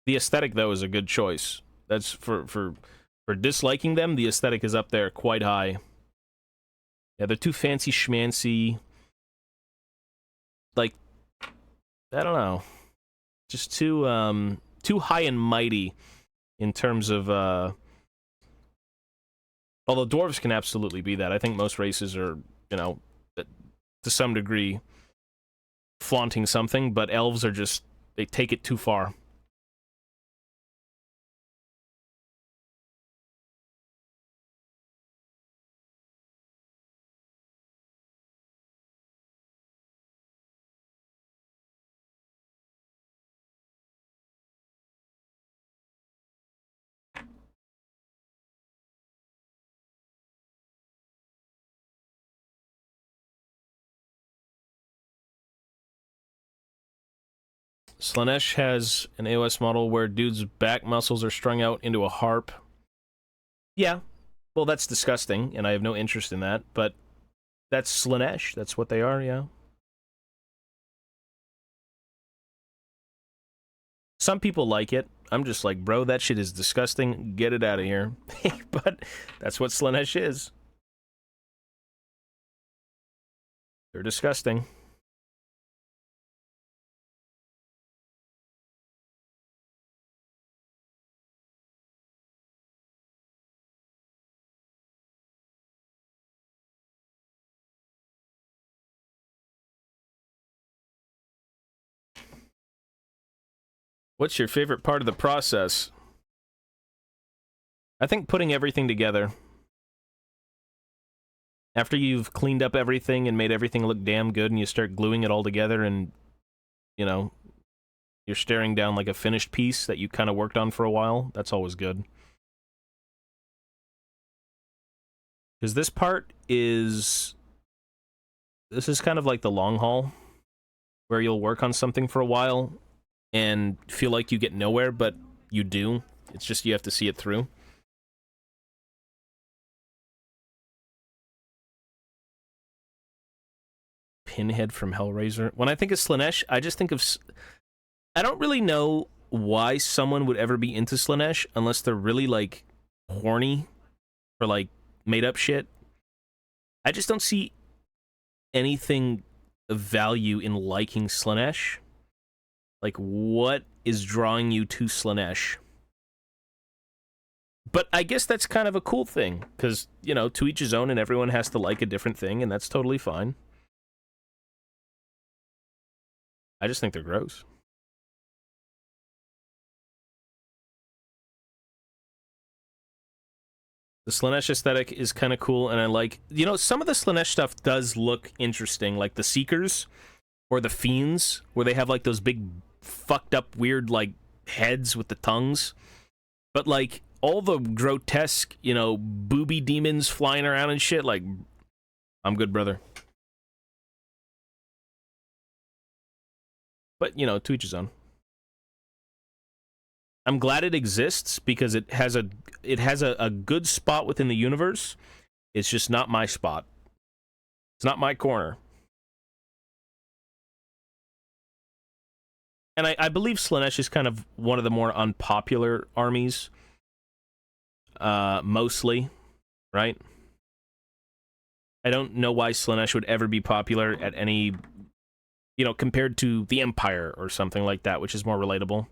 The aesthetic, though, is a good choice. That's for disliking them, the aesthetic is up there quite high. Yeah, they're too fancy schmancy. Like, I don't know. Just too high and mighty in terms of, although dwarves can absolutely be that. I think most races are, you know, to some degree, flaunting something, but elves are just, they take it too far. Slanesh has an AOS model where dude's back muscles are strung out into a harp. Yeah, well, that's disgusting, and I have no interest in that, but that's Slanesh. That's what they are, yeah. Some people like it. I'm just like, bro, that shit is disgusting. Get it out of here. But that's what Slanesh is. They're disgusting. What's your favorite part of the process? I think putting everything together. After you've cleaned up everything and made everything look damn good and you start gluing it all together and, you know, you're staring down like a finished piece that you kind of worked on for a while, that's always good. Because this part is... This is kind of like the long haul, where you'll work on something for a while and feel like you get nowhere, but you do. It's just you have to see it through. Pinhead from Hellraiser. When I think of Slanesh, I just think of... I don't really know why someone would ever be into Slanesh unless they're really, like, horny or, like, made-up shit. I just don't see anything of value in liking Slanesh. Like, what is drawing you to Slanesh? But I guess that's kind of a cool thing, because, you know, to each his own, and everyone has to like a different thing, and that's totally fine. I just think they're gross. The Slanesh aesthetic is kind of cool, and I like... You know, some of the Slanesh stuff does look interesting, like the Seekers, or the Fiends, where they have, like, those big, fucked up, weird, like, heads with the tongues. But, like, all the grotesque, you know, booby demons flying around and shit, like, I'm good, brother. But, you know, to each his own. I'm glad it exists because it has a good spot within the universe. It's just not my spot. It's not my corner. And I believe Slanesh is kind of one of the more unpopular armies. Mostly, right? I don't know why Slanesh would ever be popular at any, you know, compared to the Empire or something like that, which is more relatable.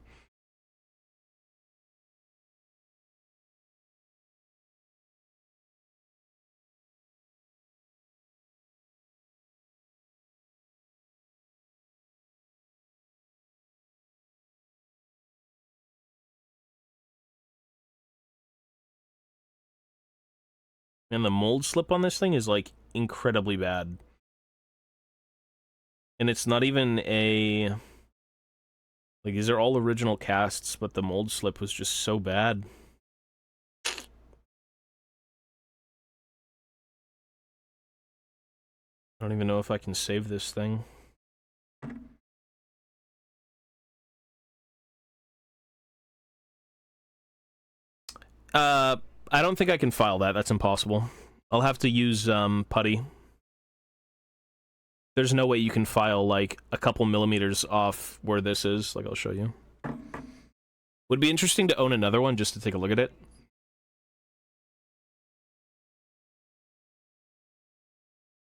And the mold slip on this thing is, like, incredibly bad. And it's not even a... Like, these are all original casts, but the mold slip was just so bad. I don't even know if I can save this thing. I don't think I can file that. That's impossible. I'll have to use, putty. There's no way you can file, like, a couple millimeters off where this is. Like, I'll show you. Would be interesting to own another one just to take a look at it.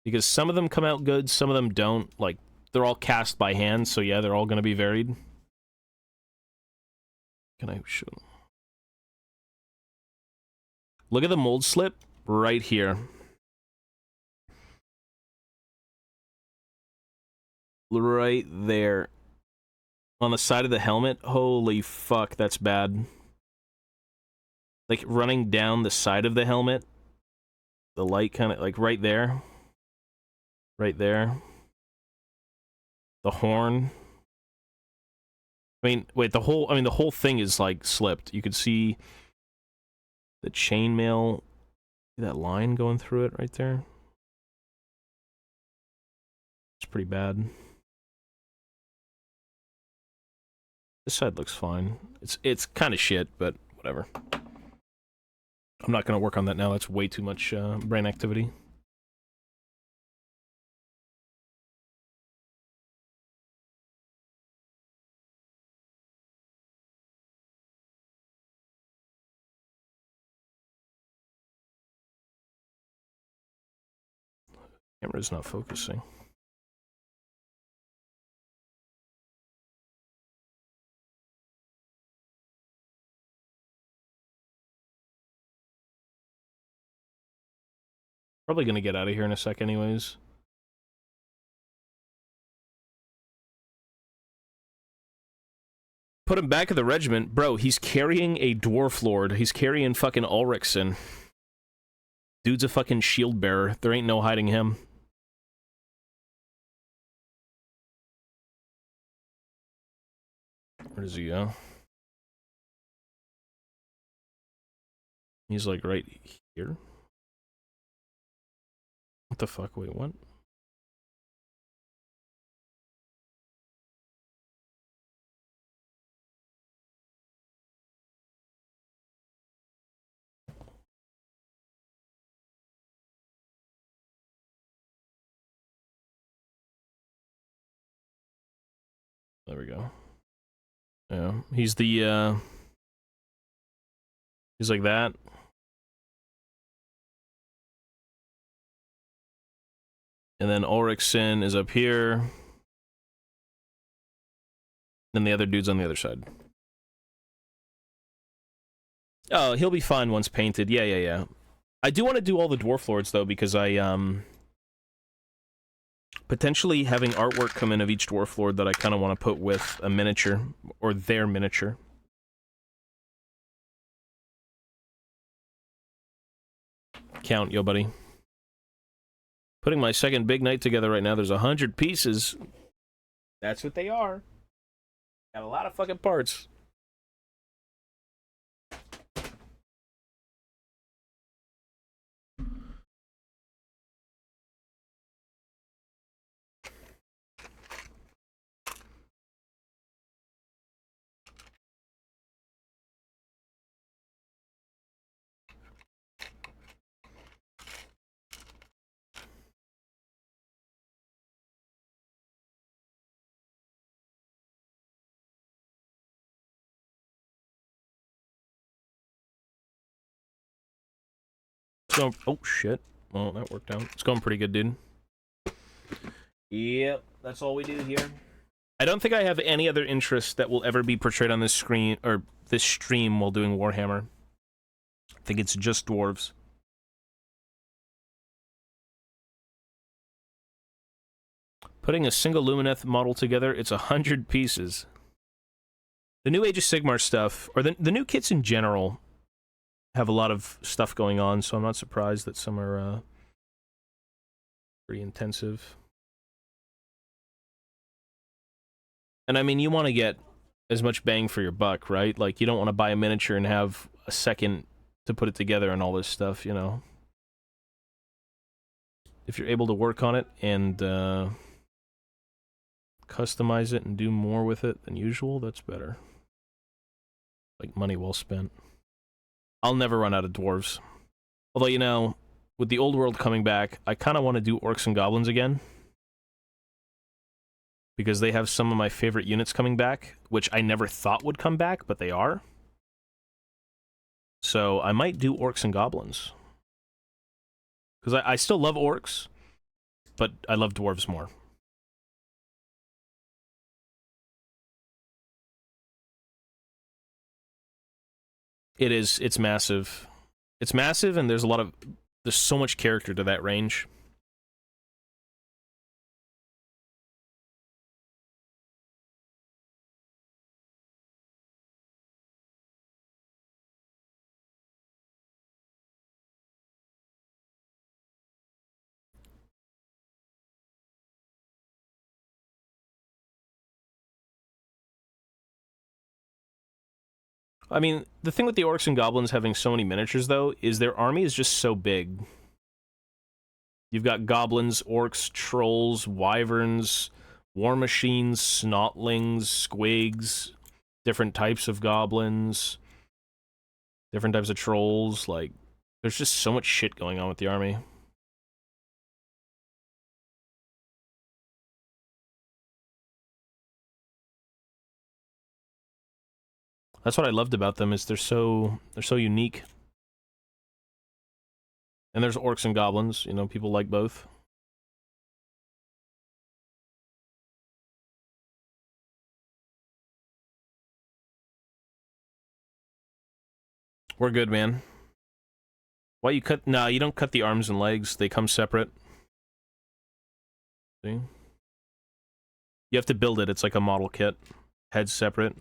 Because some of them come out good, some of them don't. Like, they're all cast by hand, so yeah, they're all going to be varied. Can I show? Look at the mold slip right here. Right there. On the side of the helmet. Holy fuck, that's bad. Like, running down the side of the helmet. The light kind of, like, right there. Right there. The horn. I mean, wait, the whole thing is, like, slipped. You could see the chainmail. See that line going through it right there? It's pretty bad. This side looks fine. It's kind of shit, but whatever. I'm not going to work on that now. That's way too much brain activity. Camera's not focusing. Probably gonna get out of here in a sec anyways. Put him back in the regiment. Bro, he's carrying a Dwarf Lord. He's carrying fucking Ulrichson. Dude's a fucking shield bearer. There ain't no hiding him. Where does he go? He's like right here. What the fuck? Wait, what? There we go. Yeah, he's the, he's like that. And then Ulrichson is up here. Then the other dude's on the other side. Oh, he'll be fine once painted. Yeah. I do want to do all the Dwarf Lords, though, because I, potentially having artwork come in of each Dwarf Lord that I kind of want to put with a miniature, or their miniature. Count, yo, buddy. Putting my second big night together right now, there's 100 pieces. That's what they are. Got a lot of fucking parts. So, oh shit. Well, that worked out. It's going pretty good, dude. Yep, that's all we do here. I don't think I have any other interest that will ever be portrayed on this screen, or this stream while doing Warhammer. I think it's just dwarves. Putting a single Lumineth model together, it's 100 pieces. The new Age of Sigmar stuff, or the new kits in general, have a lot of stuff going on, so I'm not surprised that some are pretty intensive. And I mean, you want to get as much bang for your buck, right? Like, you don't want to buy a miniature and have a second to put it together and all this stuff, you know? If you're able to work on it and customize it and do more with it than usual, that's better. Like, money well spent. I'll never run out of dwarves. Although, you know, with the old world coming back, I kind of want to do orcs and goblins again. Because they have some of my favorite units coming back, which I never thought would come back, but they are. So I might do orcs and goblins. Because I still love orcs, but I love dwarves more. It is. It's massive. It's massive, and there's so much character to that range. I mean, the thing with the orcs and goblins having so many miniatures, though, is their army is just so big. You've got goblins, orcs, trolls, wyverns, war machines, snotlings, squigs, different types of goblins, different types of trolls. Like, there's just so much shit going on with the army. That's what I loved about them, is they're so unique. And there's orcs and goblins, you know, people like both. We're good, man. Why you cut? Nah, you don't cut the arms and legs. They come separate. See? You have to build it. It's like a model kit. Head's separate.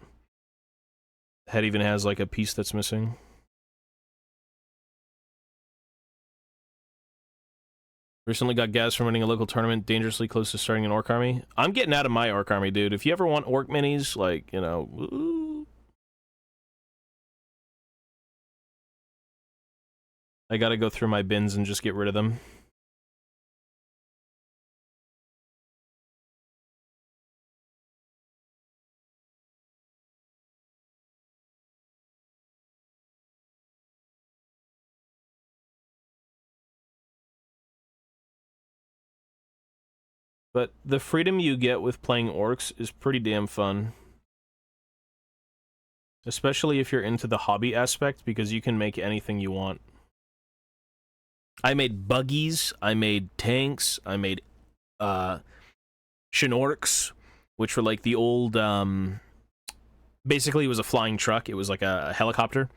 Head even has like a piece that's missing. Recently got gas from winning a local tournament, dangerously close to starting an orc army. I'm getting out of my orc army, dude. If you ever want orc minis, like, you know... Woo, I gotta go through my bins and just get rid of them. But the freedom you get with playing orcs is pretty damn fun. Especially if you're into the hobby aspect, because you can make anything you want. I made buggies, I made tanks, I made, Shinorks, which were like the old, basically it was a flying truck, it was like a helicopter.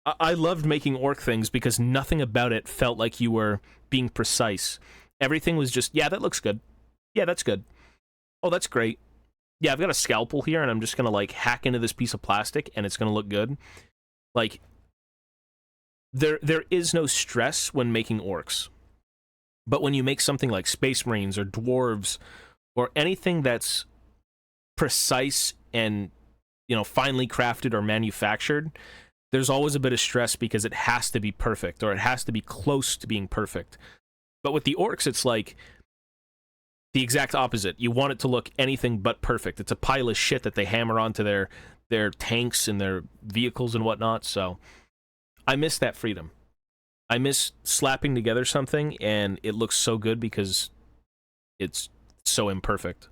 I loved making orc things because nothing about it felt like you were being precise. Everything was just, yeah, that looks good. Yeah, that's good. Oh, that's great. Yeah, I've got a scalpel here, and I'm just gonna, like, hack into this piece of plastic, and it's gonna look good. Like, there is no stress when making orcs. But when you make something like Space Marines or Dwarves, or anything that's precise and, you know, finely crafted or manufactured, there's always a bit of stress because it has to be perfect, or it has to be close to being perfect. But with the orcs, it's like the exact opposite. You want it to look anything but perfect. It's a pile of shit that they hammer onto their tanks and their vehicles and whatnot, so I miss that freedom. I miss slapping together something and it looks so good because it's so imperfect.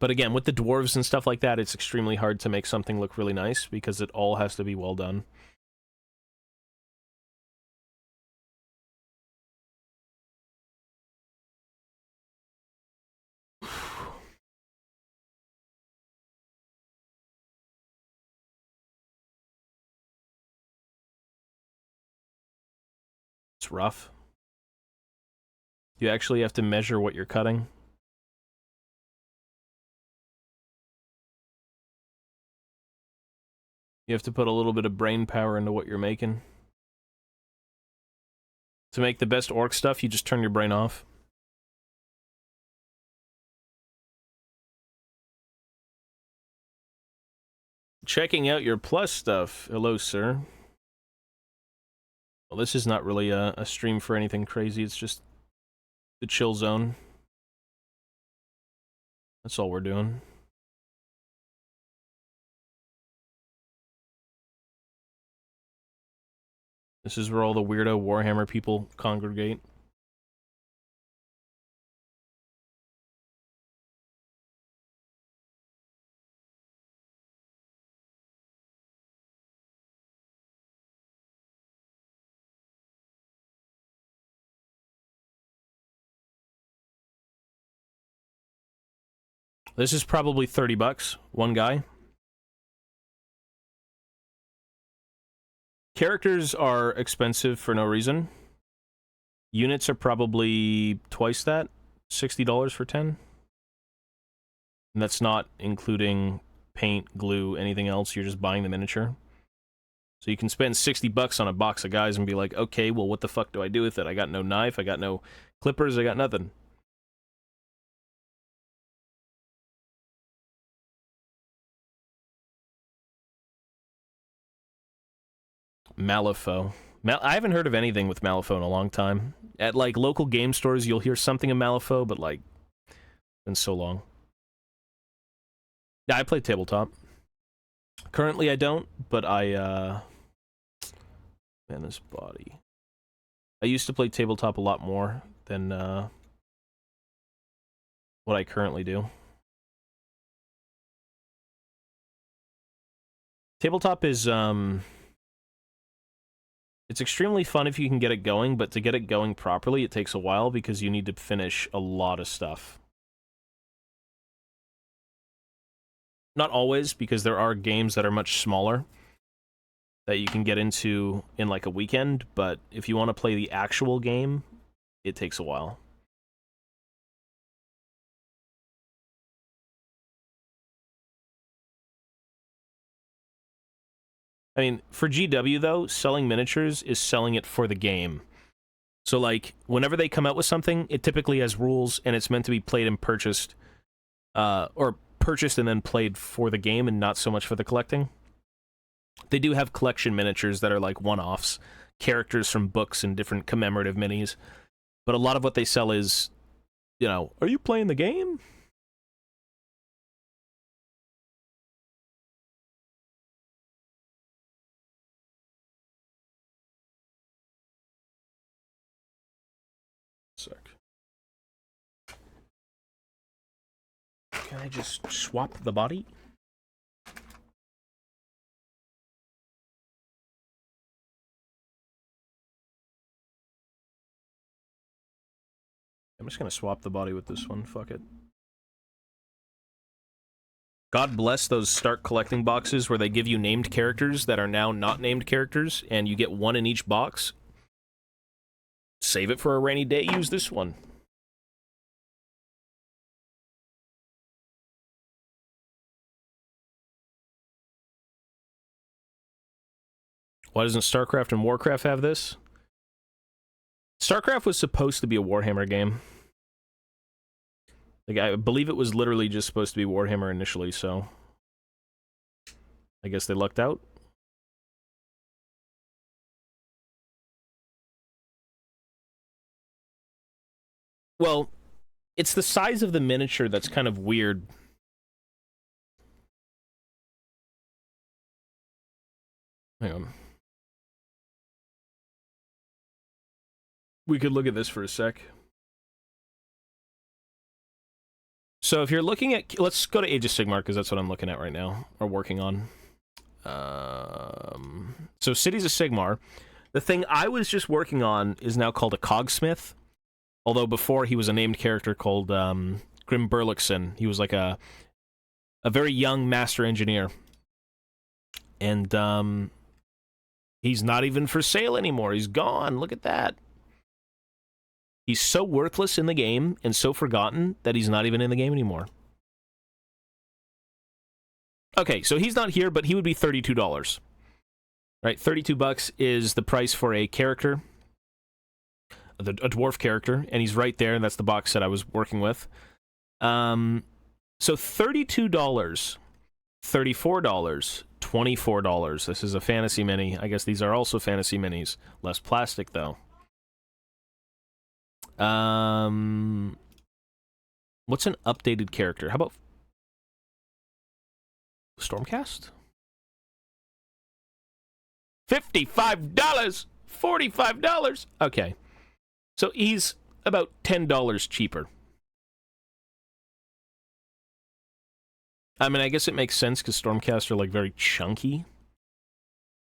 But again, with the dwarves and stuff like that, it's extremely hard to make something look really nice because it all has to be well done. It's rough. You actually have to measure what you're cutting. You have to put a little bit of brain power into what you're making. To make the best orc stuff, you just turn your brain off. Checking out your plus stuff. Hello, sir. Well, this is not really a stream for anything crazy. It's just the chill zone. That's all we're doing. This is where all the weirdo Warhammer people congregate. This is probably 30 bucks, one guy. Characters are expensive for no reason. Units are probably twice that, $60 for 10. And that's not including paint, glue, anything else. You're just buying the miniature. So you can spend 60 bucks on a box of guys and be like, okay, well, what the fuck do I do with it? I got no knife, I got no clippers, I got nothing. Malifaux. I haven't heard of anything with Malifaux in a long time. At, like, local game stores, you'll hear something of Malifaux, but, like, it's been so long. Yeah, I play tabletop. Currently, I don't, but man, this body. I used to play tabletop a lot more than, what I currently do. Tabletop is, it's extremely fun if you can get it going, but to get it going properly, it takes a while because you need to finish a lot of stuff. Not always, because there are games that are much smaller that you can get into in like a weekend, but if you want to play the actual game, it takes a while. I mean, for GW, though, selling miniatures is selling it for the game. So, like, whenever they come out with something, it typically has rules, and it's meant to be played and purchased, or purchased and then played for the game, and not so much for the collecting. They do have collection miniatures that are, like, one-offs, characters from books and different commemorative minis, but a lot of what they sell is, you know, are you playing the game? Sec. Can I just swap the body? I'm just gonna swap the body with this one, fuck it. God bless those start collecting boxes where they give you named characters that are now not named characters, and you get one in each box. Save it for a rainy day, use this one. Why doesn't StarCraft and Warcraft have this? StarCraft was supposed to be a Warhammer game. Like, I believe it was literally just supposed to be Warhammer initially, so I guess they lucked out. Well, it's the size of the miniature that's kind of weird. Hang on. We could look at this for a sec. So if you're looking at... Let's go to Age of Sigmar, because that's what I'm looking at right now, or working on. So Cities of Sigmar. The thing I was just working on is now called a Cogsmith. Although before he was a named character called Grim Burlickson. He was like a very young master engineer. And he's not even for sale anymore. He's gone. Look at that. He's so worthless in the game and so forgotten that he's not even in the game anymore. Okay, so he's not here, but he would be $32. Right, $32 is the price for a character, a dwarf character, and he's right there, and that's the box set I was working with. So $32, $34, $24. This is a fantasy mini. I guess these are also fantasy minis. Less plastic, though. What's an updated character? How about Stormcast? $55! $45! Okay. So he's about $10 cheaper. I mean, I guess it makes sense because Stormcast are, like, very chunky.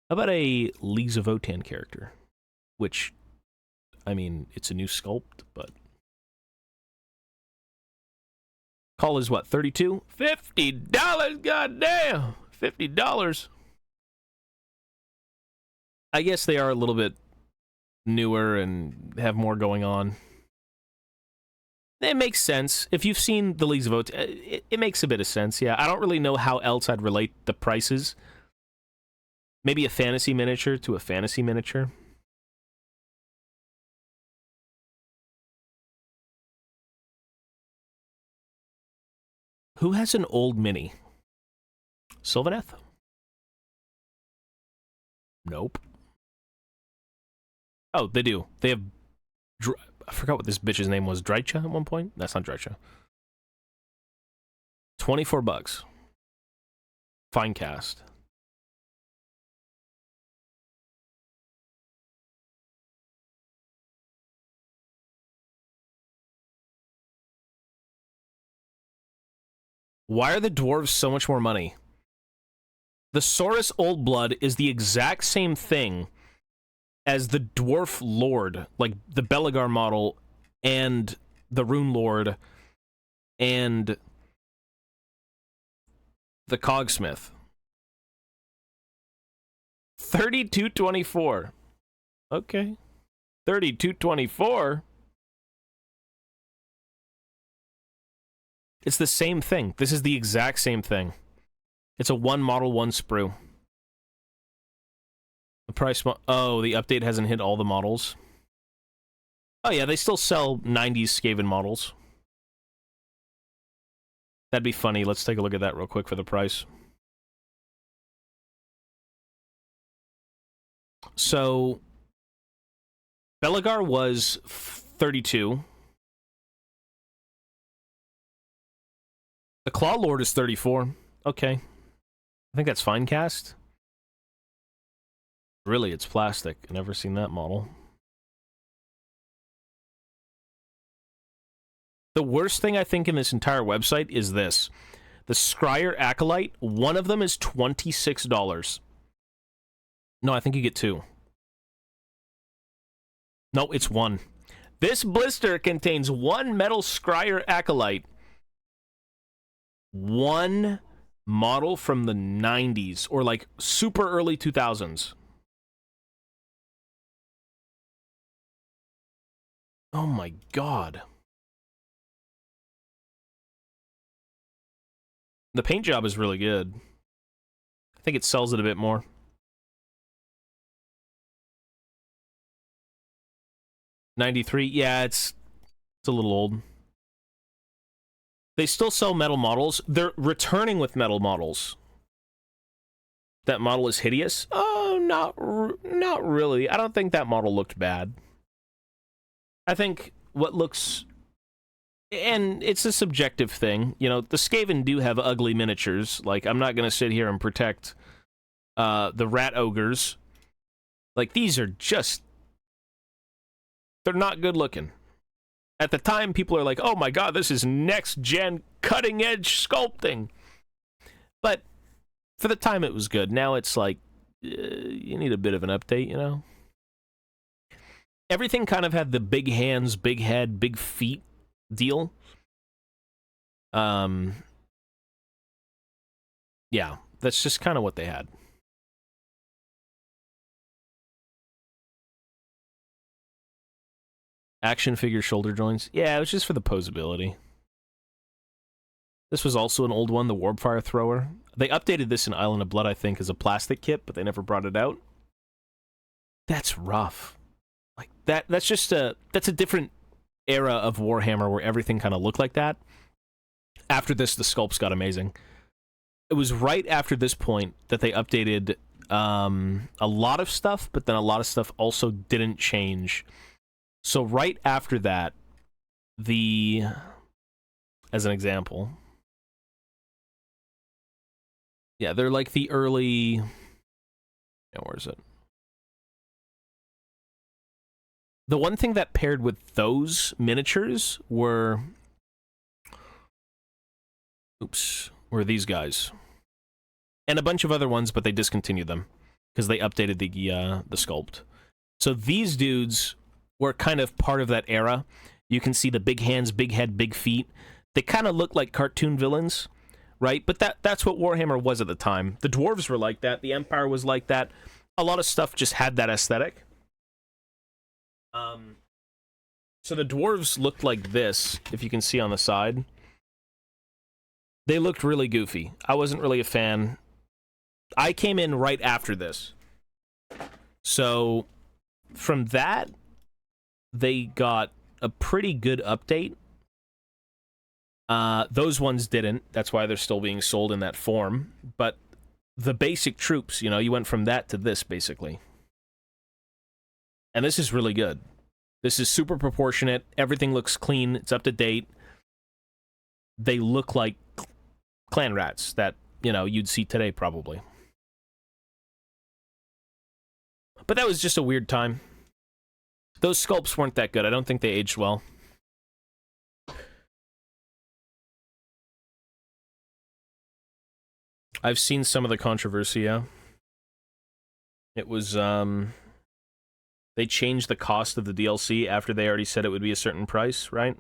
How about a Leagues of Votann character? Which, I mean, it's a new sculpt, but... Call is what, 32? $50! Goddamn! $50. I guess they are a little bit newer and have more going on. It makes sense. If you've seen the Leagues of Votann, it makes a bit of sense, yeah. I don't really know how else I'd relate the prices. Maybe a fantasy miniature to a fantasy miniature. Who has an old mini? Sylvaneth? Nope. Oh, they do. They have... I forgot what this bitch's name was. Drycha at one point? That's not Drycha. $24. Fine cast. Why are the dwarves so much more money? The Saurus Old Blood is the exact same thing as the Dwarf Lord, like the Belagar model, and the Rune Lord, and the Cogsmith. 3224. Okay. 3224. It's the same thing. This is the exact same thing. It's a one model, one sprue. The price... Oh, the update hasn't hit all the models. Oh yeah, they still sell 90s Skaven models. That'd be funny. Let's take a look at that real quick for the price. So, Belagar was 32. The Claw Lord is 34. Okay. I think that's fine cast. Really, it's plastic. I've never seen that model. The worst thing I think in this entire website is this. The Scryer Acolyte, one of them is $26. No, I think you get two. No, it's one. This blister contains one metal Scryer Acolyte. One model from the 90s, or like super early 2000s. Oh my god. The paint job is really good. I think it sells it a bit more. $93. Yeah, it's a little old. They still sell metal models. They're returning with metal models. That model is hideous? Oh, not really. I don't think that model looked bad. I think what looks... And it's a subjective thing. You know, the Skaven do have ugly miniatures. Like, I'm not going to sit here and protect the Rat Ogres. Like, these are just... They're not good looking. At the time, people are like, oh my god, this is next-gen, cutting-edge sculpting. But for the time, it was good. Now it's like, you need a bit of an update, you know? Everything kind of had the big hands, big head, big feet deal. Yeah, that's just kind of what they had. Action figure shoulder joints. Yeah, it was just for the posability. This was also an old one, the Warpfire Thrower. They updated this in Island of Blood, I think, as a plastic kit, but they never brought it out. That's rough. Like, that's just that's a different era of Warhammer where everything kind of looked like that. After this, the sculpts got amazing. It was right after this point that they updated a lot of stuff, but then a lot of stuff also didn't change. So right after that, as an example, yeah, they're like the early, where is it? The one thing that paired with those miniatures were these guys. And a bunch of other ones, but they discontinued them because they updated the sculpt. So these dudes were kind of part of that era. You can see the big hands, big head, big feet. They kind of look like cartoon villains, right? But that's what Warhammer was at the time. The dwarves were like that. The Empire was like that. A lot of stuff just had that aesthetic. So the dwarves looked like this, if you can see on the side. They looked really goofy. I wasn't really a fan. I came in right after this. So from that, they got a pretty good update. Those ones didn't. That's why they're still being sold in that form. But the basic troops, you know, you went from that to this, basically. And this is really good. This is super proportionate. Everything looks clean. It's up to date. They look like clan rats that, you know, you'd see today probably. But that was just a weird time. Those sculpts weren't that good. I don't think they aged well. I've seen some of the controversy, yeah. It was, they changed the cost of the DLC after they already said it would be a certain price, right?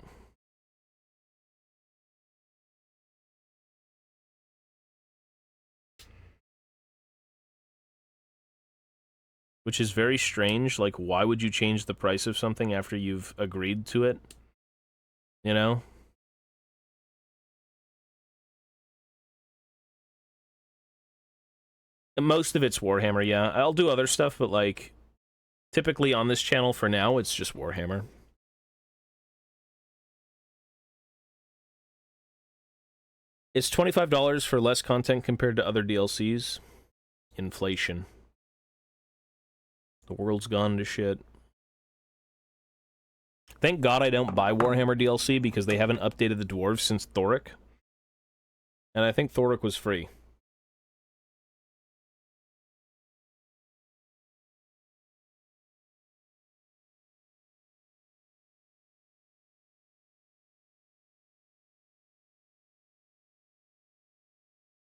Which is very strange. Like, why would you change the price of something after you've agreed to it? You know? And most of it's Warhammer, yeah. I'll do other stuff, but, like, typically on this channel for now, it's just Warhammer. It's $25 for less content compared to other DLCs. Inflation. The world's gone to shit. Thank God I don't buy Warhammer DLC because they haven't updated the dwarves since Thoric. And I think Thoric was free.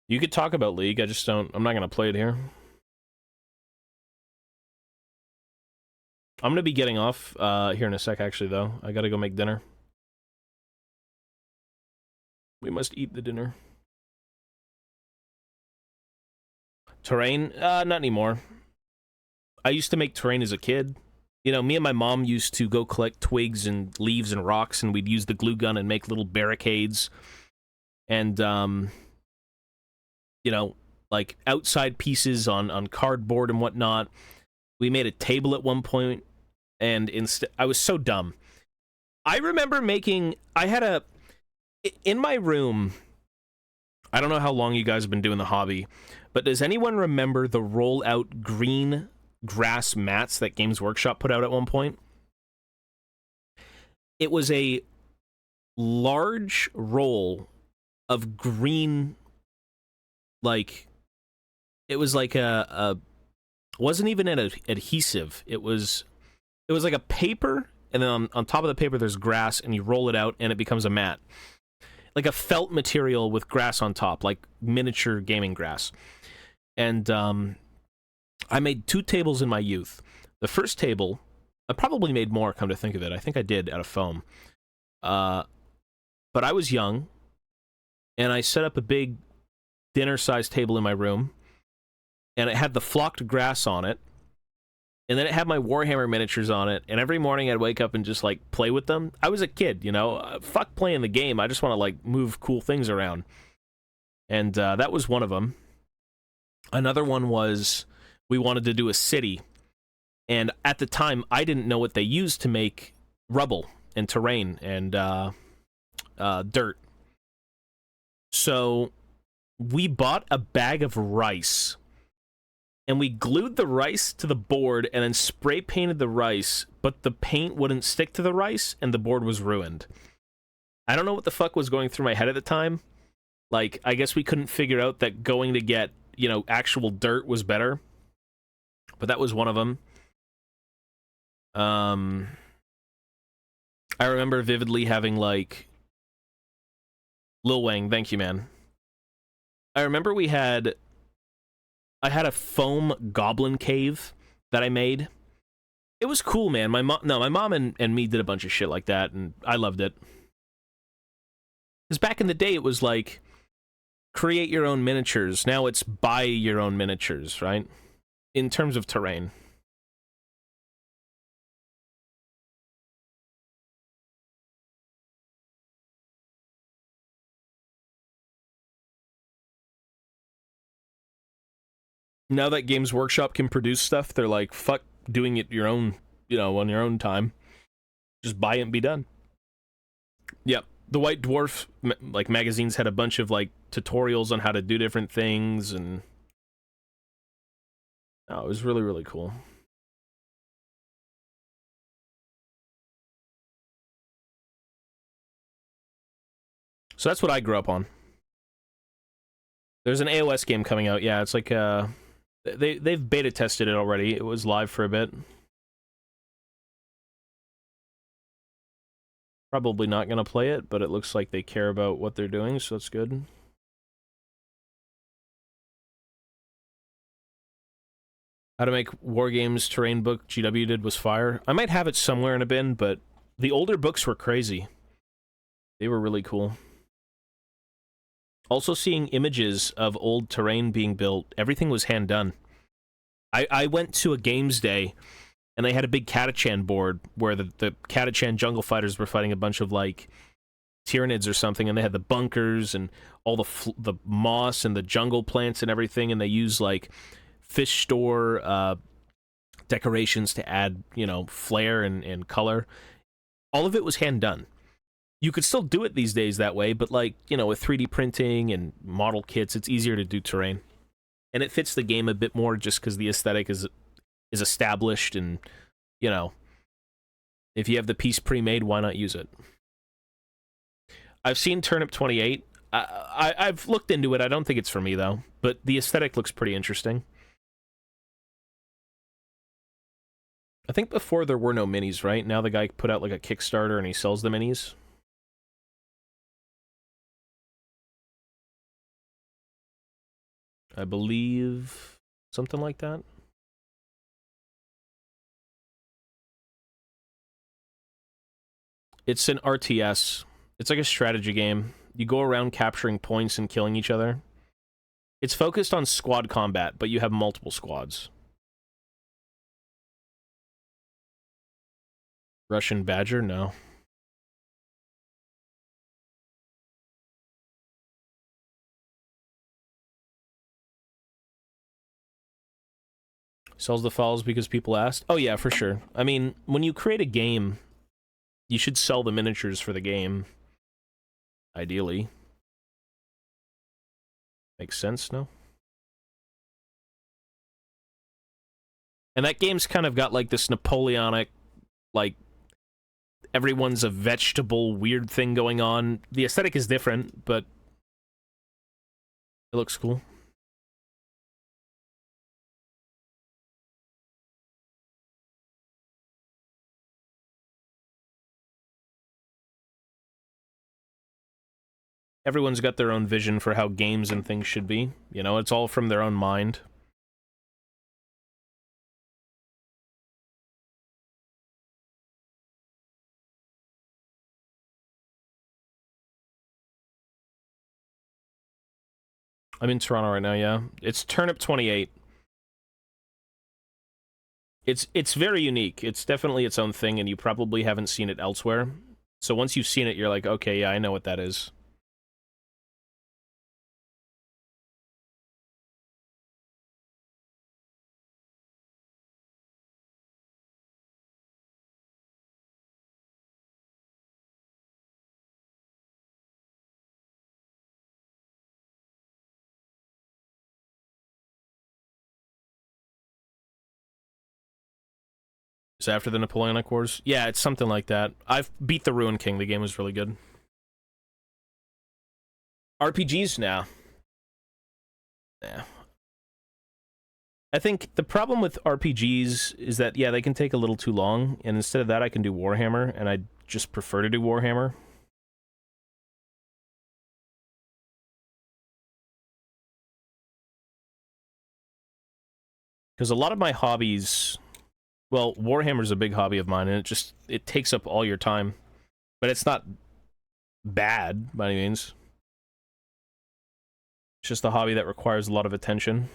You could talk about League, I just don't... I'm not gonna play it here. I'm gonna be getting off here in a sec, actually, though. I gotta go make dinner. We must eat the dinner. Terrain? Not anymore. I used to make terrain as a kid. You know, me and my mom used to go collect twigs and leaves and rocks, and we'd use the glue gun and make little barricades. And, you know, like outside pieces on cardboard and whatnot. We made a table at one point, and I was so dumb. I remember making... I had a... In my room... I don't know how long you guys have been doing the hobby, but does anyone remember the roll-out green grass mats that Games Workshop put out at one point? It was a large roll of green, like, it was like a wasn't even an adhesive. It was like a paper, and then on top of the paper there's grass, and you roll it out, and it becomes a mat. Like a felt material with grass on top, like miniature gaming grass. And I made 2 tables in my youth. The first table, I probably made more, come to think of it. I think I did, out of foam. But I was young, and I set up a big dinner-sized table in my room, and it had the flocked grass on it, and then it had my Warhammer miniatures on it, and every morning I'd wake up and just, like, play with them. I was a kid, you know? Fuck playing the game, I just want to, like, move cool things around. And that was one of them. Another one was, we wanted to do a city, and at the time, I didn't know what they used to make rubble and terrain and dirt. So, we bought a bag of rice, and we glued the rice to the board and then spray painted the rice, but the paint wouldn't stick to the rice, and the board was ruined. I don't know what the fuck was going through my head at the time. Like, I guess we couldn't figure out that going to get, you know, actual dirt was better. But that was one of them. I remember vividly having, like... Lil Wang, thank you, man. I remember I had a foam goblin cave that I made. It was cool, man. My mom and me did a bunch of shit like that, and I loved it. Because back in the day, it was like, create your own miniatures. Now it's buy your own miniatures, right? In terms of terrain. Now that Games Workshop can produce stuff, they're like, fuck doing it your own, you know, on your own time. Just buy it and be done. Yep. The White Dwarf, like, magazines had a bunch of, like, tutorials on how to do different things, and... Oh, it was really, really cool. So that's what I grew up on. There's an AOS game coming out. Yeah, it's like they've beta tested it already. It was live for a bit. Probably not gonna play it, but it looks like they care about what they're doing, so that's good. How to make Wargames terrain book GW did was fire. I might have it somewhere in a bin, but the older books were crazy. They were really cool. Also seeing images of old terrain being built, everything was hand done. I went to a games day, and they had a big Catachan board where the Catachan jungle fighters were fighting a bunch of, like, Tyranids or something, and they had the bunkers and all the moss and the jungle plants and everything, and they used, like, fish store decorations to add, you know, flair and color. All of it was hand done. You could still do it these days that way, but, like, you know, with 3D printing and model kits, it's easier to do terrain. And it fits the game a bit more just because the aesthetic is established, and, you know, if you have the piece pre-made, why not use it? I've seen Turnip 28. I've looked into it. I don't think it's for me, though. But the aesthetic looks pretty interesting. I think before there were no minis, right? Now the guy put out, like, a Kickstarter and he sells the minis. I believe something like that. It's an RTS. It's like a strategy game. You go around capturing points and killing each other. It's focused on squad combat, but you have multiple squads. Russian Badger? No. Sells the files because people asked? Oh yeah, for sure. I mean, when you create a game, you should sell the miniatures for the game. Ideally. Makes sense, no? And that game's kind of got, like, this Napoleonic, like, everyone's a vegetable weird thing going on. The aesthetic is different, but it looks cool. Everyone's got their own vision for how games and things should be. You know, it's all from their own mind. I'm in Toronto right now, yeah. It's Turnip 28. It's very unique. It's definitely its own thing, and you probably haven't seen it elsewhere. So once you've seen it, you're like, okay, yeah, I know what that is. Is it after the Napoleonic Wars? Yeah, it's something like that. I've beat the Ruin King. The game was really good. RPGs now. Yeah. I think the problem with RPGs is that, yeah, they can take a little too long, and instead of that, I can do Warhammer, and I just prefer to do Warhammer. Because a lot of my hobbies... Well, Warhammer's a big hobby of mine, and it takes up all your time. But it's not bad, by any means. It's just a hobby that requires a lot of attention.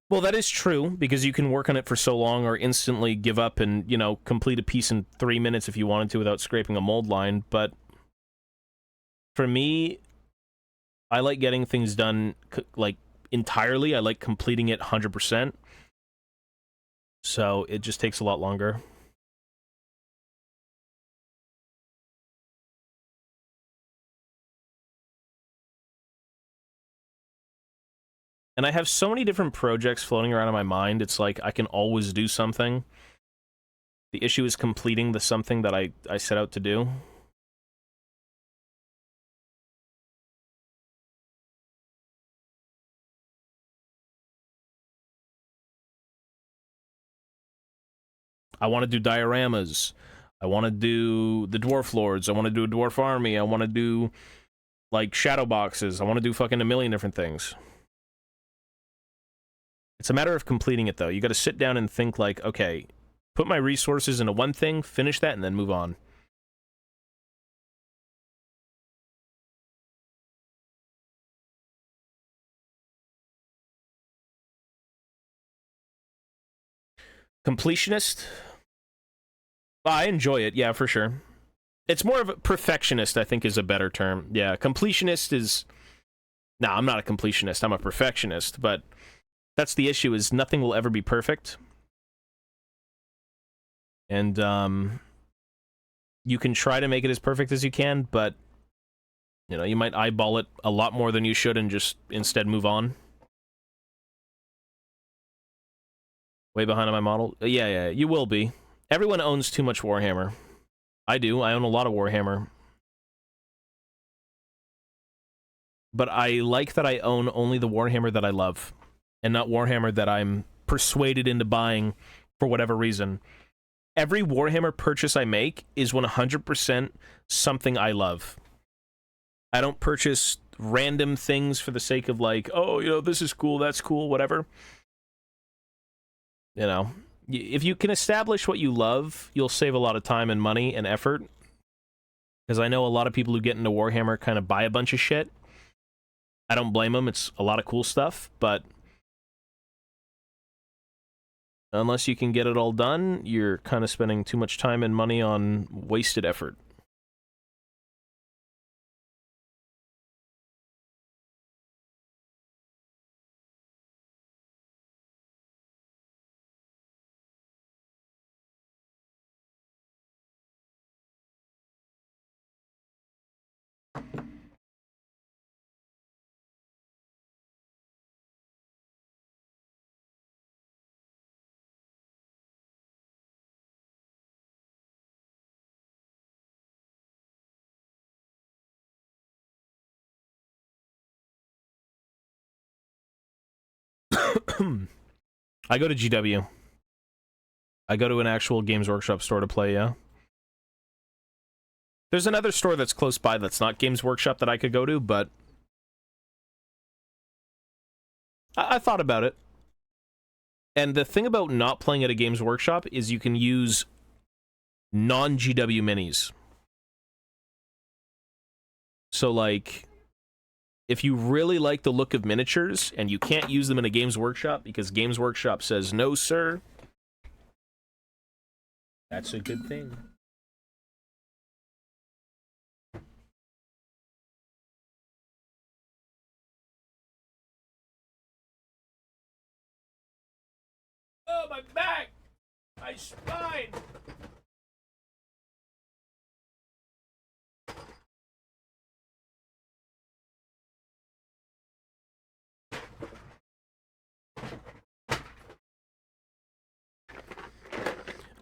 Well, that is true, because you can work on it for so long or instantly give up and, you know, complete a piece in 3 minutes if you wanted to without scraping a mold line, but for me, I like getting things done, like, entirely. I like completing it 100%. So it just takes a lot longer. And I have so many different projects floating around in my mind, it's like I can always do something. The issue is completing the something that I set out to do. I want to do dioramas. I want to do the Dwarf Lords. I want to do a Dwarf Army. I want to do, like, shadow boxes. I want to do fucking a million different things. It's a matter of completing it, though. You got to sit down and think, like, okay, put my resources into one thing, finish that, and then move on. Completionist? I enjoy it, yeah, for sure. It's more of a perfectionist, I think, is a better term. Yeah, completionist is... Nah, I'm not a completionist, I'm a perfectionist, but that's the issue, is nothing will ever be perfect. And, you can try to make it as perfect as you can, but, you know, you might eyeball it a lot more than you should and just instead move on. Way behind on my model? Yeah, you will be. Everyone owns too much Warhammer. I do. I own a lot of Warhammer. But I like that I own only the Warhammer that I love, and not Warhammer that I'm persuaded into buying for whatever reason. Every Warhammer purchase I make is 100% something I love. I don't purchase random things for the sake of, like, oh, you know, this is cool, that's cool, whatever. You know, if you can establish what you love, you'll save a lot of time and money and effort. Because I know a lot of people who get into Warhammer kind of buy a bunch of shit. I don't blame them, it's a lot of cool stuff, but unless you can get it all done, you're kind of spending too much time and money on wasted effort. I go to GW. I go to an actual Games Workshop store to play, yeah. There's another store that's close by that's not Games Workshop that I could go to, but I thought about it. And the thing about not playing at a Games Workshop is you can use non-GW minis. So, like, if you really like the look of miniatures and you can't use them in a Games Workshop because Games Workshop says no, sir, that's a good thing. Oh, my back! My spine!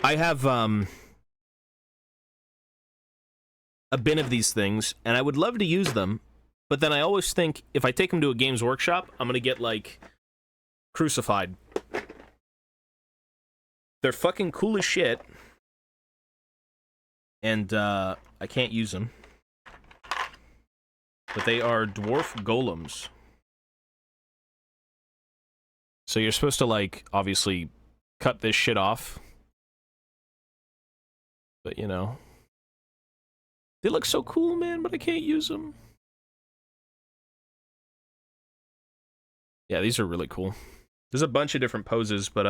I have, a bin of these things, and I would love to use them, but then I always think, if I take them to a Games Workshop, I'm gonna get, like, crucified. They're fucking cool as shit, and, I can't use them. But they are dwarf golems. So you're supposed to, like, obviously cut this shit off. But, you know. They look so cool, man, but I can't use them. Yeah, these are really cool. There's a bunch of different poses, but,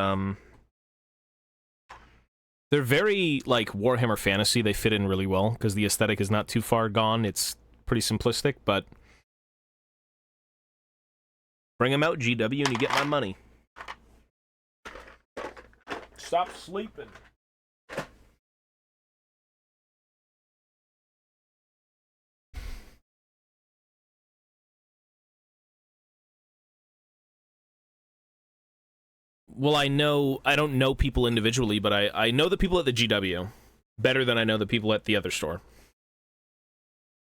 they're very, like, Warhammer Fantasy. They fit in really well, because the aesthetic is not too far gone. It's pretty simplistic, but bring them out, GW, and you get my money. Stop sleeping. Well, I don't know people individually, but I know the people at the GW better than I know the people at the other store.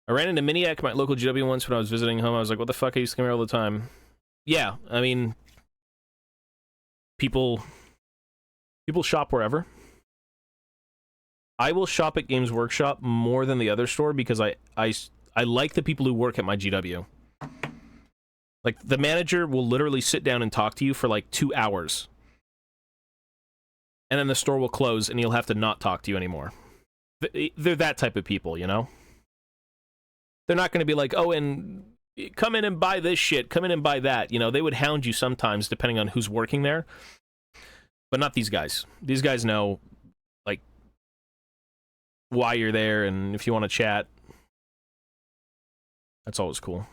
I ran into Miniac, my local GW, once when I was visiting home. I was like, what the fuck? I used to come here all the time. Yeah, I mean, people shop wherever. I will shop at Games Workshop more than the other store because I like the people who work at my GW. Like, the manager will literally sit down and talk to you for like 2 hours. And then the store will close and you'll have to not talk to you anymore. They're that type of people, you know? They're not going to be like, oh, and come in and buy this shit, come in and buy that. You know, they would hound you sometimes depending on who's working there. But not these guys. These guys know, like, why you're there, and if you want to chat. That's always cool.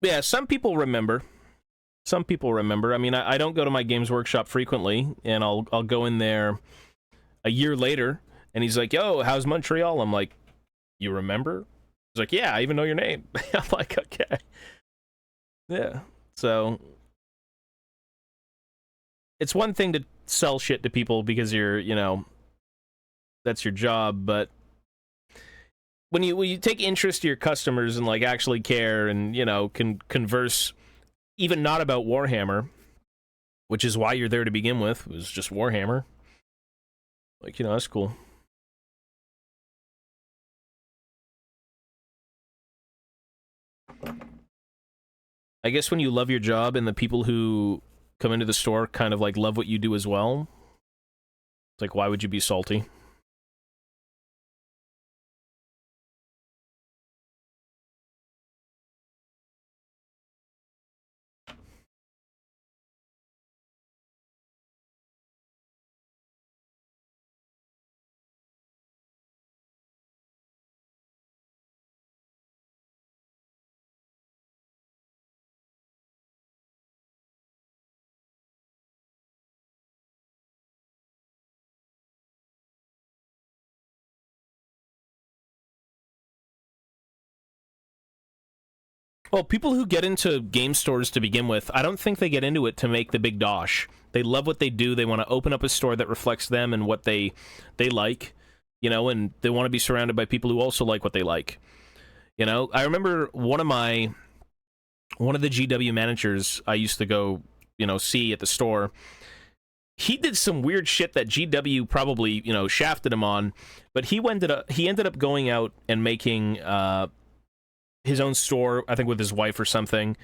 Yeah, some people remember. Some people remember. I mean, I don't go to my Games Workshop frequently, and I'll go in there a year later, and he's like, yo, how's Montreal? I'm like, you remember? He's like, yeah, I even know your name. I'm like, okay. Yeah. So, it's one thing to sell shit to people because you're, you know, that's your job, but when you take interest to your customers and, like, actually care and, you know, can converse, even not about Warhammer, which is why you're there to begin with, was just Warhammer. Like, you know, that's cool. I guess when you love your job and the people who come into the store kind of, like, love what you do as well, it's like, why would you be salty? Well, people who get into game stores to begin with, I don't think they get into it to make the big dosh. They love what they do. They want to open up a store that reflects them and what they like, you know, and they want to be surrounded by people who also like what they like. You know, I remember one of the GW managers I used to go, you know, see at the store. He did some weird shit that GW probably, you know, shafted him on, but he ended up going out and making his own store, I think with his wife or something.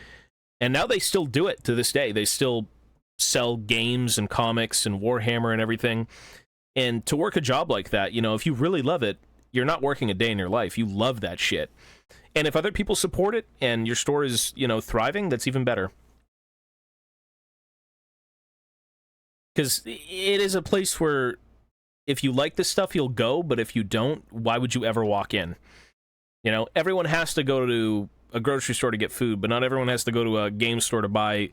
And now they still do it to this day. They still sell games and comics and Warhammer and everything. And to work a job like that, you know, if you really love it, you're not working a day in your life. You love that shit. And if other people support it and your store is, you know, thriving, that's even better. Because it is a place where if you like this stuff, you'll go, but if you don't, why would you ever walk in? You know, everyone has to go to a grocery store to get food, but not everyone has to go to a game store to buy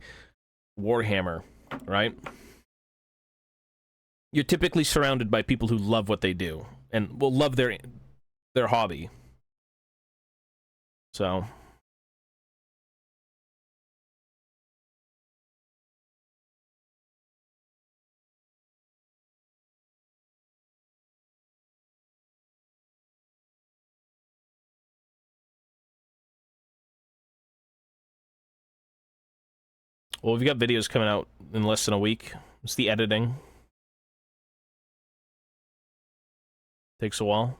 Warhammer, right? You're typically surrounded by people who love what they do and will love their hobby. So, well, we've got videos coming out in less than a week. It's the editing. Takes a while.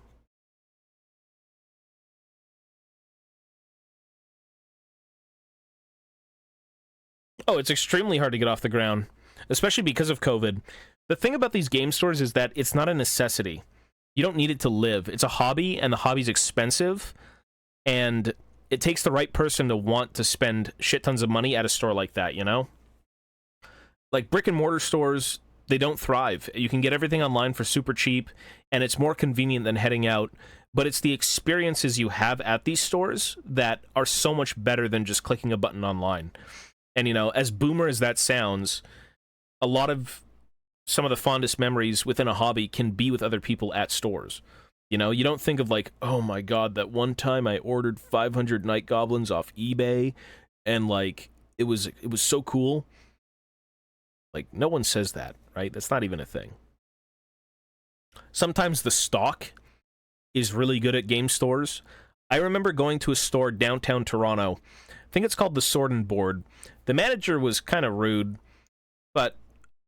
Oh, it's extremely hard to get off the ground, especially because of COVID. The thing about these game stores is that it's not a necessity. You don't need it to live. It's a hobby, and the hobby's expensive, and it takes the right person to want to spend shit tons of money at a store like that, you know? Like, brick and mortar stores, they don't thrive. You can get everything online for super cheap, and it's more convenient than heading out, but it's the experiences you have at these stores that are so much better than just clicking a button online. And, you know, as boomer as that sounds, a lot of some of the fondest memories within a hobby can be with other people at stores. You know, you don't think of like, oh my god, that one time I ordered 500 night goblins off eBay, and like it was so cool. Like, no one says that, right? That's not even a thing. Sometimes the stock is really good at game stores. I remember going to a store downtown Toronto. I think it's called the Sword and Board. The manager was kind of rude, but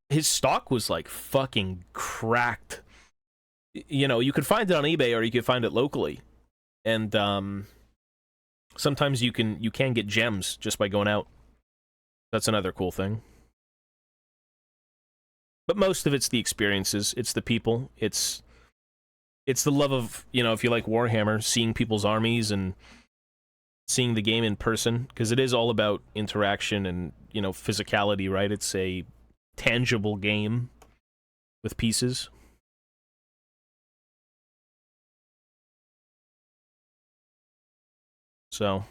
his stock was like fucking cracked. You know, you could find it on eBay or you could find it locally. And sometimes you can get gems just by going out. That's another cool thing. But most of it's the experiences, it's the people, it's the love of, you know, if you like Warhammer, seeing people's armies and seeing the game in person, because it is all about interaction and, you know, physicality, right? It's a tangible game with pieces. So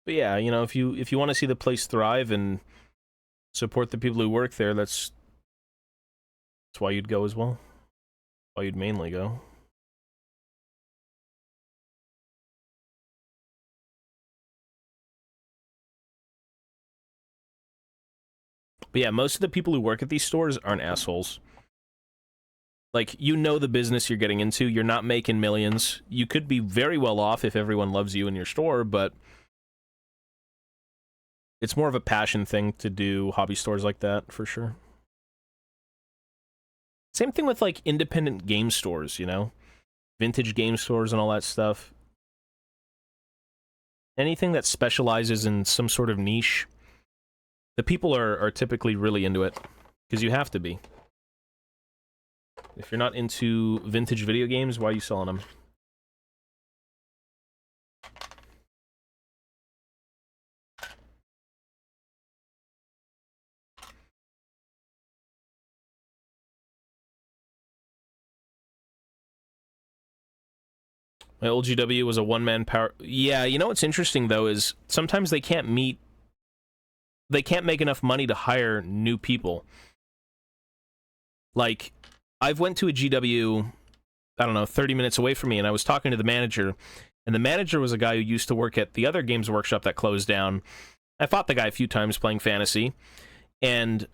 but yeah, you know, if you want to see the place thrive and support the people who work there, that's why you'd go as well. Why you'd mainly go. But yeah, most of the people who work at these stores aren't assholes. Like, you know the business you're getting into. You're not making millions. You could be very well off if everyone loves you in your store, but it's more of a passion thing to do hobby stores like that, for sure. Same thing with, like, independent game stores, you know? Vintage game stores and all that stuff. Anything that specializes in some sort of niche, the people are typically really into it, because you have to be. If you're not into vintage video games, why are you selling them? My old GW was a one-man power... Yeah, you know what's interesting, though, is sometimes they can't make enough money to hire new people. Like, I've went to a GW, I don't know, 30 minutes away from me, and I was talking to the manager, and the manager was a guy who used to work at the other Games Workshop that closed down. I fought the guy a few times playing Fantasy, and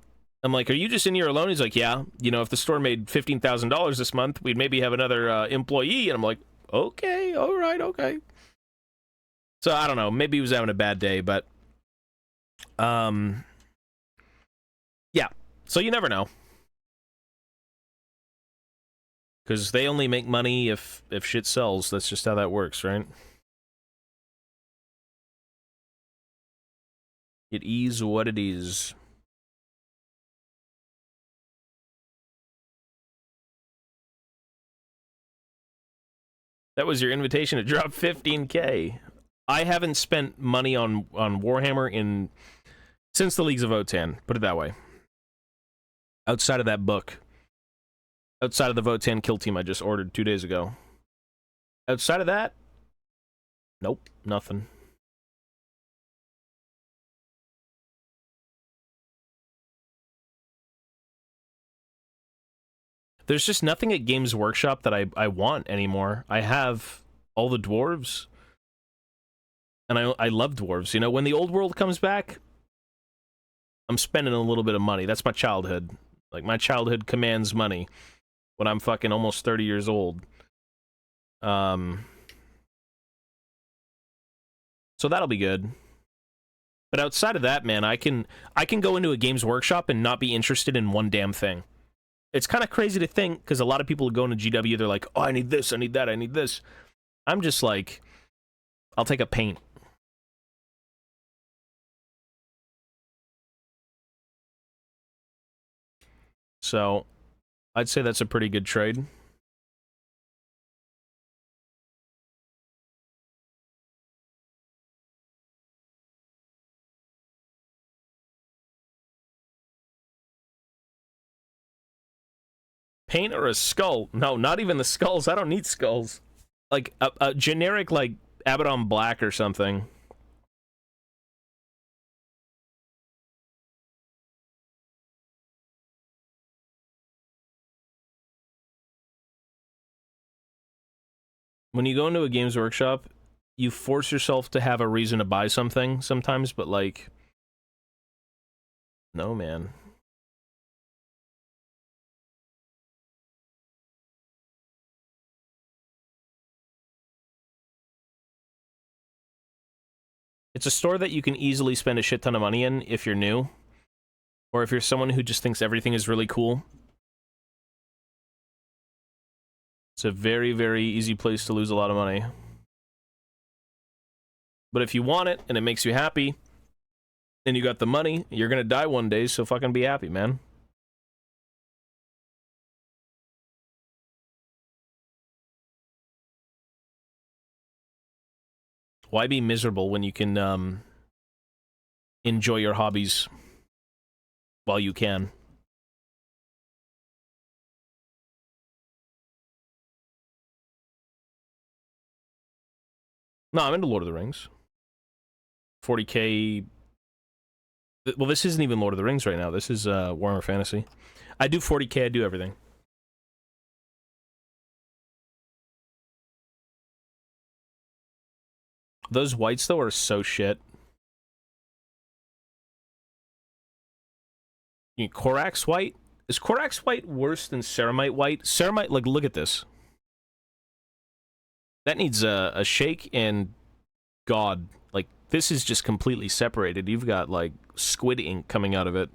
I'm like, are you just in here alone? He's like, yeah. You know, if the store made $15,000 this month, we'd maybe have another employee. And I'm like, okay, all right, okay. So, I don't know. Maybe he was having a bad day, but... yeah. So you never know. Because they only make money if shit sells. That's just how that works, right? It is what it is. That was your invitation to drop 15K. I haven't spent money on Warhammer since the Leagues of Votann, put it that way. Outside of that book. Outside of the Votann kill team I just ordered 2 days ago. Outside of that, nope, nothing. There's just nothing at Games Workshop that I want anymore. I have all the dwarves. And I love dwarves. You know, when the old world comes back, I'm spending a little bit of money. That's my childhood. Like, my childhood commands money when I'm fucking almost 30 years old. So that'll be good. But outside of that, man, I can go into a Games Workshop and not be interested in one damn thing. It's kind of crazy to think, because a lot of people go into GW, they're like, oh, I need this, I need that, I need this. I'm just like, I'll take a paint. So, I'd say that's a pretty good trade. Paint or a skull? No, not even the skulls. I don't need skulls. Like, a generic, like, Abaddon Black or something. When you go into a Games Workshop, you force yourself to have a reason to buy something sometimes, but, like... No, man. It's a store that you can easily spend a shit ton of money in if you're new. Or if you're someone who just thinks everything is really cool. It's a very, very easy place to lose a lot of money. But if you want it, and it makes you happy, and you got the money, you're gonna die one day, so fucking be happy, man. Why be miserable when you can, enjoy your hobbies while you can? No, I'm into Lord of the Rings. 40k... Well, this isn't even Lord of the Rings right now. This is, Warhammer Fantasy. I do 40k, I do everything. Those whites, though, are so shit. You know, Corax white? Is Corax white worse than Ceramite white? Ceramite, like, look at this. That needs a shake and God. Like, this is just completely separated. You've got, like, squid ink coming out of it.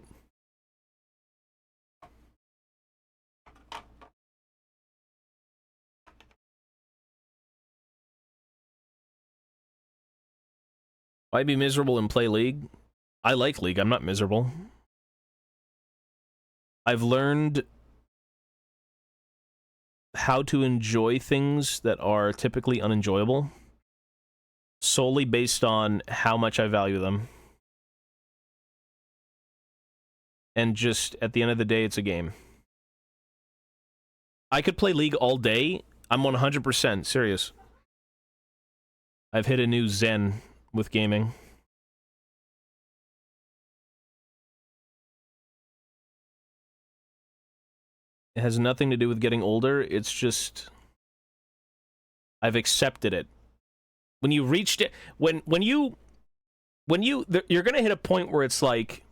Why be miserable and play League? I like League. I'm not miserable. I've learned how to enjoy things that are typically unenjoyable solely based on how much I value them. And just, at the end of the day, it's a game. I could play League all day. I'm 100% serious. I've hit a new zen with gaming. It has nothing to do with getting older. It's just... I've accepted it. When you reached it... When you're gonna hit a point where it's like...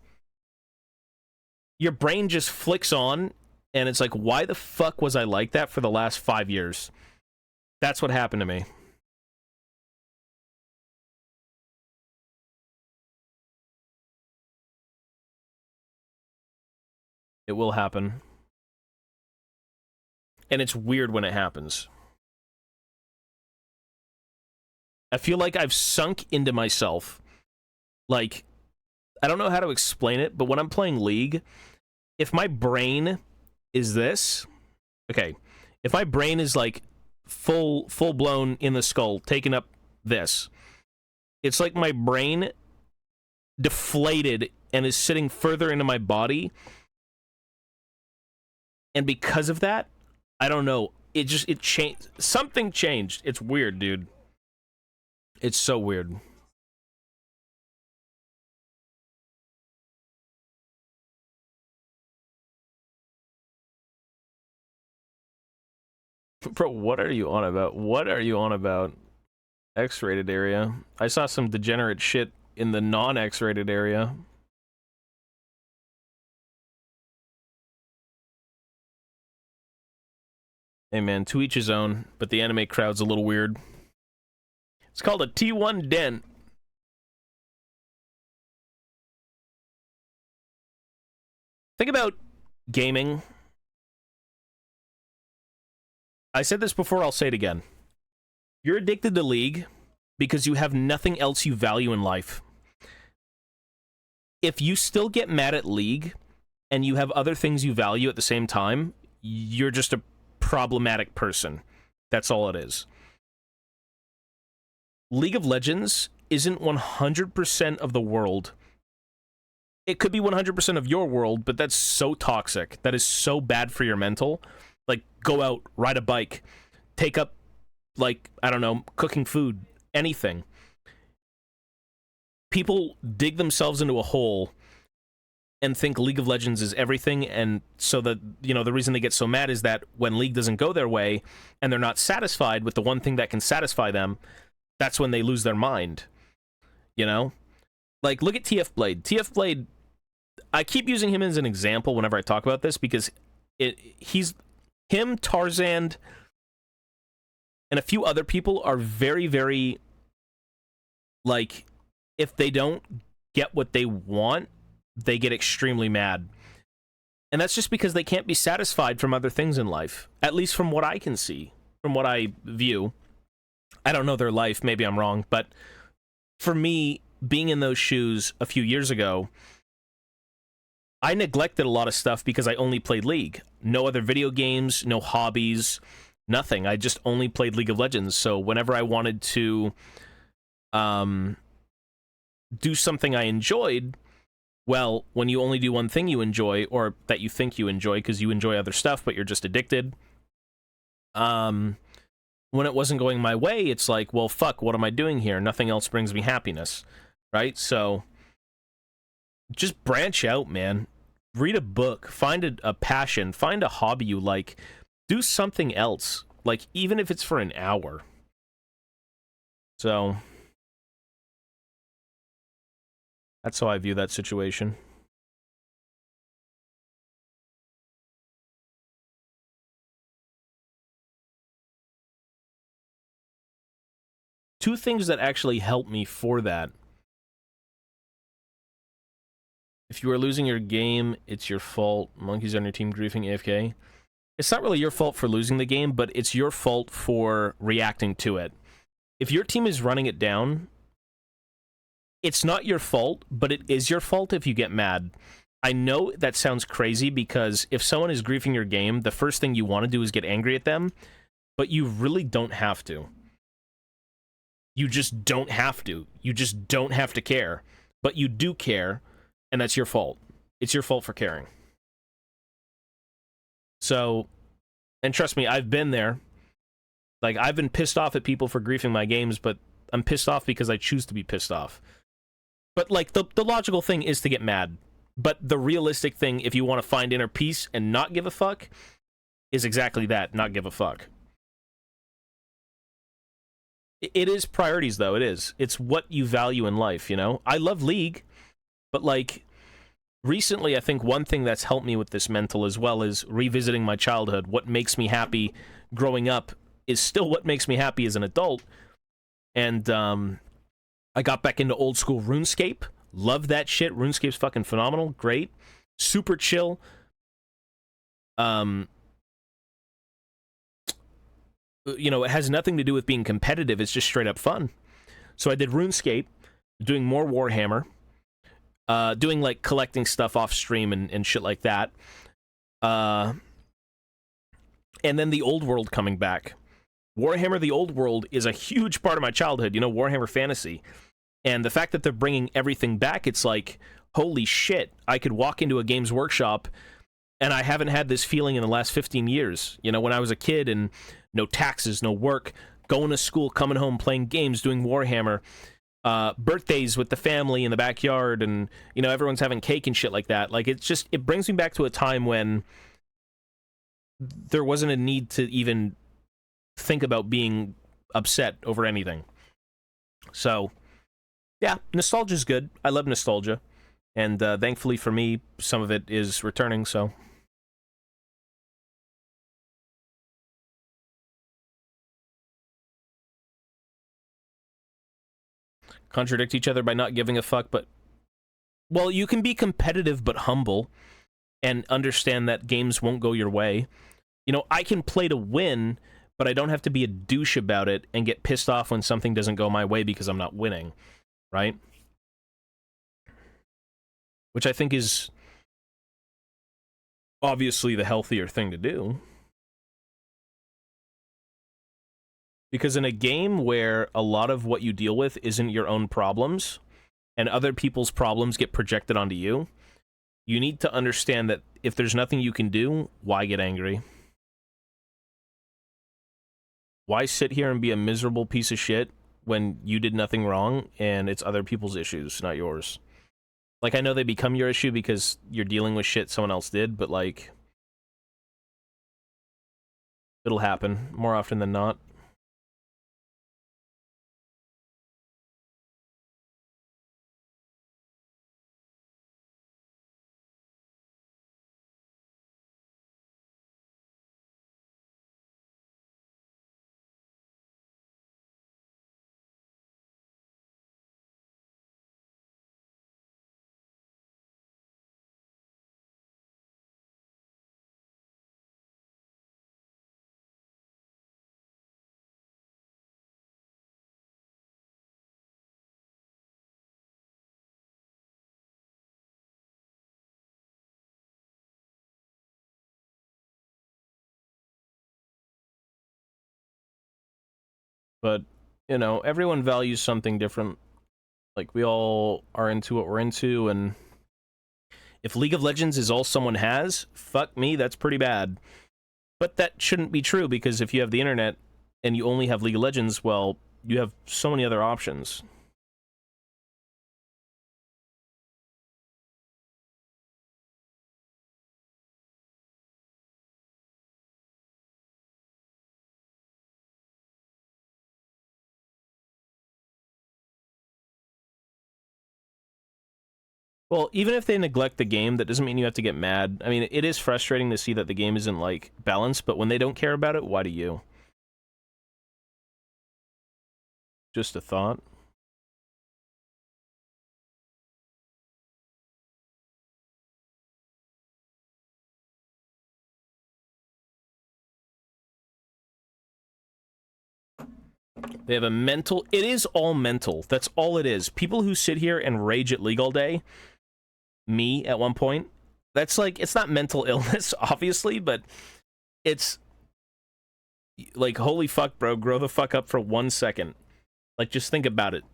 Your brain just flicks on, and it's like, why the fuck was I like that for the last 5 years? That's what happened to me. It will happen. And it's weird when it happens. I feel like I've sunk into myself. Like, I don't know how to explain it, but when I'm playing League, if my brain is this... Okay, if my brain is, like, full-blown in the skull, taking up this, it's like my brain deflated and is sitting further into my body. And because of that, I don't know. It changed. Something changed. It's weird, dude. It's so weird. Bro, what are you on about? What are you on about? X-rated area. I saw some degenerate shit in the non-X-rated area. Hey man, to each his own, but the anime crowd's a little weird. It's called a T1 den. Think about gaming. I said this before, I'll say it again. You're addicted to League because you have nothing else you value in life. If you still get mad at League and you have other things you value at the same time, you're just a problematic person. That's all it is. League of Legends isn't 100% of the world. It could be 100% of your world, but that's so toxic. That is so bad for your mental. Like, go out, ride a bike, take up, like, I don't know, cooking food, anything. People dig themselves into a hole and think League of Legends is everything, and so that, you know, the reason they get so mad is that when League doesn't go their way and they're not satisfied with the one thing that can satisfy them, that's when they lose their mind. You know? Like, look at TF Blade. TF Blade, I keep using him as an example whenever I talk about this because him, Tarzan, and a few other people are very, very, like, if they don't get what they want, they get extremely mad. And that's just because they can't be satisfied from other things in life. At least from what I can see, from what I view. I don't know their life, maybe I'm wrong, but for me, being in those shoes a few years ago, I neglected a lot of stuff because I only played League. No other video games, no hobbies, nothing. I just only played League of Legends. So whenever I wanted to do something I enjoyed, well, when you only do one thing you enjoy, or that you think you enjoy because you enjoy other stuff, but you're just addicted, when it wasn't going my way, it's like, well, fuck, what am I doing here? Nothing else brings me happiness, right? So just branch out, man. Read a book, find a passion, find a hobby you like, do something else, like, even if it's for an hour. So that's how I view that situation. Two things that actually helped me for that. If you are losing your game, it's your fault. Monkeys on your team griefing AFK. It's not really your fault for losing the game, but it's your fault for reacting to it. If your team is running it down, it's not your fault, but it is your fault if you get mad. I know that sounds crazy because if someone is griefing your game, the first thing you want to do is get angry at them, but you really don't have to. You just don't have to. You just don't have to care. But you do care, and that's your fault. It's your fault for caring. So, and trust me, I've been there. Like, I've been pissed off at people for griefing my games, but I'm pissed off because I choose to be pissed off. But, like, the logical thing is to get mad. But the realistic thing, if you want to find inner peace and not give a fuck, is exactly that, not give a fuck. It is priorities, though. It is. It's what you value in life, you know? I love League, but, like, recently, I think one thing that's helped me with this mental as well is revisiting my childhood. What makes me happy growing up is still what makes me happy as an adult. And I got back into old school RuneScape. Love that shit. RuneScape's fucking phenomenal. Great. Super chill. You know, it has nothing to do with being competitive. It's just straight up fun. So I did RuneScape, doing more Warhammer, doing, like, collecting stuff off stream and shit like that. And then the old world coming back. Warhammer the Old World is a huge part of my childhood, you know, Warhammer Fantasy. And the fact that they're bringing everything back, it's like, holy shit, I could walk into a Games Workshop and I haven't had this feeling in the last 15 years. You know, when I was a kid and no taxes, no work, going to school, coming home, playing games, doing Warhammer, birthdays with the family in the backyard, and, you know, everyone's having cake and shit like that. Like, it's just, it brings me back to a time when there wasn't a need to even think about being upset over anything. So, yeah, nostalgia's good. I love nostalgia. And thankfully for me, some of it is returning, so. Contradict each other by not giving a fuck, but... Well, you can be competitive but humble, and understand that games won't go your way. You know, I can play to win, but I don't have to be a douche about it and get pissed off when something doesn't go my way because I'm not winning, right? Which I think is obviously the healthier thing to do. Because in a game where a lot of what you deal with isn't your own problems, and other people's problems get projected onto you, you need to understand that if there's nothing you can do, why get angry? Why sit here and be a miserable piece of shit when you did nothing wrong and it's other people's issues, not yours? Like, I know they become your issue because you're dealing with shit someone else did, but, like, it'll happen more often than not. But, you know, everyone values something different. Like, we all are into what we're into, and if League of Legends is all someone has, fuck me, that's pretty bad. But that shouldn't be true, because if you have the internet and you only have League of Legends, well, you have so many other options. Well, even if they neglect the game, that doesn't mean you have to get mad. I mean, it is frustrating to see that the game isn't, like, balanced, but when they don't care about it, why do you? Just a thought. They have a mental... It is all mental. That's all it is. People who sit here and rage at League all day, me at one point, that's like... It's not mental illness, obviously, but it's... Like, holy fuck, bro, grow the fuck up for 1 second. Like, just think about it.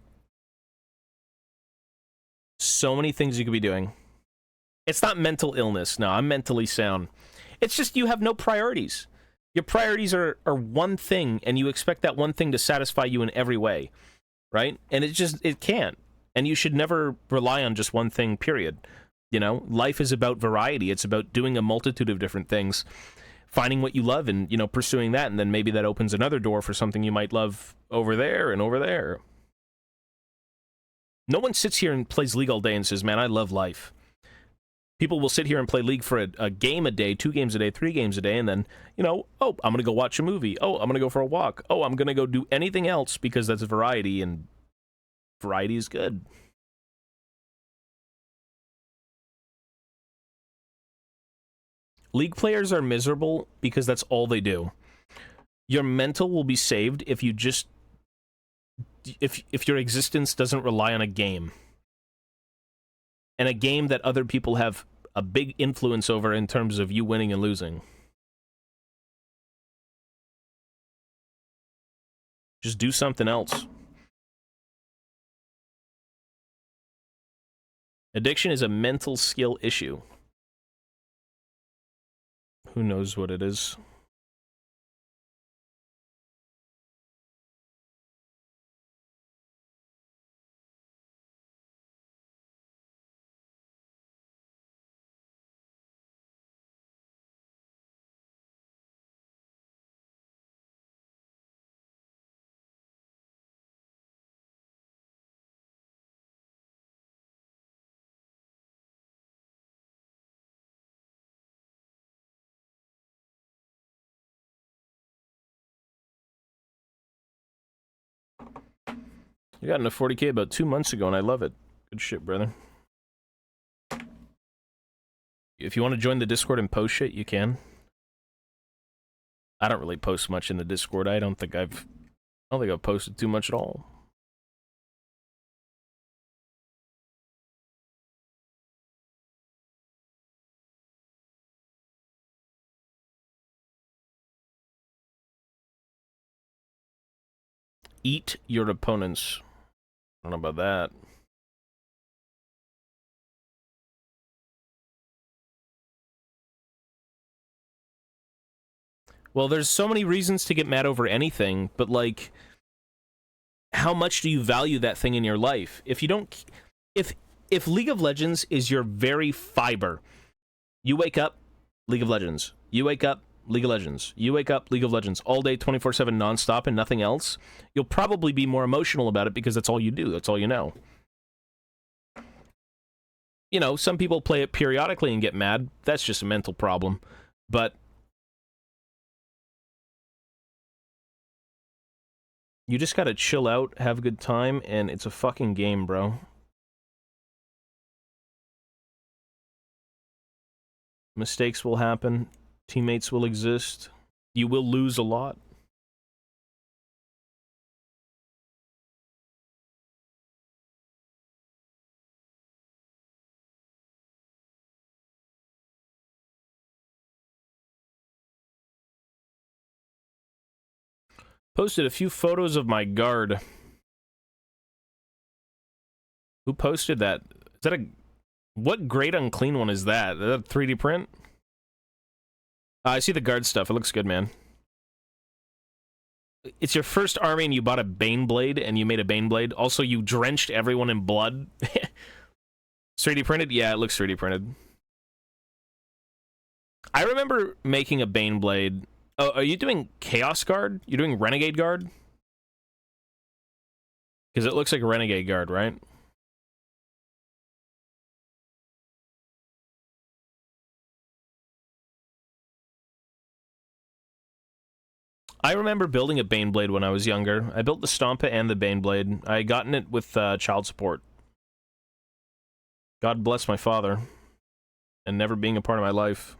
So many things you could be doing. It's not mental illness. No, I'm mentally sound. It's just you have no priorities. Your priorities are one thing, and you expect that one thing to satisfy you in every way, right? And it can't. And you should never rely on just one thing, period. You know, life is about variety. It's about doing a multitude of different things, finding what you love and, you know, pursuing that, and then maybe that opens another door for something you might love over there and over there. No one sits here and plays League all day and says, man, I love life. People will sit here and play League for a game a day, 2 games a day, 3 games a day, and then, you know, oh, I'm going to go watch a movie. Oh, I'm going to go for a walk. Oh, I'm going to go do anything else because that's variety, and variety is good. League players are miserable because that's all they do. Your mental will be saved if you just... If your existence doesn't rely on a game. And a game that other people have a big influence over in terms of you winning and losing. Just do something else. Addiction is a mental skill issue. Who knows what it is? You got into 40K about 2 months ago, and I love it. Good shit, brother. If you want to join the Discord and post shit, you can. I don't really post much in the Discord. I don't think I've posted too much at all. Eat your opponents. I don't know about that. Well, there's so many reasons to get mad over anything, but, like, how much do you value that thing in your life? If you don't... If League of Legends is your very fiber, you wake up, League of Legends. You wake up, League of Legends. You wake up, League of Legends. All day, 24/7, nonstop, and nothing else. You'll probably be more emotional about it because that's all you do. That's all you know. You know, some people play it periodically and get mad. That's just a mental problem. But you just gotta chill out, have a good time, and it's a fucking game, bro. Mistakes will happen. Teammates will exist. You will lose a lot. Posted a few photos of my guard. Who posted that? Is that a... What great unclean one is that? Is that a 3D print? I see the guard stuff. It looks good, man. It's your first army and you bought a Bane Blade and you made a Bane Blade. Also, you drenched everyone in blood. 3D printed? Yeah, it looks 3D printed. I remember making a Bane Blade. Oh, are you doing Chaos Guard? You're doing Renegade Guard? Because it looks like a Renegade Guard, right? I remember building a Bane Blade when I was younger. I built the Stompa and the Bane Blade. I had gotten it with child support. God bless my father. And never being a part of my life.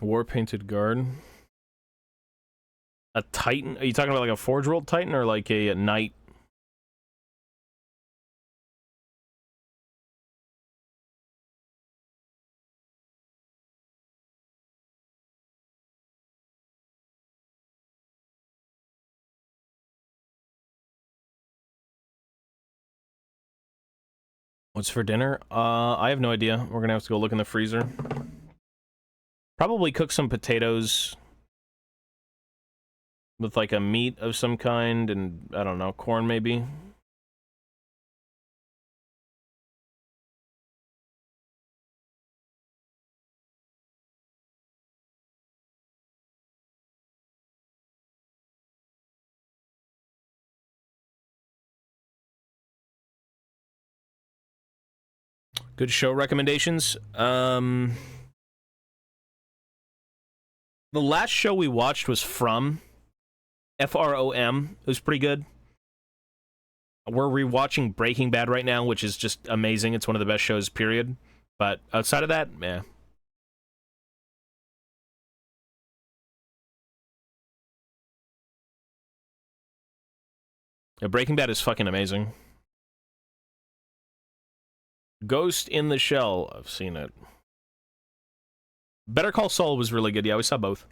War-painted guard. A Titan? Are you talking about like a Forge World Titan or like a Knight? What's for dinner? I have no idea. We're gonna have to go look in the freezer. Probably cook some potatoes with like a meat of some kind and, I don't know, corn maybe. Good show recommendations. The last show we watched was From. F-R-O-M. It was pretty good. We're rewatching Breaking Bad right now, which is just amazing. It's one of the best shows, period. But outside of that, meh. Yeah, Breaking Bad is fucking amazing. Ghost in the Shell. I've seen it. Better Call Saul was really good. Yeah, we saw both.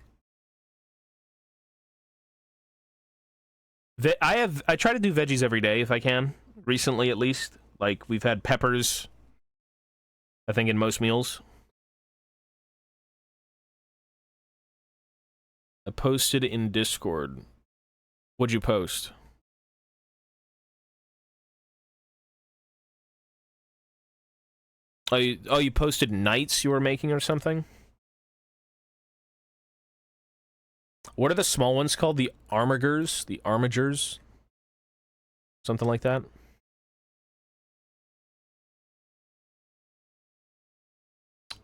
I try to do veggies every day if I can. Recently, at least. Like, we've had peppers, I think, in most meals. I posted in Discord. What'd you post? Oh, you posted knights you were making or something? What are the small ones called? The armigers? The armigers? Something like that?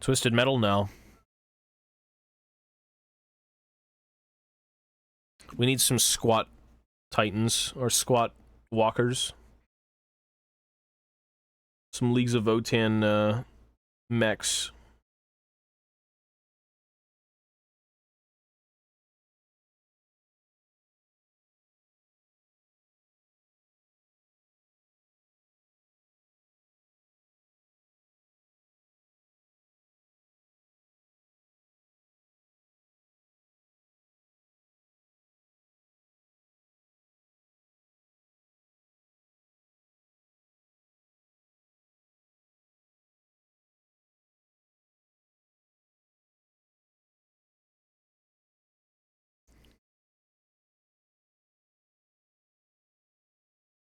Twisted Metal? No. We need some squat titans, or squat walkers. Some Leagues of Votan, mechs.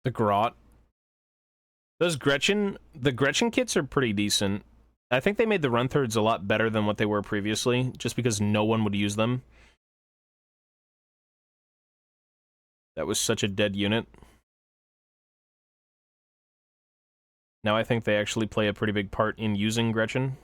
The Grot. The Gretchen kits are pretty decent. I think they made the run thirds a lot better than what they were previously, just because no one would use them. That was such a dead unit. Now I think they actually play a pretty big part in using Gretchen.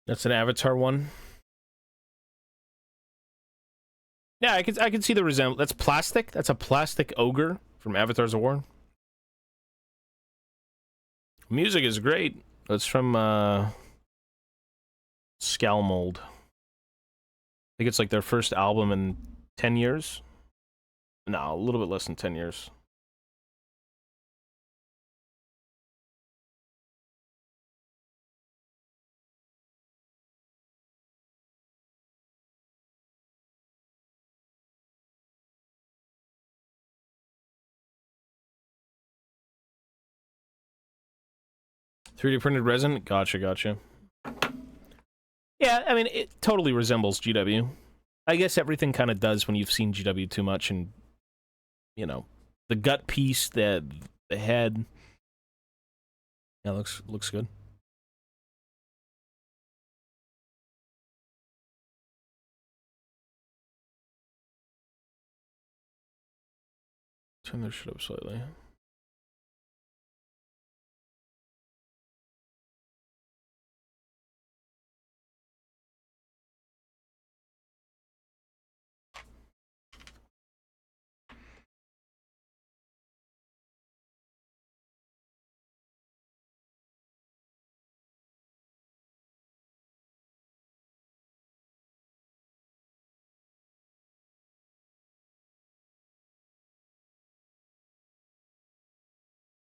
That's an Avatar one. Yeah, I can see the resemblance. That's plastic. That's a plastic ogre from Avatar's War. Music is great. It's from Scalmold. I think it's like their first album in 10 years. No, a little bit less than 10 years. .3D printed resin? Gotcha. Yeah, I mean, it totally resembles GW. I guess everything kind of does when you've seen GW too much, and, you know, the gut piece, the head. Yeah, looks good. Turn this shit up slightly.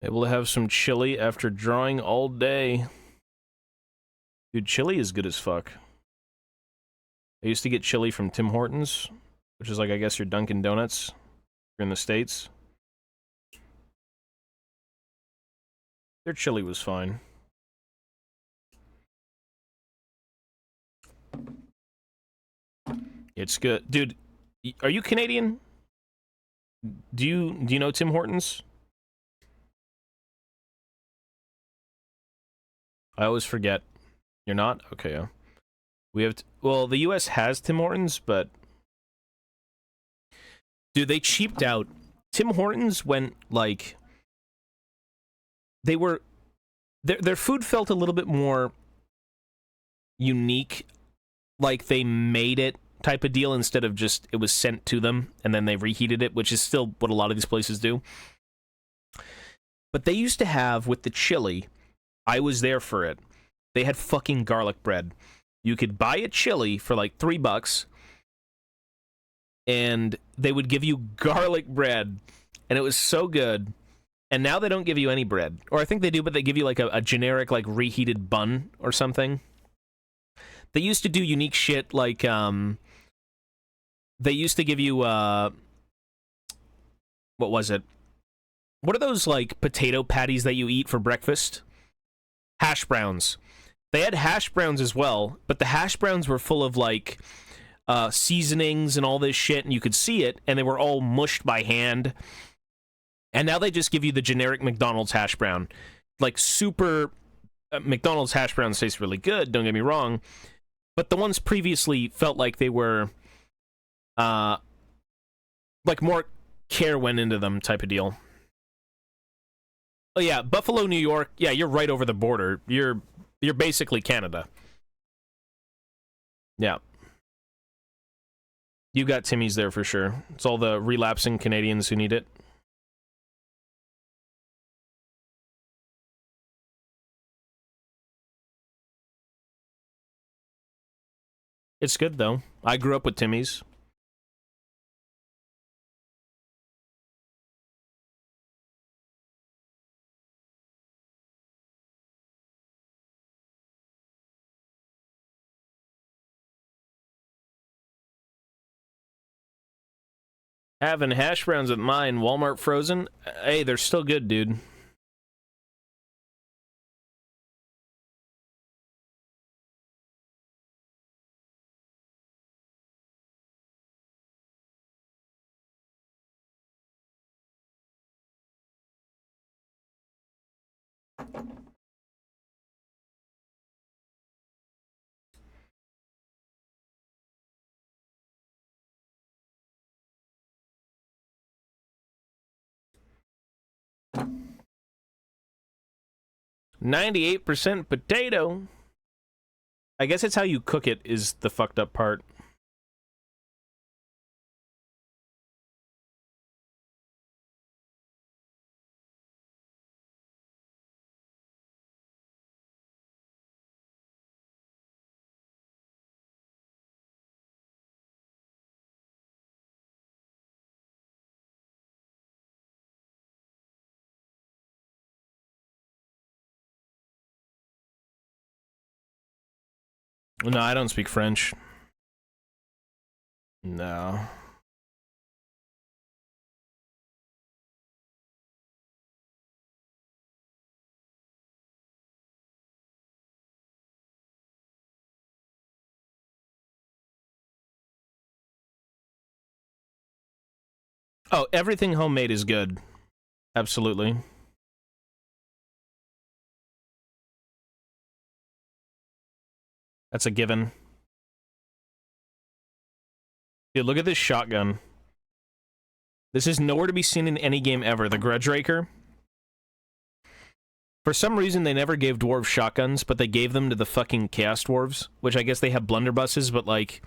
Able to have some chili after drawing all day. Dude, chili is good as fuck. I used to get chili from Tim Hortons, which is like, I guess, your Dunkin' Donuts here in the States. Their chili was fine. It's good. Dude, are you Canadian? Do you know Tim Hortons? I always forget. You're not? Okay, yeah. We have... well, the US has Tim Hortons, but... dude, they cheaped out. Tim Hortons went, like... they were... their food felt a little bit more... unique. Like, they made it type of deal instead of just... it was sent to them, and then they reheated it, which is still what a lot of these places do. But they used to have, with the chili... I was there for it. They had fucking garlic bread. You could buy a chili for like $3, and they would give you garlic bread, and it was so good. And now they don't give you any bread. Or I think they do, but they give you like a generic, like, reheated bun or something. They used to do unique shit, like, they used to give you, what was it? What are those, like, potato patties that you eat for breakfast? Hash browns. They had hash browns as well, but the hash browns were full of, like, seasonings and all this shit, and you could see it, and they were all mushed by hand. And now they just give you the generic McDonald's hash brown. Like, super... McDonald's hash browns taste really good, don't get me wrong, but the ones previously felt like they were, like, more care went into them type of deal. Oh yeah, Buffalo, New York. Yeah, you're right over the border. You're basically Canada. Yeah. You got Timmy's there for sure. It's all the relapsing Canadians who need it. It's good, though. I grew up with Timmy's. Having hash browns at mine, Walmart frozen. Hey, they're still good, dude. %98 potato. I guess it's how you cook it is the fucked up part. No, I don't speak French. No. Oh, everything homemade is good. Absolutely. That's a given. Dude, look at this shotgun. This is nowhere to be seen in any game ever. The Grudge Raker. For some reason, they never gave dwarves shotguns, but they gave them to the fucking Chaos Dwarves, which I guess they have blunderbusses, but, like,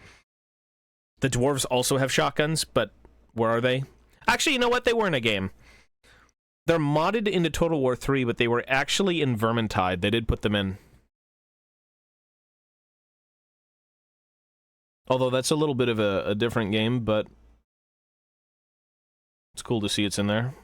the dwarves also have shotguns, but where are they? Actually, you know what? They were in a game. They're modded into Total War 3, but they were actually in Vermintide. They did put them in. Although that's a little bit of a different game, but it's cool to see it's in there.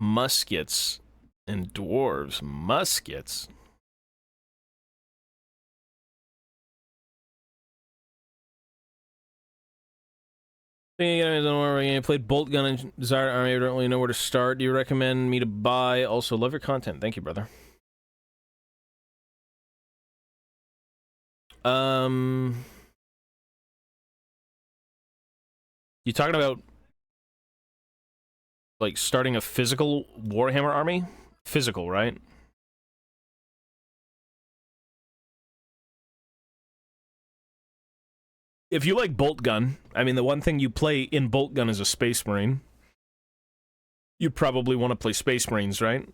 muskets and dwarves. Muskets. I played Bolt Gun and Desired Army. I don't really know where to start. Do you recommend me to buy? Also, love your content. Thank you, brother. You talking about like starting a physical Warhammer army? Physical, right? If you like Bolt Gun, I mean, the one thing you play in Bolt Gun is a Space Marine. You probably want to play Space Marines, right?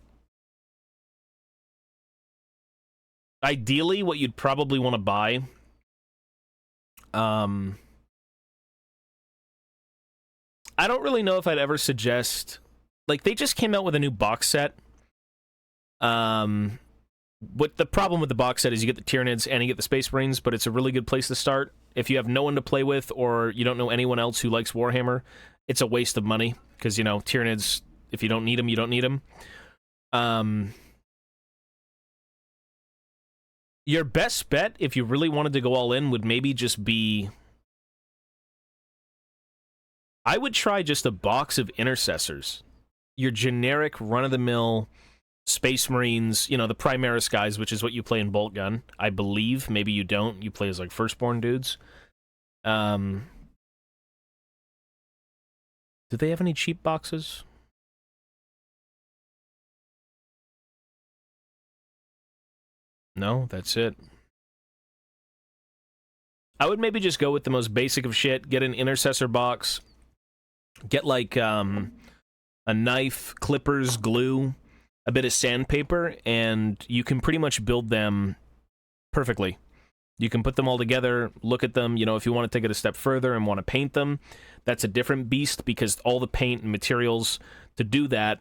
Ideally, what you'd probably want to buy, I don't really know if I'd ever suggest, like, they just came out with a new box set. What the problem with the box set is you get the Tyranids and you get the Space Marines, but it's a really good place to start. If you have no one to play with or you don't know anyone else who likes Warhammer, it's a waste of money, because, you know, Tyranids, if you don't need them, you don't need them. Your best bet, if you really wanted to go all in, would maybe just be... I would try just a box of Intercessors. Your generic, run-of-the-mill Space Marines, you know, the Primaris guys, which is what you play in Bolt Gun, I believe. Maybe you don't. You play as, like, Firstborn dudes. Do they have any cheap boxes? No, that's it. I would maybe just go with the most basic of shit. Get an Intercessor box. Get, like, a knife, clippers, glue, a bit of sandpaper, and you can pretty much build them perfectly. You can put them all together, look at them. You know, if you want to take it a step further and want to paint them, that's a different beast, because all the paint and materials to do that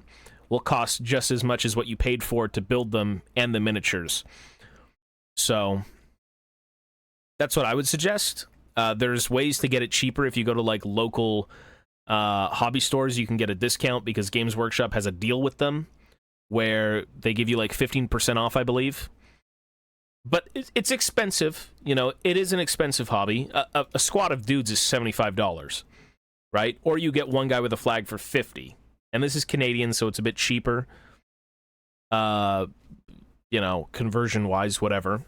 will cost just as much as what you paid for to build them and the miniatures. So that's what I would suggest. There's ways to get it cheaper. If you go to, like, local hobby stores, you can get a discount because Games Workshop has a deal with them where they give you like 15% off, I believe. But it's expensive. You know, it is an expensive hobby. A squad of dudes is $75, right? Or you get one guy with a flag for $50. And this is Canadian, so it's a bit cheaper. You know, conversion-wise, whatever.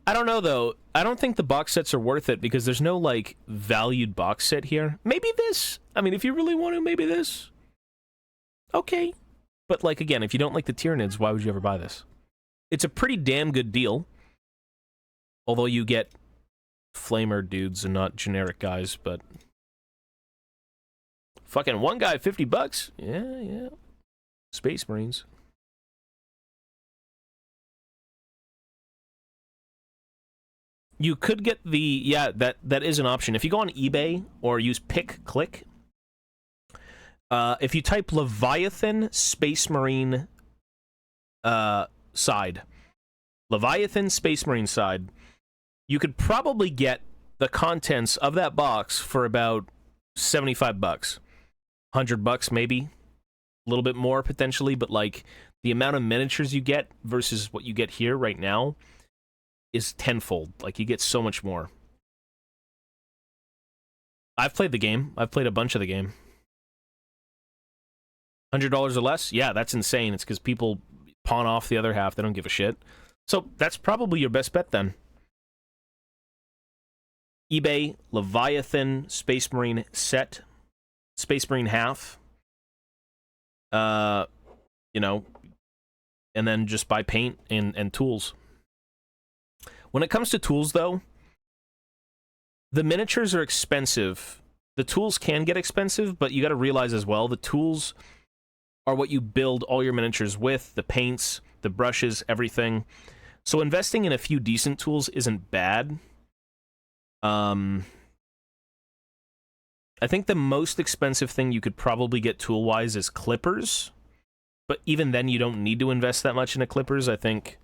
I don't know, though. I don't think the box sets are worth it because there's no, like, valued box set here. Maybe this. I mean, if you really want to, maybe this. Okay. But, like, again, if you don't like the Tyranids, why would you ever buy this? It's a pretty damn good deal. Although you get flamer dudes and not generic guys, but... Fucking one guy, $50? Yeah. Space Marines. You could get the... Yeah, that is an option. If you go on eBay or use pick-click, if you type Leviathan Space Marine side, Leviathan Space Marine side, you could probably get the contents of that box for about $75. $100 maybe. A little bit more potentially, but like the amount of miniatures you get versus what you get here right now is tenfold. Like, you get so much more. I've played the game. I've played a bunch of the game. $100 or less? Yeah, that's insane. It's because people pawn off the other half. They don't give a shit. So that's probably your best bet then. eBay, Leviathan, Space Marine set, Space Marine half. You know, and then just buy paint and tools. When it comes to tools, though, the miniatures are expensive. The tools can get expensive, but you got to realize as well, the tools are what you build all your miniatures with, the paints, the brushes, everything. So investing in a few decent tools isn't bad. I think the most expensive thing you could probably get tool-wise is clippers. But even then, you don't need to invest that much into clippers. I think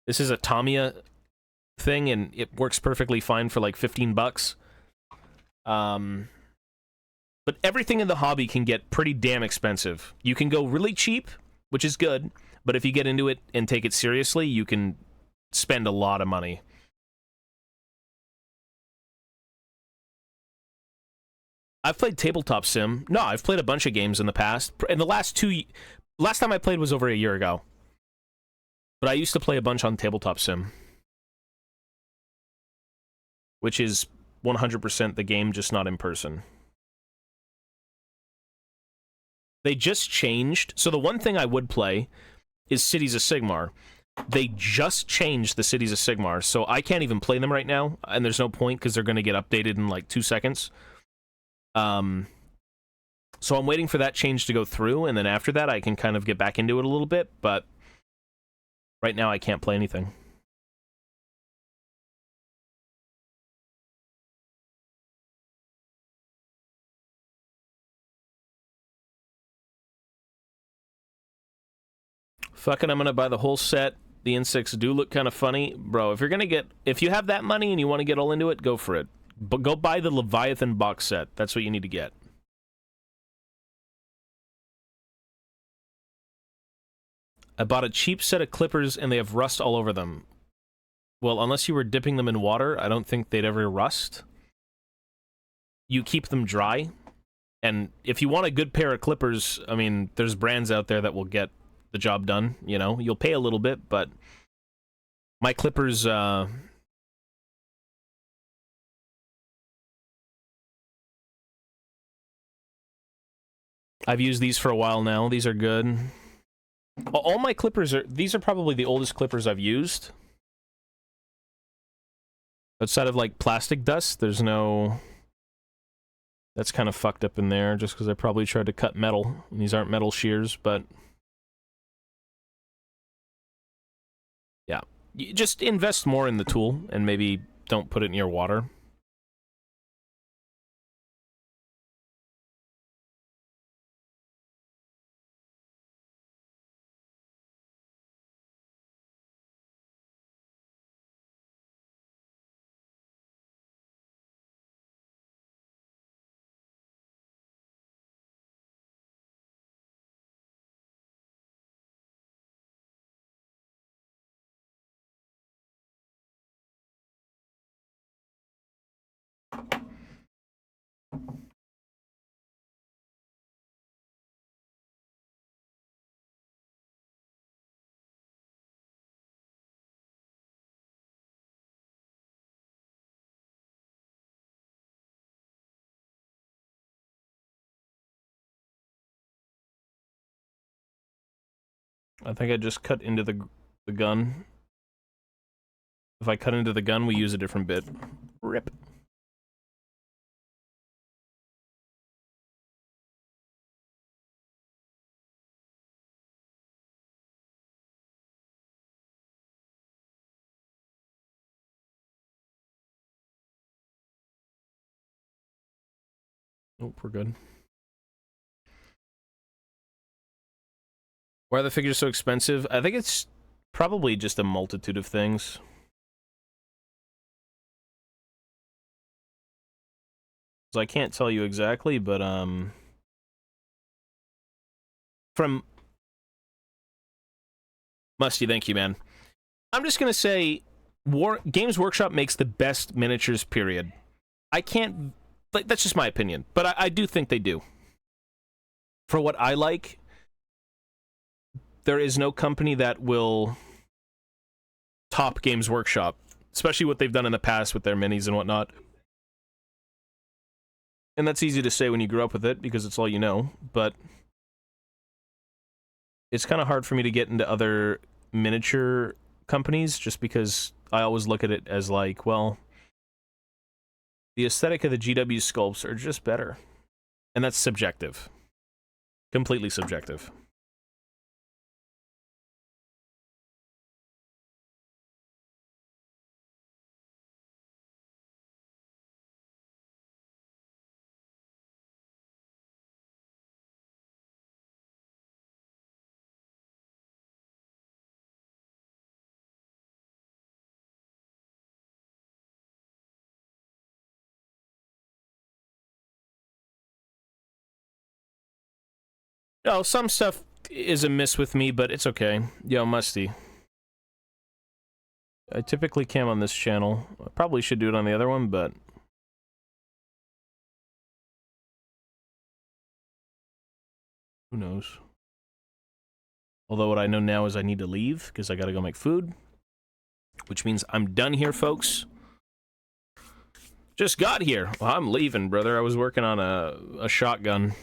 this is a Tamiya thing, and it works perfectly fine for like $15. But everything in the hobby can get pretty damn expensive. You can go really cheap, which is good, but if you get into it and take it seriously, you can spend a lot of money. I've played Tabletop Sim. No, I've played a bunch of games in the past. In the last time I played was over a year ago. But I used to play a bunch on Tabletop Sim. Which is 100% the game, just not in person. They just changed. So the one thing I would play is Cities of Sigmar. They just changed the Cities of Sigmar, so I can't even play them right now, and there's no point because they're going to get updated in like 2 seconds. So I'm waiting for that change to go through, and then after that I can kind of get back into it a little bit, but right now I can't play anything. Fucking, I'm gonna buy the whole set. The insects do look kind of funny. Bro, if you have that money and you want to get all into it, go for it. But go buy the Leviathan box set. That's what you need to get. I bought a cheap set of clippers and they have rust all over them. Well, unless you were dipping them in water, I don't think they'd ever rust. You keep them dry. And if you want a good pair of clippers, I mean, there's brands out there that will get the job done, you know? You'll pay a little bit, but my clippers, I've used these for a while now. These are good. All my clippers these are probably the oldest clippers I've used. Outside of, like, plastic dust, there's no... That's kind of fucked up in there, just because I probably tried to cut metal. And these aren't metal shears, but... Yeah. You just invest more in the tool, and maybe don't put it near water. I think I just cut into the gun. If I cut into the gun, we use a different bit. Rip. Nope, we're good. Why are the figures so expensive? I think it's probably just a multitude of things. So I can't tell you exactly, but from Musty, thank you, man. I'm just gonna say, Games Workshop makes the best miniatures. Period. I can't. Like, that's just my opinion, but I do think they do. For what I like, there is no company that will top Games Workshop, especially what they've done in the past with their minis and whatnot. And that's easy to say when you grew up with it, because it's all you know, but it's kind of hard for me to get into other miniature companies, just because I always look at it as like, well, the aesthetic of the GW sculpts are just better. And that's subjective. Completely subjective. No, some stuff is amiss with me, but it's okay. Yo, Musty. I typically cam on this channel. I probably should do it on the other one, but... who knows? Although what I know now is I need to leave, because I gotta go make food. Which means I'm done here, folks. Just got here. Well, I'm leaving, brother. I was working on a shotgun.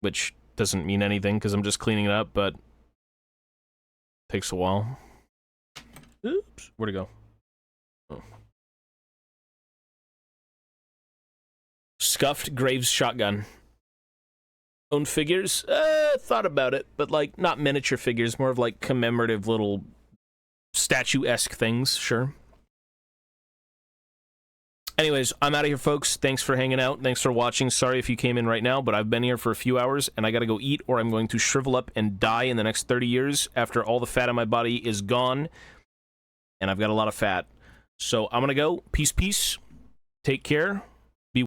Which doesn't mean anything, because I'm just cleaning it up, but... takes a while. Oops. Where'd it go? Oh. Scuffed Graves shotgun. Own figures? Thought about it, but like, not miniature figures, more of like commemorative little statue-esque things, sure. Anyways, I'm out of here, folks. Thanks for hanging out. Thanks for watching. Sorry if you came in right now, but I've been here for a few hours, and I gotta go eat, or I'm going to shrivel up and die in the next 30 years after all the fat on my body is gone, and I've got a lot of fat. So I'm gonna go. Peace, peace. Take care.